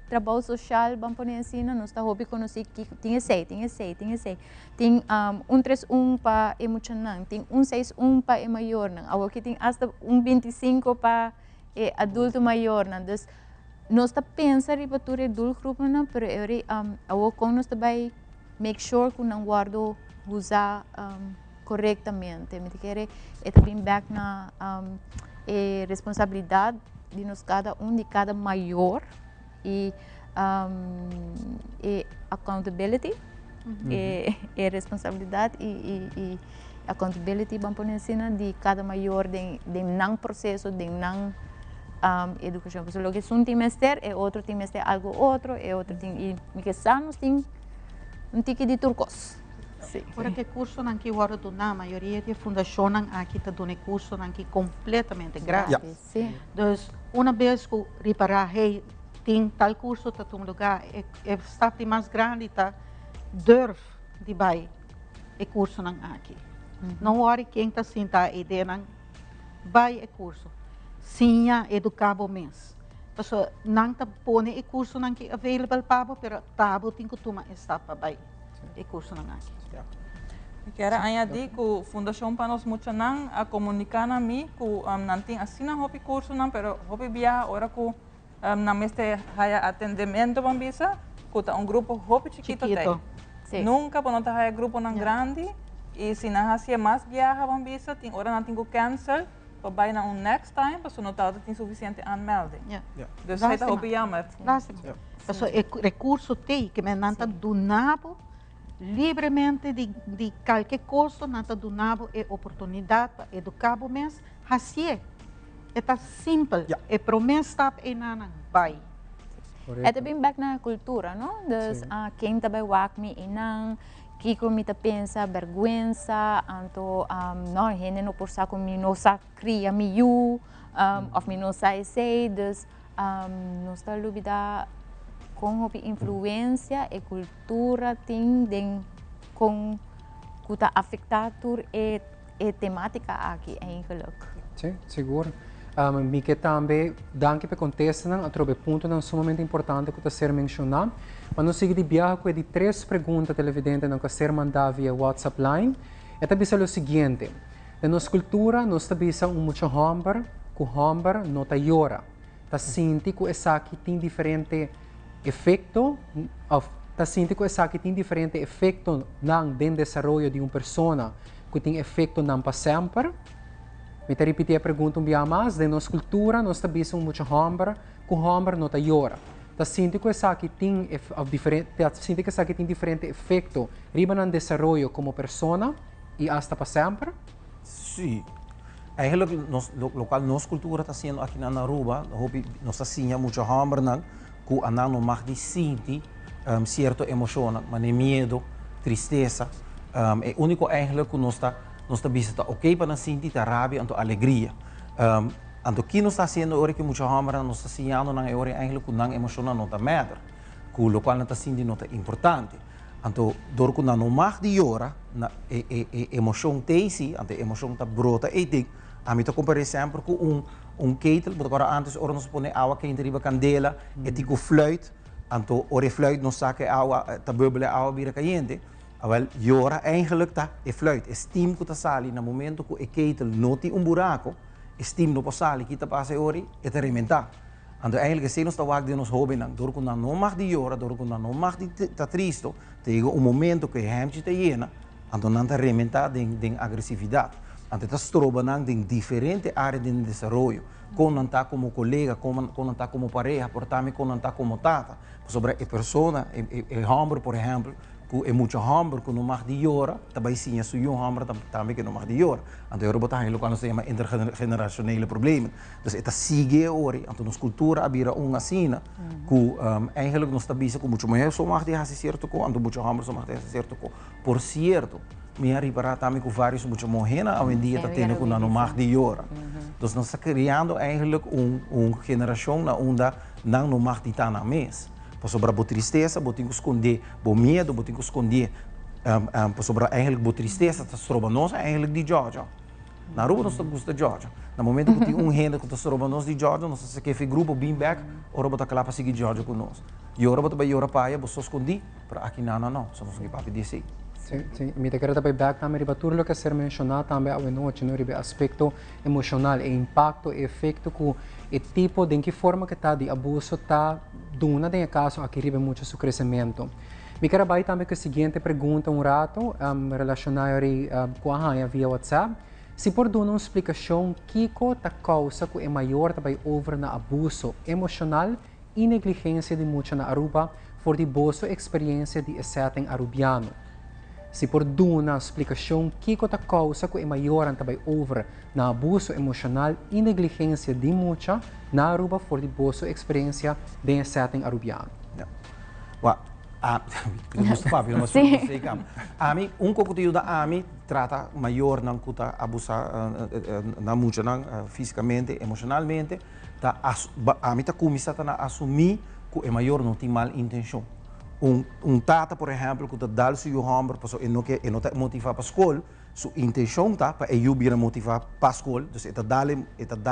trabalho social vamos pôr assim nós está hobby conhecer que tem 131 para emocionante tem 161 para maior não agora que tem até 125 para adulto maior não dus nós está pensando em bater adulto grupo não pero agora com nós também make sure que não guardo usar corretamente me quer também back na responsabilidade de nós cada de cada maior e accountability e responsabilidade e accountability vamos pôr assim de cada maior de não processo de não educação porque logo que um trimestre e outro trimestre algo outro e outro tem e que nós tem tique de turcos. Ora que curso não que agora do na maioria de fundação aqui está dando curso não que completamente grátis. Sim. Então, uma vez que reparar tem tal curso tá um lugar está mais grande tá durf de vai e curso não aqui. Não hora quem está senta a ideia não vai e curso. Sinha educabo mês. Então, não tá põe e curso não que available para pero tabo tem que tomar está para vai e curso não aqui. Quero añadir que a Fundação Panos Muchanan a comunicar a mim que não tem assim um curso não, pero hopi viaja agora que não este haya atendimento bambisa, que tá grupo hopi chiquito tem. Nunca para não haya grupo não grande e se não hacía mais viaja bambisa, tem hora não tem que cancel, para vai na next time, para não tá tem suficiente anmelding. Dus hij tá hopi jammer. Lástima. Então, recurso tem que me não tá donado livremente de qualquer custo, não está donado a oportunidade para educar o mês. Assim é simples. É promessa e não vai. É também back na cultura, não? Dus quem também wak me inang, kiko mi ta pensa vergüenza, anto não gente não por saco mi não sa cria mi you, of mi não sa sei, dus não está lubida com a influência e cultura tem com que está afetado a temática aqui eigenlijk. Sim, seguro. Mike também, danke per contestar não, trobe ponto não sumamente importante que está ser mencionado. Mas nós seguimos de viagem com 3 perguntas televidentes não que ser mandada via WhatsApp line. É também o seguinte: na nossa cultura nós também muito hamber, que hamber não tá llora, tá sente que essa aqui tem diferente efeito, tá sente que essa aqui tem diferente efeito no desenvolvimento de uma pessoa, que tem efeito não para sempre. Me te repetir a pergunta vez mais, de nossa cultura, nós também somos muito hamber, que hamber não está llora. Tá sente que essa aqui tem diferente efeito riba no desenvolvimento como pessoa e hasta para sempre? Sim. Eigenlijk, local nossa cultura está sendo aqui na Aruba, nós assim muito hamber não, que a não mag de sentir certa emoção, mas nem medo, tristeza. É único eigenlijk que nós está bisa ok para sentir a rabia e a alegria. Anto que nós está sendo hora que muito hammer nós está sinhando na hora eigenlijk que não emoção não está matter, que o local não está sentindo não está importante. Anto dor que não mag de hora na emoção teisi, ante emoção está brota e a mim está comparando sempre com ketel, porque agora antes ora nós põe água quente riba candela, e tico fluit, anto ora fluit nós saca água, tá bubbele água bira caliente. Wel, jora eigenlijk tá e fluit, e steam que tá sali no momento que e ketel noti buraco, e steam no sali que tá passa ori e tá rementar. Anto eigenlijk se nós tá wag de nos hobby nang, dor que não mag de jora, dor que não mag de tá tristo, tego momento que hemchi tá llena, anto não tá rementar den agressividade. Ante tá stroba nang den diferente área de desenvolvimento. com não tá como colega, com não tá como pareja, por também com não tá como tata. Sobre a pessoa, o homem, por exemplo, que é muito homem, que não mais de hora, também sim, é um homem também que não mais de hora. Então, eu botar aquilo que se chama intergeneracionele problema. Então, esta sigue hoje, então, nossa cultura havia uma cena, que eigenlijk nós estamos com muito mais, só mais de fazer certo com, então, muito homem, só mais de fazer certo com. Por certo, me reparar também com vários muito morrendo, hoje em dia está tendo com não mais de hora. Então, nós estamos criando eigenlijk uma geração onde não mais de estar na mesa. Sobre a tristeza, botinho esconder, o medo, botinho esconder, sobre a tristeza, está sobre nós, de Georgia. Na rua nós gosta de Georgia. No momento que tem renda que está sobre nós de Georgia, nós se quer grupo bem back, ora botar lá para seguir Georgia conosco. E ora botar para ir para aí, você escondi, para aqui não, só nós que papi disse. Sim, me te quero também back também riba tudo o que ser mencionado também a noite no riba aspecto emocional e impacto e efeito que o tipo de que forma que está de abuso está duna de caso aqui riba muito seu crescimento. Me quero vai também com a seguinte pergunta rato relacionado com a Rainha via WhatsApp. Se por duna uma explicação que a causa que é maior também over na abuso emocional e negligência de muita na Aruba for de boa experiência de setting arubiano. Se por duna explicação que a causa que é maior também over na abuso emocional e negligência de muita na Aruba for de boa experiência de setting arubiano. Conteúdo da trata maior não cuta abusar na muita fisicamente, emocionalmente, tá começa a assumir que é maior não tem mal intenção. Tata, por exemplo, que dá o seu homem, porque ele não te motiva para a escola, sua intenção está para ele vir motivar para a escola, então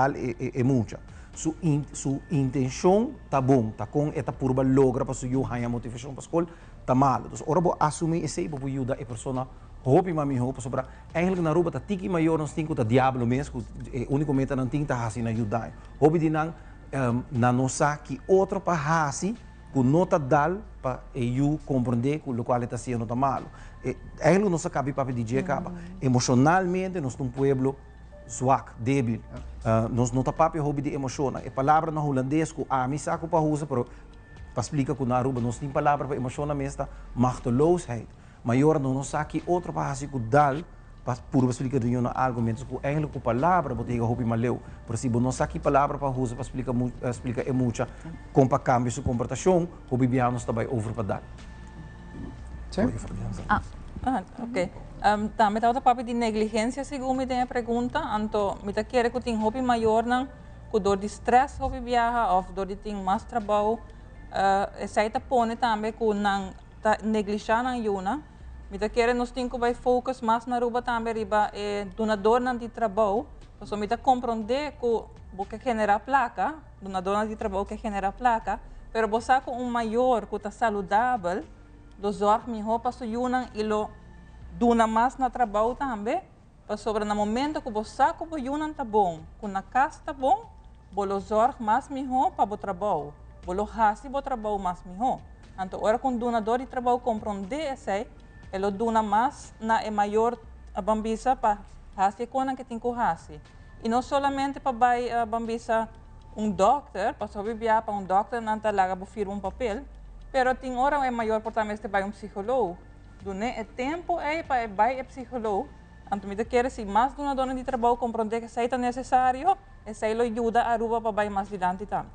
é muito. Sua intenção está bom, está com esta purba logra para sua motivação para a escola, está mal. Então, ora vou assumir esse para ajudar a pessoa roupa mami roupa sobre eigenlijk na Aruba tá tiki maior não tem que tá diabo mesmo, unicamente não tem tá assim na ajudar. Roupa de não na nossa que outro para assim que nota dal para eu compreender que o qual está sendo tá malo. Eigenlijk não sabe para DJ acaba. Emocionalmente nós um pueblo zwak, débil. Nós não tá papi hobby de emoção. É palavra na holandês que a mim saco para usa para explicar que na Aruba nós tem palavra para emoção na mesta machteloosheid. Maior não sabe que outro para assim que dal por explicar de um argumento que eigenlijk com palavra botar hobby maleu. Por exemplo, não sabe que palavra para usa para explicar é muita como para cambiar sua comportação, hobby bianos também over para dar. Sim. Ok. Também está o papel de negligência, segundo me tem a pergunta. Então, me está querendo que tem hobby maior não, que dor de stress hobby viaja, ou dor de tem mais trabalho. Essa está põe também que não negligenciar não yuna. Me está querendo nós tem que vai focus mais na Aruba também riba donador não de trabalho. Então, me está compreender que você genera placa, donador não de trabalho que genera placa, pero você com maior que está saudável, dos zorg mi roupa so yuna ilo duna mais na trabalho também, para sobre no momento que você com o yuna tá bom, com na casa tá bom, bolo zorg mais mi roupa para o trabalho, bolo hasi para o trabalho mais mi roupa. Então, ora com donador de trabalho compreender esse, ele duna mais na é maior a bambisa para hasi com que tem que hasi. E não somente para vai a bambisa doctor, para sobreviver para doctor não tá lá para firmar papel. Pero tem hora é maior portamento que vai psicólogo. Durante o tempo é para vai psicólogo. Então me quer se mais donador de trabalho compreender que isso é necessário, isso aí ajuda a Aruba para vai mais adiante também.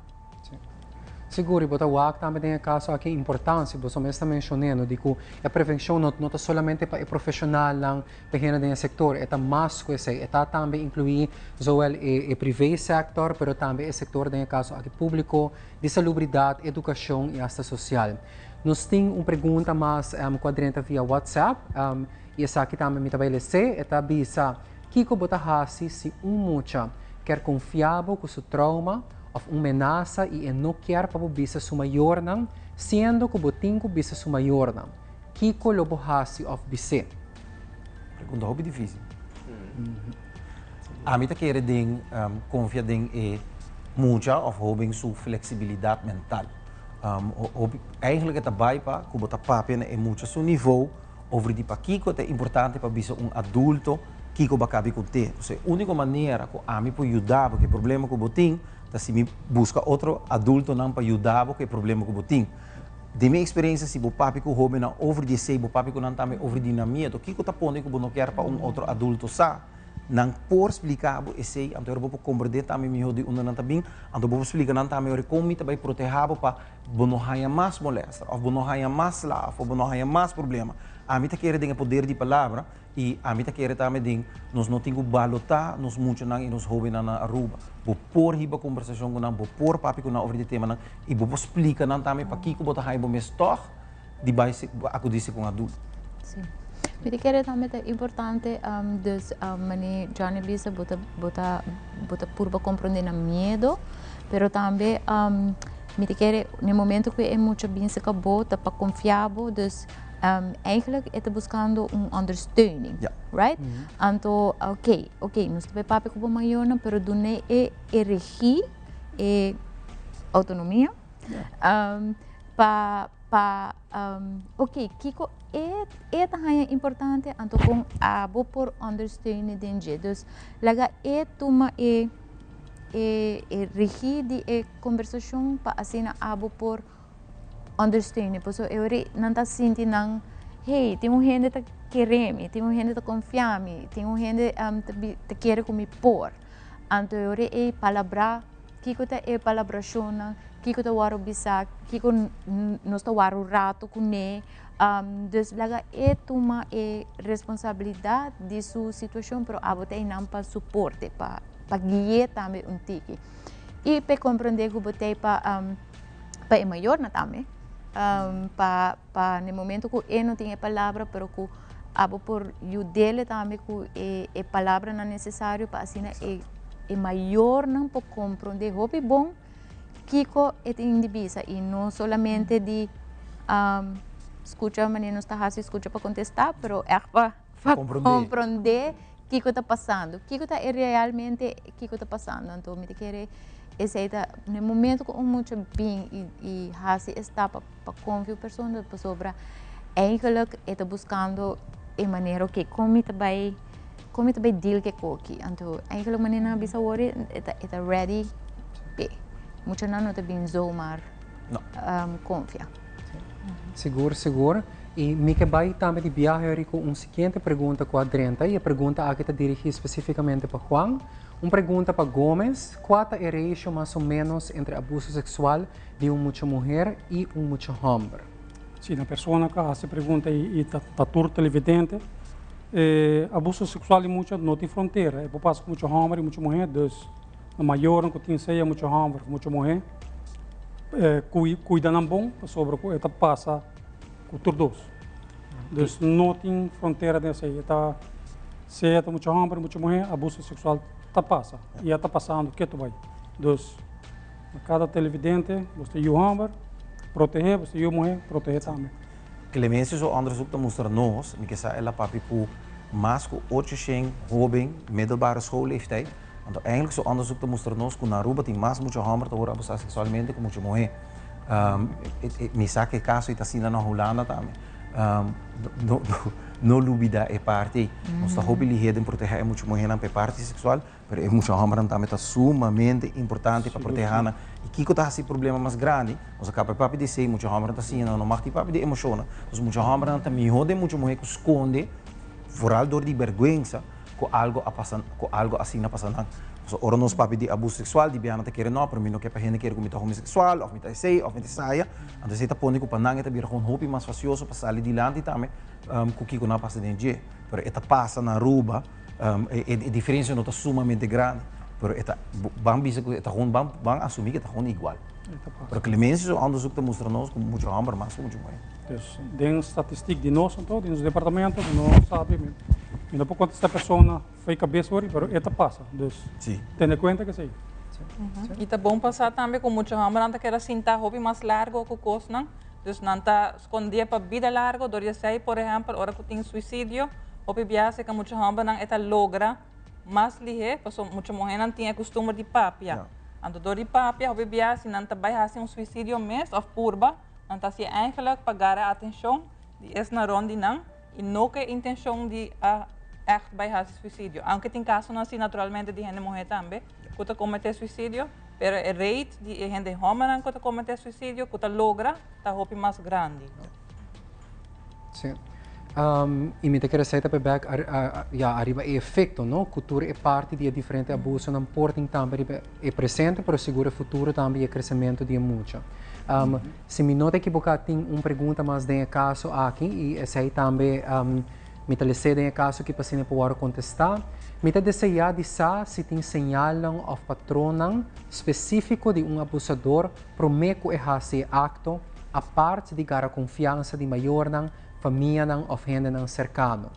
Seguro, bota o também tem caso aqui importância, você mesmo está mencionando de que a prevenção não é somente para o profissional lang pequeno do setor, é mais que isso, é também incluir o privado sector, mas também o setor tem caso aqui público de salubridade, educação e até social. Nós temos uma pergunta mais quadrenta via WhatsApp, e essa aqui também me estabelece, é tabisa que bota hasi se mucha quer confiável com seu trauma of ameaça e não quer para o bisa sua maior não, sendo que o botinho bisa sua maior não. Que colobo hasi of bise? Pergunta hobby difícil. A mim tá querendo confiar em muita of hobby sua flexibilidade mental. Eigenlijk het daarbij pa, que botar papi é muito seu nível, over de paquico é importante para bisa adulto Kiko bakabi com te. Então, a única maneira que a mim pode ajudar porque o problema que eu tenho, é se me busca outro adulto não para ajudar porque o problema que eu tenho. De minha experiência, se o papi que o homem não over de sei, o papi que não também over de na minha, o que eu tá pondo que eu não quero para outro adulto sa, não por explicar o sei, então eu vou compreender também melhor de onde não tá bem, então eu vou explicar não também eu como também proteger para não haja mais molesta, ou não haja mais lá, ou não haja mais problema. A mim tá querendo ter poder de palavra e a mim tá querendo também nós não temos balotar nos muitos não e nos jovens na Aruba. Vou pôr riba conversação com não, vou pôr papi com não over de tema não e vou explicar não também para que botar aí bom mestor de base aku disse com adulto. Sim. Me querer também é importante dus mani Johnny bisa bota purba compreender na medo, pero também me querer no momento que é muito bem se acabou tá para confiável dus eigenlijk é buscando ondersteuning, right? Então, ok, nós temos papi como maior, pero do ne é regie, é autonomia, ok, kiko é também importante, então com a bo por ondersteuning dentro, dus laga é toma é regie de conversação para assim a bo por understanding, porque eu não está sentindo não, hey, tem gente que quer me, tem gente que confia me, tem gente que quer que me pôr, então eu é palavra, que é palabração, que é waro bisa, que nós está waro rato com ne, dus laga é toma responsabilidade de sua situação, pero a botar não para suporte, para guiar também tiki, e para compreender que botar para maior na também. No momento que eu não tinha palavra, pero que abo por ajudar também que a palavra não é necessário para assim é maior não para compreender hobby bom que é indivisa e não somente de escutar mas não está fácil escutar para contestar, pero é para compreender o que está passando, que está realmente que está passando, então me querer no momento que muito bem e assim está para confiar pessoas sobre eigenlijk está buscando a maneira que como também deal que coque então eigenlijk maneira bisa worry está ready be muito não está bem zoomar confia seguro e me que vai também de viajar com seguinte pergunta com a Adriana e a pergunta aqui está dirigida especificamente para Juan. Uma pergunta para Gomes: qual é a ratio mais ou menos entre abuso sexual de uma mulher e um homem? Sim, a pessoa que se pergunta e está turta evidente, abuso sexual é muito não tem fronteira. É por passar com muito homem e muita mulher, dus a maior que tem seja muito homem e muita mulher, cuida não bom sobre o que está passa com todos. Dus não tem fronteira dessa aí. Está seja muito homem e muita mulher, abuso sexual está passa e está passando que tu vai. Dus cada televidente você e o homem proteger, você e o mulher proteger também. Clemência o onderzoek te mostrar nós, me que ela papi ku mas ku 800 jovem middelbare schoolleeftijd. Want eigenlijk zo onderzoek te mostrar nós que na Aruba tem mais muito homem que worden abusado sexualmente que muita mulher. Me sabe que caso está assim na Holanda também. No lubida é parte. Nós está habilidade em proteger muita mulher na parte sexual, mas é muito homem também está sumamente importante para proteger. E que está esse problema mais grande, nós acaba papi de ser muito homem está assim, não marca papi de emoção. Nós muito homem está melhor de muita mulher que esconde, vooral door die vergüenza, com algo assim na passando. Ora nós papi de abuso sexual, de biana te querer não, para mim não quer para gente querer comitar homossexual, ou me sei, ou me saia. Então você está pondo que o panang está vir com roupa mais facioso para sair de lá e também com que não passa de dia. Pero esta passa na Aruba, a diferença não está sumamente grande. Pero esta bang bisa que esta gewoon bang assumir que esta gewoon igual. Pero Clemência o onderzoek te mostrar nós com muito homem, mas com muito mulher. Dus den statistiek die nós então, de nos departamento, não sabe mesmo. E não pode esta pessoa foi cabeça hoje, pero esta passa. Dus tenha conta que sei. E tá bom passar também com muito homem, não quer sentar hobby mais largo com coisa, não? Dus não tá esconder para vida largo, doria sei, por exemplo, hora que tem suicídio, hobby biasa que muito homem não eta logra mais lihe, porque muita mulher não tinha costume de papia. Então, door die papia, hobby biasa não tá vai fazer suicídio mesmo, of purba, não tá se eigenlijk pagar a atenção, die is na ronde não, e não que intenção de echt bij hace suicidio. Aunque tem caso não assim naturalmente de gente morrer também, que comete suicidio, pero el rate de gente joven que comete suicidio, que logra, está hopi mais grande. Sim. E me quero sair também arriba o efeito, não? Cultura é parte de diferente abuso, não portem também é presente, para seguro futuro também é crescimento de muito. Se me não equivocado, tem uma pergunta mais de caso aqui e essa aí também me talvez de caso que paciente pode contestar. Me desejar de se tem sinal ou patrão específico de abusador prometo esse acto a parte de dar a confiança de maior família ou gente cercano.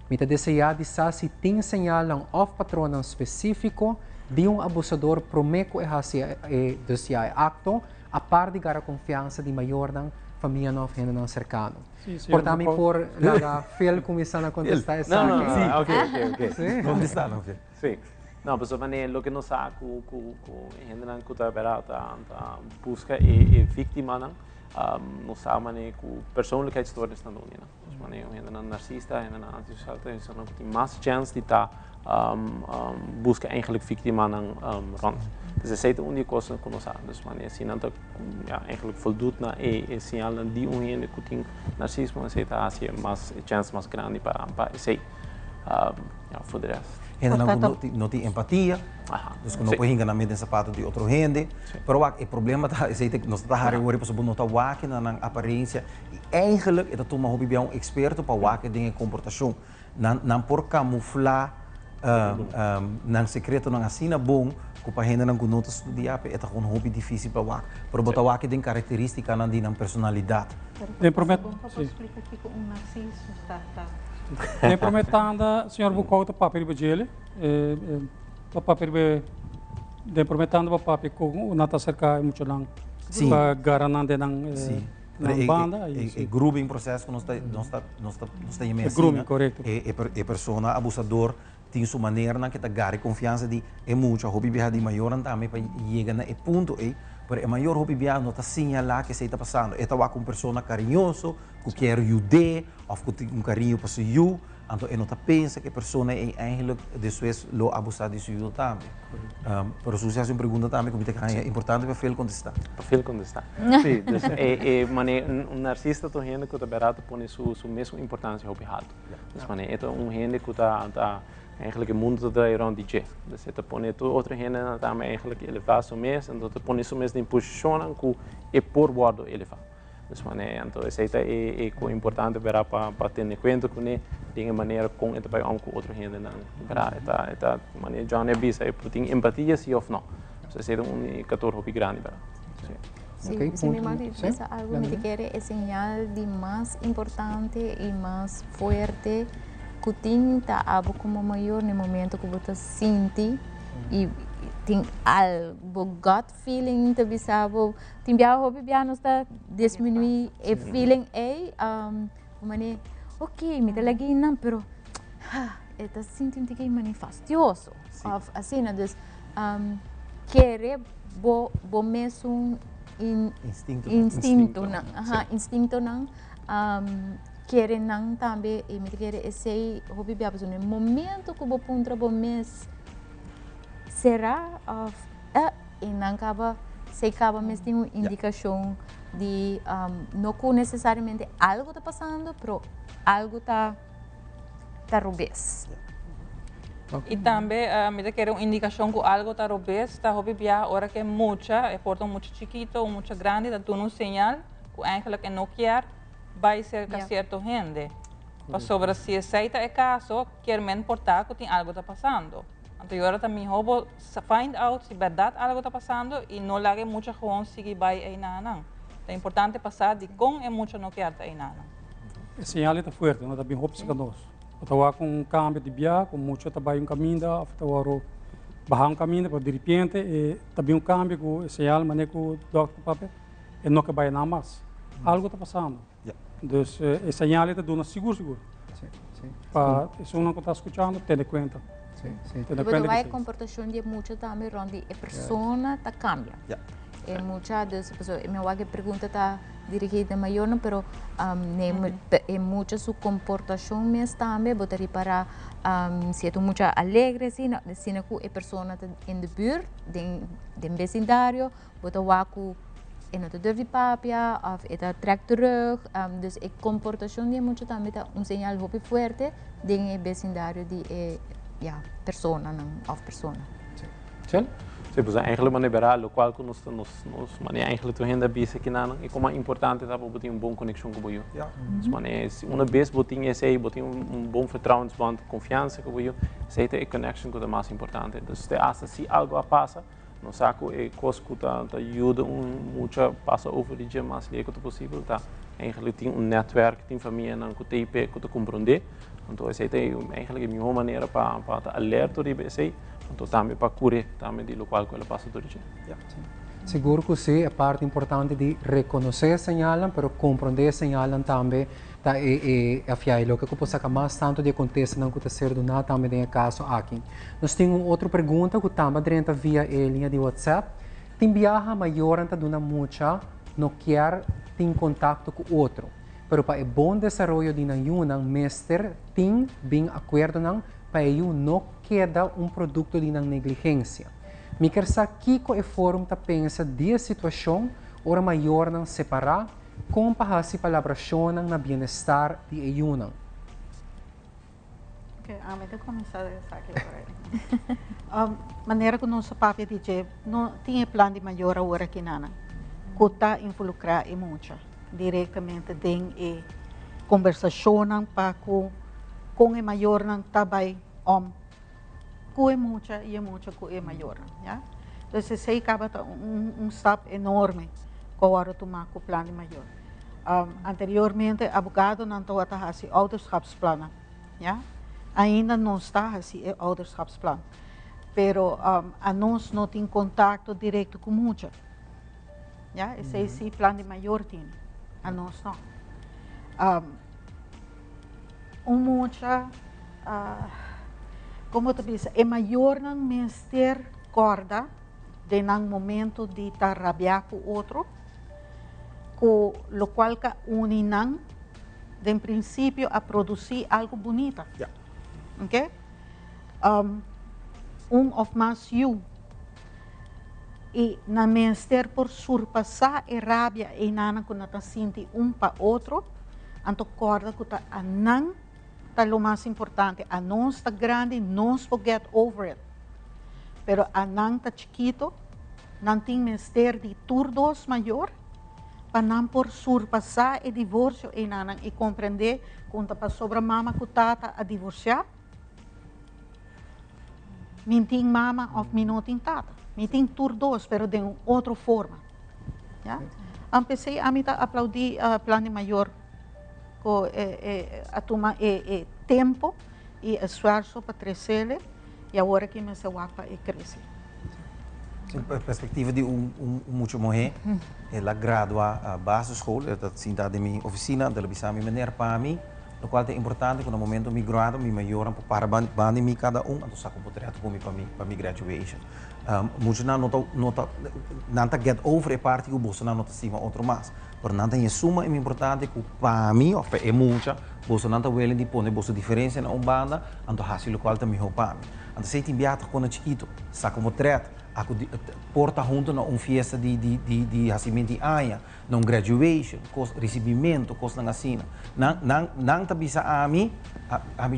Me desejar de se tem sinal ou patrão específico de abusador prometo esse acto a parte de dar a confiança de maior família ou gente cercano. Portanto, por nada, Phil começando a contestar essa Não, aqui. ok. Sim. Contestar, não, Phil? Sim. Não, mas o que nós sabemos que a gente que está busca é vítima, nós sabemos que a personalidade está no união. A gente é narcisista, a gente é antissocial, a gente tem mais chance de estar busca eigenlijk vítima rond. Dus dat is de unieke kosten que nós sabemos. Dus wanneer ze dan eigenlijk voldoet naar het signaal die união que tem narcismo, você está assim mais chance mais grande para esse voor de rest. Gente não tem empatia, dus não pode enganar meio sapato de outra gente. Pero o problema é que nós estamos a reagir para não estar waken na aparência e eigenlijk é dat uma hobby bem experto para waken dingen comportação, não por camuflar nang secreto nang asina bom que para gente não conhece estudar é um hobby difícil para waken. Pero botar waken tem característica não de personalidade. Eu prometo. Explica aqui com narciso está. Eu prometo anda, senhor Bucota, papel de ele, papel de prometendo papel com o nata cerca muito lang, para garantir na banda. É grooming processo que nós está em mesa. Grooming, correto. É pessoa abusador tem sua maneira na que está gare confiança de é muito a hobby de maior também para chegar na ponto pero é maior hobby não está signalar que se está passando. É estar com pessoa carinhoso, que quer ajudar, ou que tem carinho para se ajudar. Então, não está pensa que a pessoa é eigenlijk depois lo abusar de sua também. Pero se você faz uma pergunta também, é importante para Phil contestar. Para Phil contestar. Sim, um narcisista é gente que está barato põe sua mesma importância ao errado. Então, é um gente que está eigenlijk het mundo draait rond die je. Dus het pone tu outra gente também eigenlijk elevar seu mês, então tu pone seu mês em posição que é por bordo elevar. Dus então essa é importante para ter em conta que de maneira com это bij com outra gente não. Para esta maneira já não é bisa, é por ter empatia sim ou não. Dus esse é cator hobby grande para. Sim, se me manda algo me quer é sinal de mais importante e mais forte que tem algo como maior no momento que você sente e tem algo gut feeling te bisabo tem bia hobby bia não está diminuir e feeling mane ok me tá lagi não pero está sentindo que é fastidioso assim né dus querer bo mesmo instinto não instinto não querem não também e me querer esse hobby bia no momento que vou puntra bom mês será e não acaba se acaba mas tem uma indicação de não que necessariamente algo está passando pero algo está rubês e também me quer uma indicação que algo está rubês está hobby bia hora que é muita é portão muito chiquito ou muito grande dá um sinal que eigenlijk é não quer vai ser que certo gente. Para sobre se aceita é caso, quer men portar que tem algo está passando. Então agora também vou find out se verdade algo está passando e não largue muita gewoon seguir vai aí não. É importante passar de com é muito não quer aí não. O sinal está forte, não está bem roupa para nós. Estava com um câmbio de via, com muito trabalho em caminho, estava barrar caminho, para de repente está bem câmbio com o sinal, mas que o doctor papel e não que vai nada mais. Algo está passando. Dus é sinal está dando seguro. Para se não está escutando, tem conta. Porque vai comportação de muito também onde a pessoa está cambia. mucha de eso, me voy a pregunta está dirigida mayor, no, pero mucha su comportación me está también, botar para si tú mucha alegre, si no que persona en de buurt, den vecindario, botar waku en het durf die papia of het trekt terug, dus ik comportación die mucho también un señal hopi fuerte den el vecindario die persona of persona. Chel? Sí, pues eigenlijk maar liberal, lo cual nos mane eigenlijk tu henda bise que nada, e como é importante tá para ter boa conexão com o boio. Mas mane uma vez botinho esse, botinho bom vertrouwensband, confiança com o boio, sei te connection que é mais importante. Então se acha se algo passa, no saco e cosco tá ajuda muito passa over die dia mais legal que possível, tá? Eigenlijk tem netwerk, tem família não que te que te compreender. Então essa é eigenlijk a melhor maneira para alertar de esse. Então também para curar também de local que ela passa todo dia. Seguro que sim, é parte importante de reconhecer señalan, pero compreender señalan também tá a fiel o que possa sacar mais tanto de acontece não que está sendo nada também tem caso aqui. Nós temos outra pergunta que também dentro via linha de WhatsApp. Tem viaja maior anta duna mucha não quer ter contato com outro. Pero para o bom desenvolvimento de nanhunang mestre tem bem acordo não para eu não queda produto de negligência. Me quer saber que é forma de pensar de situação ora maior não separar com para se palabração na bem-estar de ayunang. Okay, vou começar essa aqui agora. Maneira que nosso papi diz, não tinha plano de maior agora que nada. Kuta involucrar e muito diretamente em conversação para com o maior não trabalha que é muita e é muita que é maior, já? Então se acaba step enorme que agora tomar com o plano maior. Anteriormente, abogado não estava a fazer ouderschapsplannen, já? Ainda não está a fazer ouderschapsplannen, pero a nós não tem contato direto com muita, já? Esse plano maior tem, a nós não. Muita como tu diz, é maior não mestre corda de num momento de estar rabiar com outro, com o qual que uninam, de princípio, a produzir algo bonito. Ok? Of mais you. E na mestre por surpassar a rabia e nana que nata sente para outro, anto corda que tá anang o mais importante, a nós está grande, nós forget over it. Pero a nang está chiquito, não tem mestre de turdos maior, para não por surpassar o divórcio e não e compreender quando para sobre a mama que tata a divorciar, mintim mama ou minutim tata, mintim turdos, pero de outra forma. Já? Comecei a me aplaudir plano maior. A tomar tempo e esforço para crescer e agora que me se wapa e crescer. A perspectiva de muito morrer, ela gradua a base escola, ela está de minha oficina, ela bisa minha maneira para mim, o qual é importante que no momento me grado, me melhoram para bande me cada então saco potreto com para mi graduation. Muito não get over a parte que o bolso não está cima outro mais. Por nada é suma é importante que para mim ou é muita, bolso não está willing de pôr bolso diferença na banda, então assim o qual também é para mim. Então se tem viaja quando chiquito, saco potreto, aku porta junto na fiesta de recebimento de aia, na graduation, recebimento, coisa assim. Não tá bisa a mim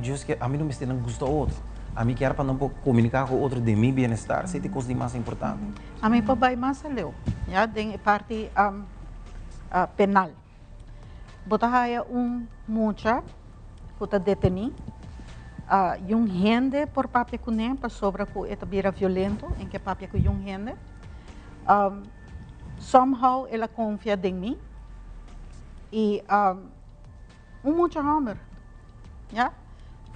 just que a mim não me está não gosta outro. A mim quer para não comunicar com outro de meu bem-estar, sei que coisa de mais importante. A mim para vai mais leu, já tem parte penal. Botahaya mucha que está detenido. Yung gente por papel que nem para sobra que é vira violento em que papel que yung gente somehow ela confia em mim e muito homem, já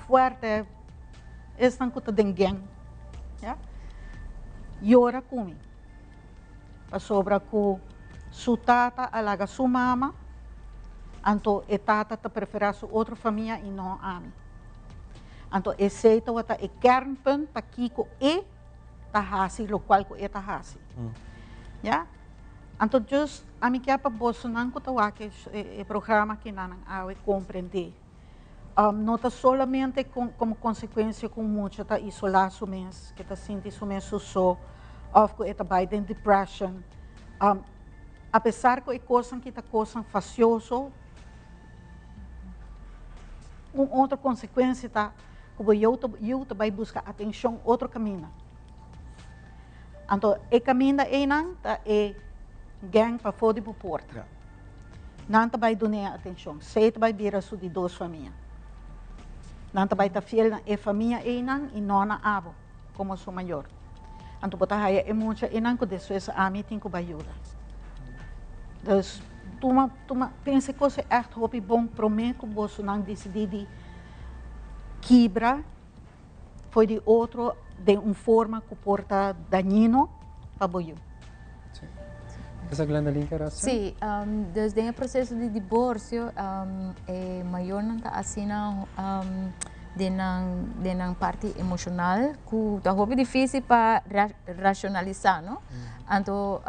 forte estão que tem gang, já llora comigo para sobra que su tata alaga su mama, anto e tata te prefere su outra família e não a mim. Então, esse é o kernpunt para que o tá hasi, o qual o tá hasi. Já? Então, just a mim que é para bolso não que o programa que não há compreender. Não está somente como consequência com muito está isolar o mês, que está sentindo o mês só, ou que está vai em depressão. Apesar que é coisa que está coisa facioso, outra consequência está que eu vai buscar atenção outro caminho. Então, o caminho é gang para fora da porta. Não vai dar atenção. Se vai virar sua de duas famílias. Não vai estar fiel na família e não na abo, como sou maior. Então, botar aí é muito e não que depois a mim tem que ajuda. Então, pensa que você é muito bom para mim que você não decidir de quebrar foi de outro de uma forma que porta daninho para você. Essa Glenda Linker, sim, desde o processo de divórcio, maior não está assim na parte emocional, que está muito difícil para racionalizar, não? Então,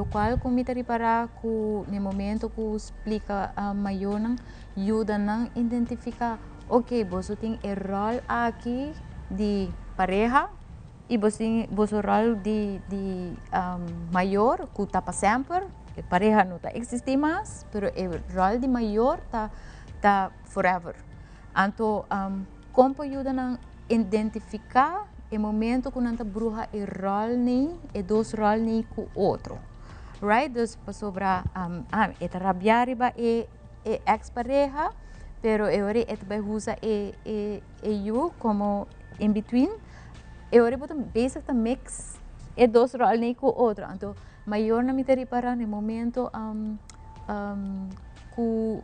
o qual comigo reparar que no momento que explica maior não ajuda a identificar, ok, você tem o rol aqui de pareja e você tem o rol de maior que está para sempre, a pareja não está existir mais, mas o rol de maior está forever. Então, como ajuda a identificar o momento que não bruxa o rol nem e dois roles nem com o outro, right? Então, sobre esta rabiar é ex-pareja, pero agora esta vai usar eu como in between. Agora botam basic to mix e dois roles nem com o outro. Então, maior na me reparar no momento que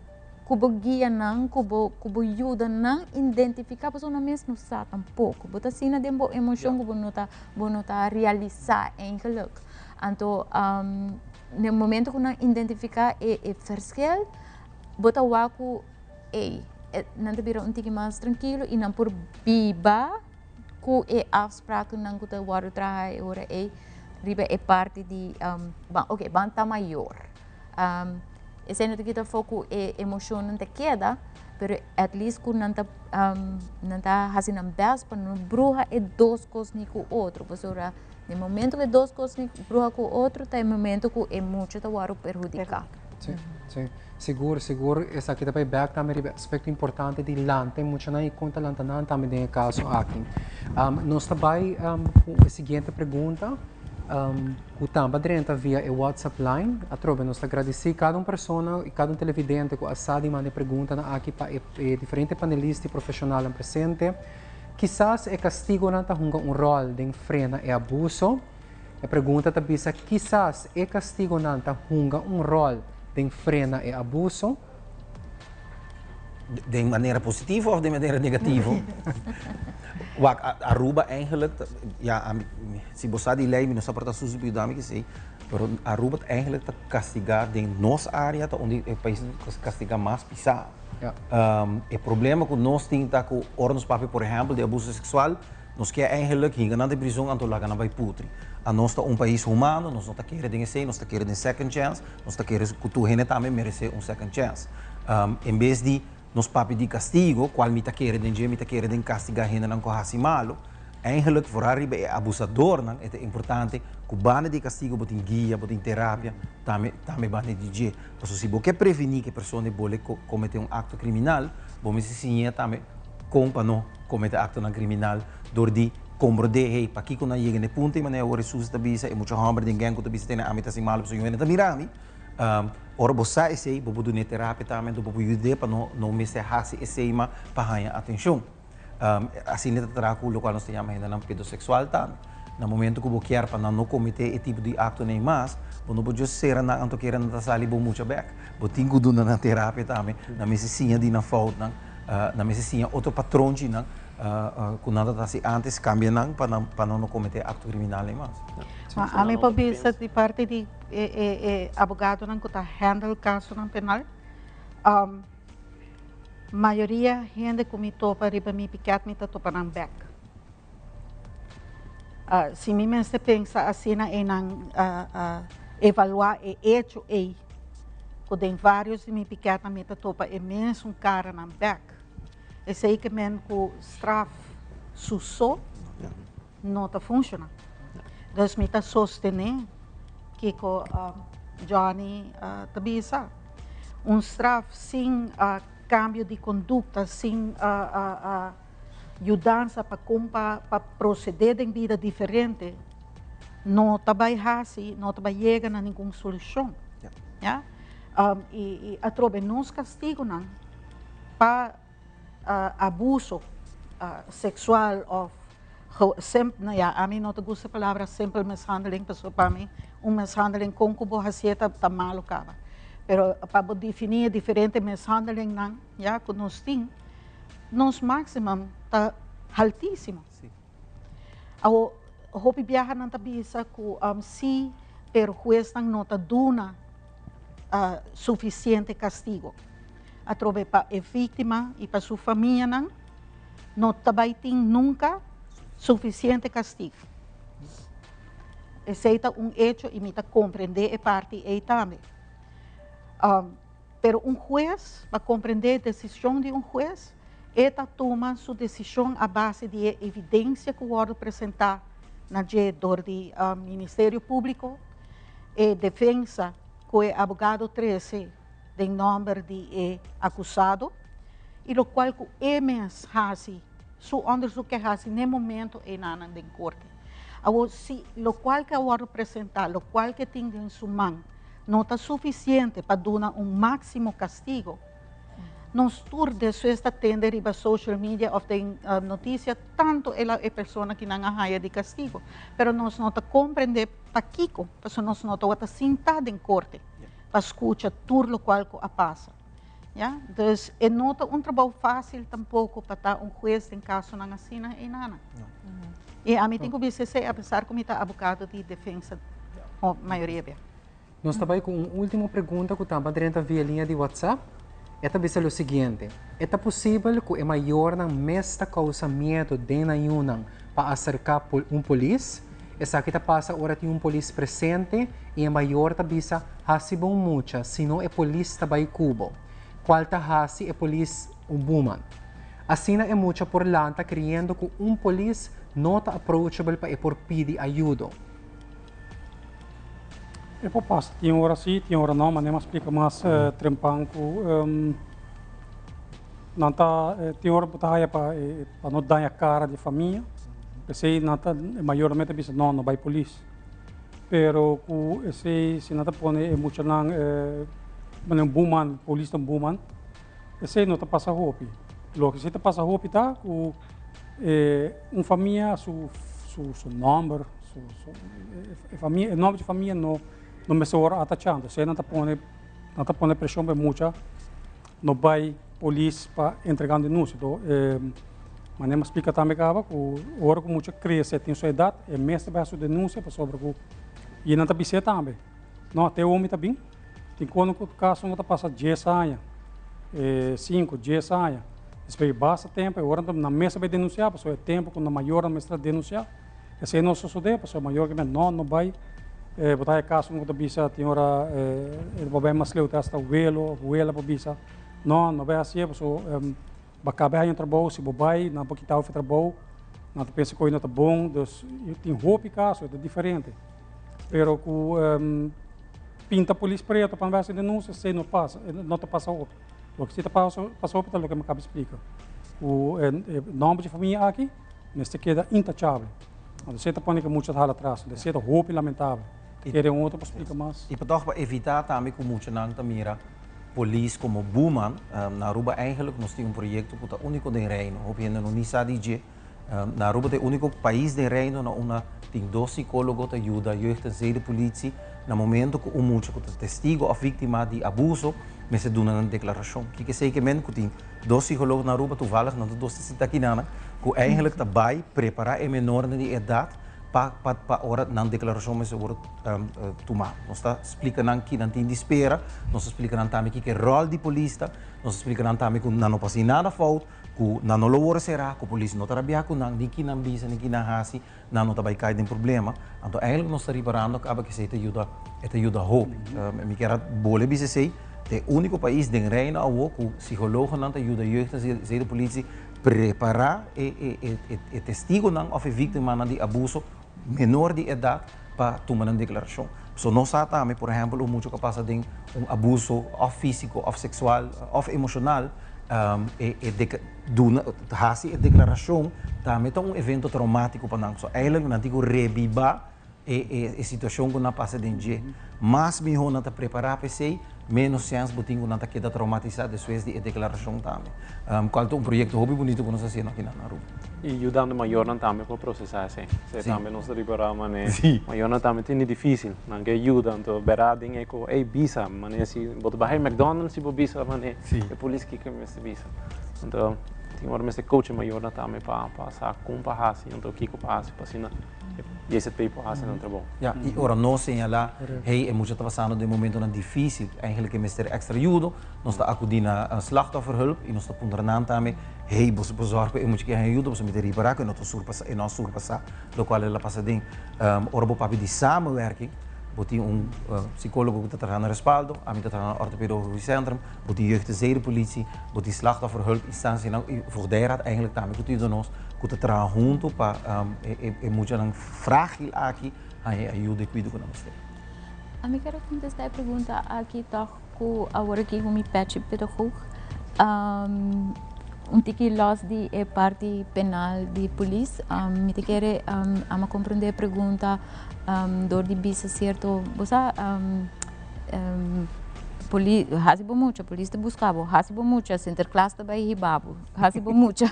guia não, que ajuda não identificar, porque não mesmo sabe tampouco. Bota assim na dembo emoção que não tá realizar eigenlijk. Então, no momento que não identificar e verschil, bota o que não te vira tique mais tranquilo e não por biba que afspraak não que te waro traai ora riba é parte de banta maior. E se não te kita foco emoção não te queda, pero at least que não tá fazendo best para não bruxa e dois coisas nem com o outro. Porque ora no momento que dois coisas nem bruxa com o outro, tá no momento que é muito te waro perjudicar. Sim, sim. Seguro. Essa aqui também back também é aspecto importante de lante, muito na conta lante não também tem caso aqui. Nós também com a seguinte pergunta, o também dentro via o WhatsApp line, a troca nós agradecer cada pessoa e cada televidente que assade manda pergunta aqui para diferentes panelistas e profissionais presentes. Quizás é castigo não tá um rol de frena e abuso. A pergunta também é quizás é castigo não tá um rol de frena e abuso? De maneira positiva of de maneira negativa? Aruba eigenlijk, ja, se você de lei, não só para estar sujo dami que sei, pero Aruba eigenlijk te castigar de nossa área, onde o país castiga mais pisar. O problema que nós temos com ordens papel, por exemplo, de abuso sexual, nós quer eigenlijk hinga na de prisão anto lá na vai putri. A nós está país humano, nós não está querendo ser, nós está querendo second chance, nós está querendo que tu gente também merece second chance. Em vez de nós papi de castigo, qual me está querendo castigar gente não corre malo, eigenlijk voor arriba é abusador, não é importante que o bane de castigo botem guia, botem terapia, também bane de dia. Porque se você quer prevenir que a pessoa pode cometer acto criminal, você se sinha também para não cometer acto criminal, door die compreender, hey, para que quando chega no ponto, mas o ressurso da bisa, e muito hambre de gang que da bisa tem a meta assim mal, pessoa eu ainda mirami. Ora você esse, bobo do terapia também, do bobo ajuda para não me se hasi esse ima para ganhar atenção. Assim neta trago o local nós temos ainda não pedossexual tá. No momento que você quer para não cometer esse tipo de acto nem mais, você não pode ser na anto querer na sali bo muito back. Você tem que do na terapia também, na mesicinha de na falta, na mesicinha outro patrão de na que nada tá se antes cambia não para não cometer acto criminal nem mais. A minha poblação de parte de abogado não que está handle caso não penal, maioria gente que me topa riba me picat me topa não back. Se me pensa assim é não evaluar o hecho aí. Quando tem vários de mim pequena meta topa é mesmo cara na back. É sei que men com straf susso não está funcionando. Então me está sostener que com Johnny tabisa straf sem cambio de conduta, sem mudança para proceder em vida diferente, não vai assim, não vai chegar a nenhuma solução. Yeah. E atrobe nos castigo não para abuso sexual ou a mim não te gusta a palavra simple mishandling, para mim mishandling com que você está mal acaba. Pero para definir diferente mishandling não, já que nós temos, nos máximo está altíssimo. O hopi viaja não tabisa que se pero juez não está dando suficiente castigo. Atrove para a vítima e para sua família não vai ter nunca suficiente castigo. Esse é hecho e me compreender a parte aí também. Pero juez, para compreender a decisão de juez, ele toma sua decisão à base de evidência que pode apresentar na dor do Ministério Público e defesa que o advogado 13 em nome de acusado, e o qual que ele mesmo faz, seu onderzoek que faz no momento em na corte. Se o qual que pode apresentar, o qual que tem em sua mão, não está suficiente para dar máximo castigo, nós todos depois atender riba social media ou tem notícia tanto ela é pessoa que não há de castigo, pero nós não está compreender para Kiko, porque nós não está sentado em corte para escutar tudo o qual que passa. Yeah? Então, não é trabalho fácil tampouco para estar juez em caso não assim e nada. E a mim tem que dizer, apesar que eu estou advogado de defesa, a maioria é. Nós também com uma última pergunta que estamos dentro via linha de WhatsApp. É o seguinte: é possível que o maior não mesta causa medo de nenhum para acercar polícia? Essa aqui passa hora de polícia presente e a maior tabisa hasi bom mucha, senão é polícia também cubo. Qual hasi é polícia buman. Assim é mucha por lanta criando que polícia não está approachable para por pedir ajuda. É para passar, tem hora sim, tem hora não, mas nem explica mais trempanco. Não tá, tem hora para não dar a cara de família. Esse não tá, maiormente bisa não vai polícia. Pero se não tá pone muito não, mas buman, polícia buman, esse não tá passa roupa. Logo que se tá passa roupa tá, família, seu número, família, nome de família não me sou atachando. Se não tá pone pressão bem muita, não vai polícia para entregar denúncia. Então, mas nem explica também que o hora que muita cresce tem sua idade, é mesmo para sua denúncia para sobre o e não tá bem também. Não até o homem tá bem. Tem quando o caso não tá passa 10 anos, 5, 10 anos. Espera basta tempo, agora na mesa vai denunciar, pessoa é tempo quando a maior não está denunciar. Esse é nosso suceder, pessoa maior que não vai. Botar caso não tá bisa tem hora vai mais leu tá o velo para bisa. Não vai assim, pessoa bacabe aí trabalho, se bobai, não pode quitar o trabalho, não pensa que não tá bom, dus tem roupa caso é diferente. Pero com pinta polícia preto para ver se denúncia, se não passa roupa. O que se passa roupa, é o que me acaba explica. O nome de família aqui, neste queda intachável. Você está pondo que muitas hala atrás, você está roupa lamentável. Querem outro para explicar mais. E para evitar também que muitos não mira polícia como Buman, na Aruba eigenlijk nós temos projeto que é único de reino. Hope ainda não nisa DJ. Na Aruba é o único país de reino na tem 2 psicólogos que ajudam a jeugd en zedenpolitie no momento que muitos que testigo ou vítima de abuso, mas se dão uma declaração. Que sei que men que tem 2 psicólogos na Aruba toevallig, não 2 zitten aqui nana, que eigenlijk daarbij preparar a menor de idade pa ora nan declaração mas ora tomar. Nós está explicando que não tem espera, nós explicando também que rol de polícia, nós explicando também que não passa nada falta, que não lo será, que a polícia não trabalha com não, nem que não bisa, nem que não hasi, não está vai cair em problema. Então eigenlijk nós está reparando acaba que se te ajuda hope. Me quero bole bisa sei, é o único país de reina ao que psicólogo não ajuda jeugd, se a polícia preparar e testigo não of vítima de abuso menor de idade para tomar uma declaração. So nós também, por exemplo, muito capaz de abuso ou físico, ou sexual, ou emocional, a declaração também é evento traumático para nós. So eigenlijk não digo revivar a situação que não passa de dia, mas melhor não preparar para si, menos chance de não quedar traumatizado depois de declaração também. Qual é um projeto hobby bonito que nós fazemos aqui na Aruba? E ajudando maior também para processar assim. Se também nós preparar mas maior também tem difícil, não que ajuda então berading é com visa, mas se botar para McDonald's se visa mas a polícia que me visa. Então tem hora esse coach maior também para passar com para assim, então que para assim e esse tempo assim não trabalho. Ja, e ora nós señalar, hey, muito está passando de momento difícil, eigenlijk é mestre extra ajuda, nós está acudindo a slachtofferhulp e nós está ponderando também, hey, você bezorga, muito que ajuda, você me ter reparar que nós surpassar, do qual ela passa de, ora bo papi de samenwerking, boti psicólogo que está trabalhando no respaldo, a mim está trabalhando no ortopedologisch centrum, boti jeugdzedenpolitie, boti slachtofferhulp instantie, nou, voor daar eigenlijk também que tudo nós que está trabalhando junto para muito não frágil aqui, a ajuda e cuido com nós. A mim quero contestar a pergunta aqui tá com agora aqui com mi patch pedagogo. Tiki los de parte penal de polícia, me te quer a compreender a pergunta dor de bisa certo, você hasibo mucha, polícia buscava, hasibo mucha, interclasse também ribabo, hasibo mucha,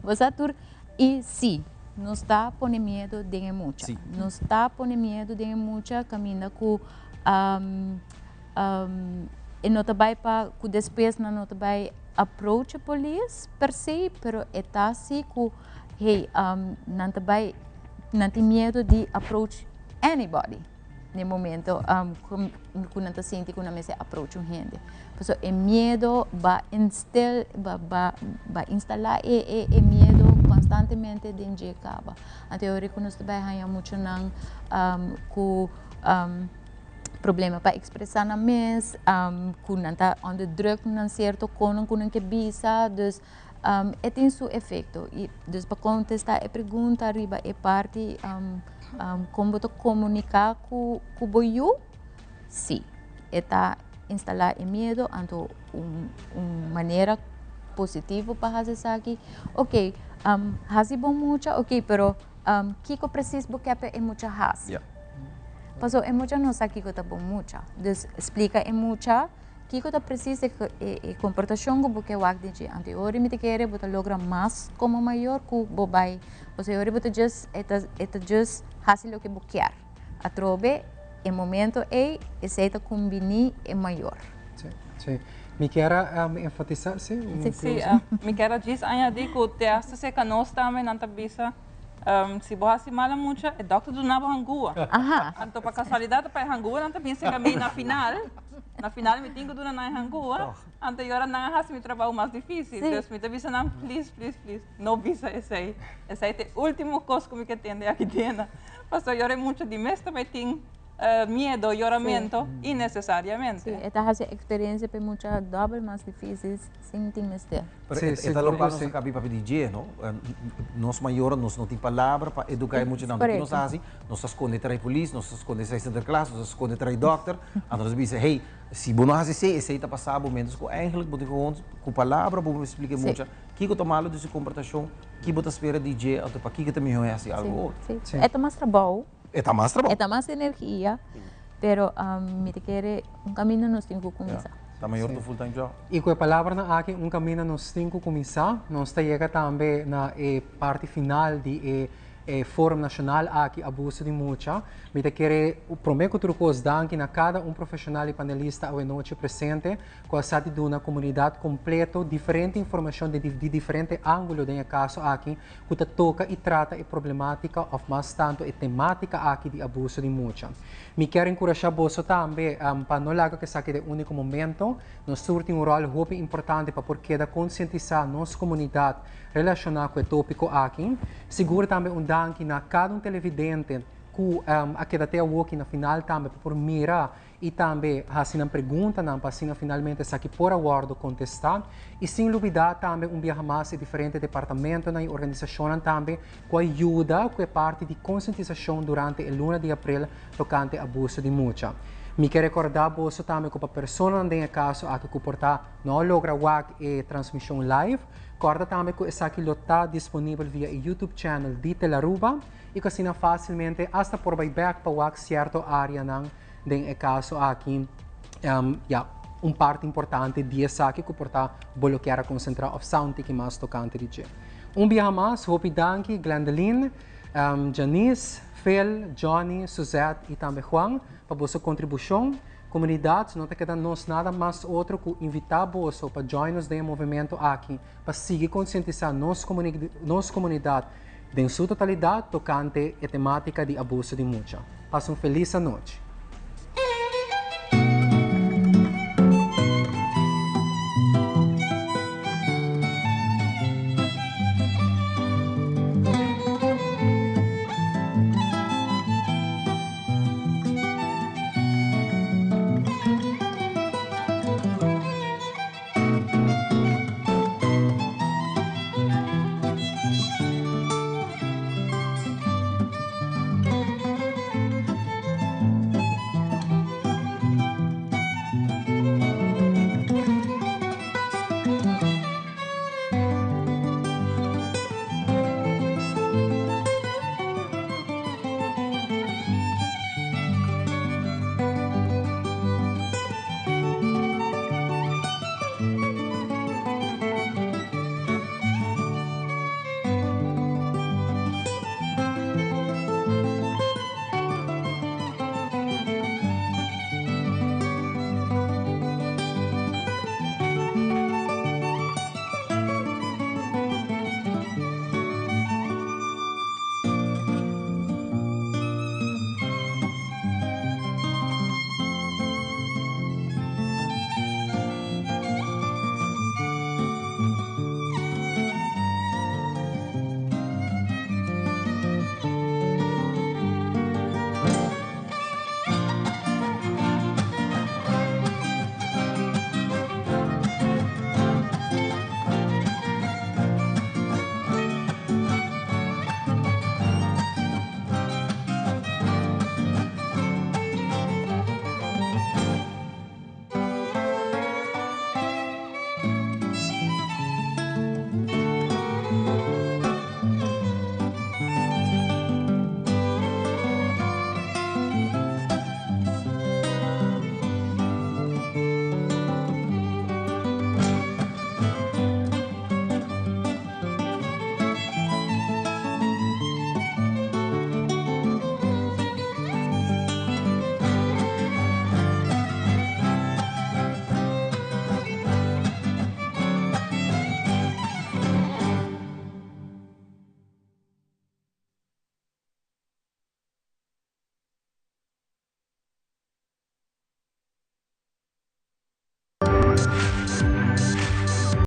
você tur e sim, não está pondo medo de mucha, não está pondo medo de mucha, caminha com e não vai para com despesa não vai approach a police per se, pero está assim que hey, não tem medo de approach anybody no momento que não sente que não me approach gente. Então, o medo vai instalar e medo constantemente dentro de casa. Então, eu reconheço que vai muito não com problema para expressar na mesa, que não está onder druk num certo cono que não quer bisa, dus tem seu efeito. E dus para contestar a pergunta arriba é parte como tu comunicar com o boiú, sim, está instalar o medo, então uma maneira positiva para fazer isso aqui. Ok, fazer bom muito, ok, pero que eu preciso porque é muito fácil. Paso é muito não sabe que está bom muito. Dus explica é muito que eu preciso de comportação porque eu acho que anterior me te quer botar logra mais como maior que bobai. Você agora botar just fácil o que quer. A trobe o momento é essa combinar é maior. Sim. Me quero enfatizar sim. Sim, me quero dizer añadir que o teste se nós também não tá bisa. Se você mala muito, é doctor do nabo hangua. Então, para casualidade, para hangua, não também se caminha na final, me tenho que do na hangua. Então, agora não é meu trabalho mais difícil. Deus me avisa não, please, não visa esse aí. Esse aí é o último coisa que me que tem aqui dentro. Mas agora é muito de mês também tem medo, choramento, innecessariamente. Esta experiência é muito doble mais difícil sem ter medo. Esta local não se cabe para pedir, não? Nós maiores, nós não temos palavra para educar muito não. Nós assim, nós esconde trai polícia, nós esconde sai center class, nós esconde trai doctor. Nós dizemos, hey, se você não faz isso, aí está passando momentos que eigenlijk você com palavra, você explica muito. Que você toma dessa comportação, que você espera de dia, até para que você também é assim algo. É mais trabalho. Está mais trabalho. Está mais energia, pero me te quer caminho nós temos que começar. Está maior do full time job. E com a palavra na aqui caminho nós temos que começar, nós chega também na parte final de Fórum Nacional aqui Abuso de Mucha. Me te quero prometo trucos danke na cada profissional e panelista a noite presente, com a sati de uma comunidade completa, diferente informação de diferente ângulo de caso aqui, que toca e trata a problemática, ou mais tanto a temática aqui de abuso de mucha. Me quero encorajar você também para não largar que saque de único momento, nós surte rol muito importante para porque da conscientizar nossa comunidade relacionada com o tópico aqui. Seguro também danke na cada televidente que aqui até o aqui na final também por mirar e também assim uma pergunta não para assim finalmente se aqui por aguardo contestar e sem dúvida também viaja mais em diferentes departamentos na organização também com ajuda com a parte de conscientização durante o luna de abril tocante abuso de mucha. Me quero recordar você também que para pessoa não tem caso aqui que portar não logra a transmissão live, corda também que essa aqui está disponível via YouTube channel de Telaruba e que assim facilmente hasta por buyback para o certo área não tem caso aqui parte importante de essa aqui que portar bloquear a concentrar of sound que mais tocante de dia mais hope danke Glendeline, Janice, Phil, Johnny, Suzette e também Juan para a sua contribuição. Comunidades, não te queda nos nada mais outro que invitar você para join-nos no movimento aqui, para seguir conscientizar nossa comunidade em sua totalidade tocante a temática de abuso de mucha. Passe uma feliz noite.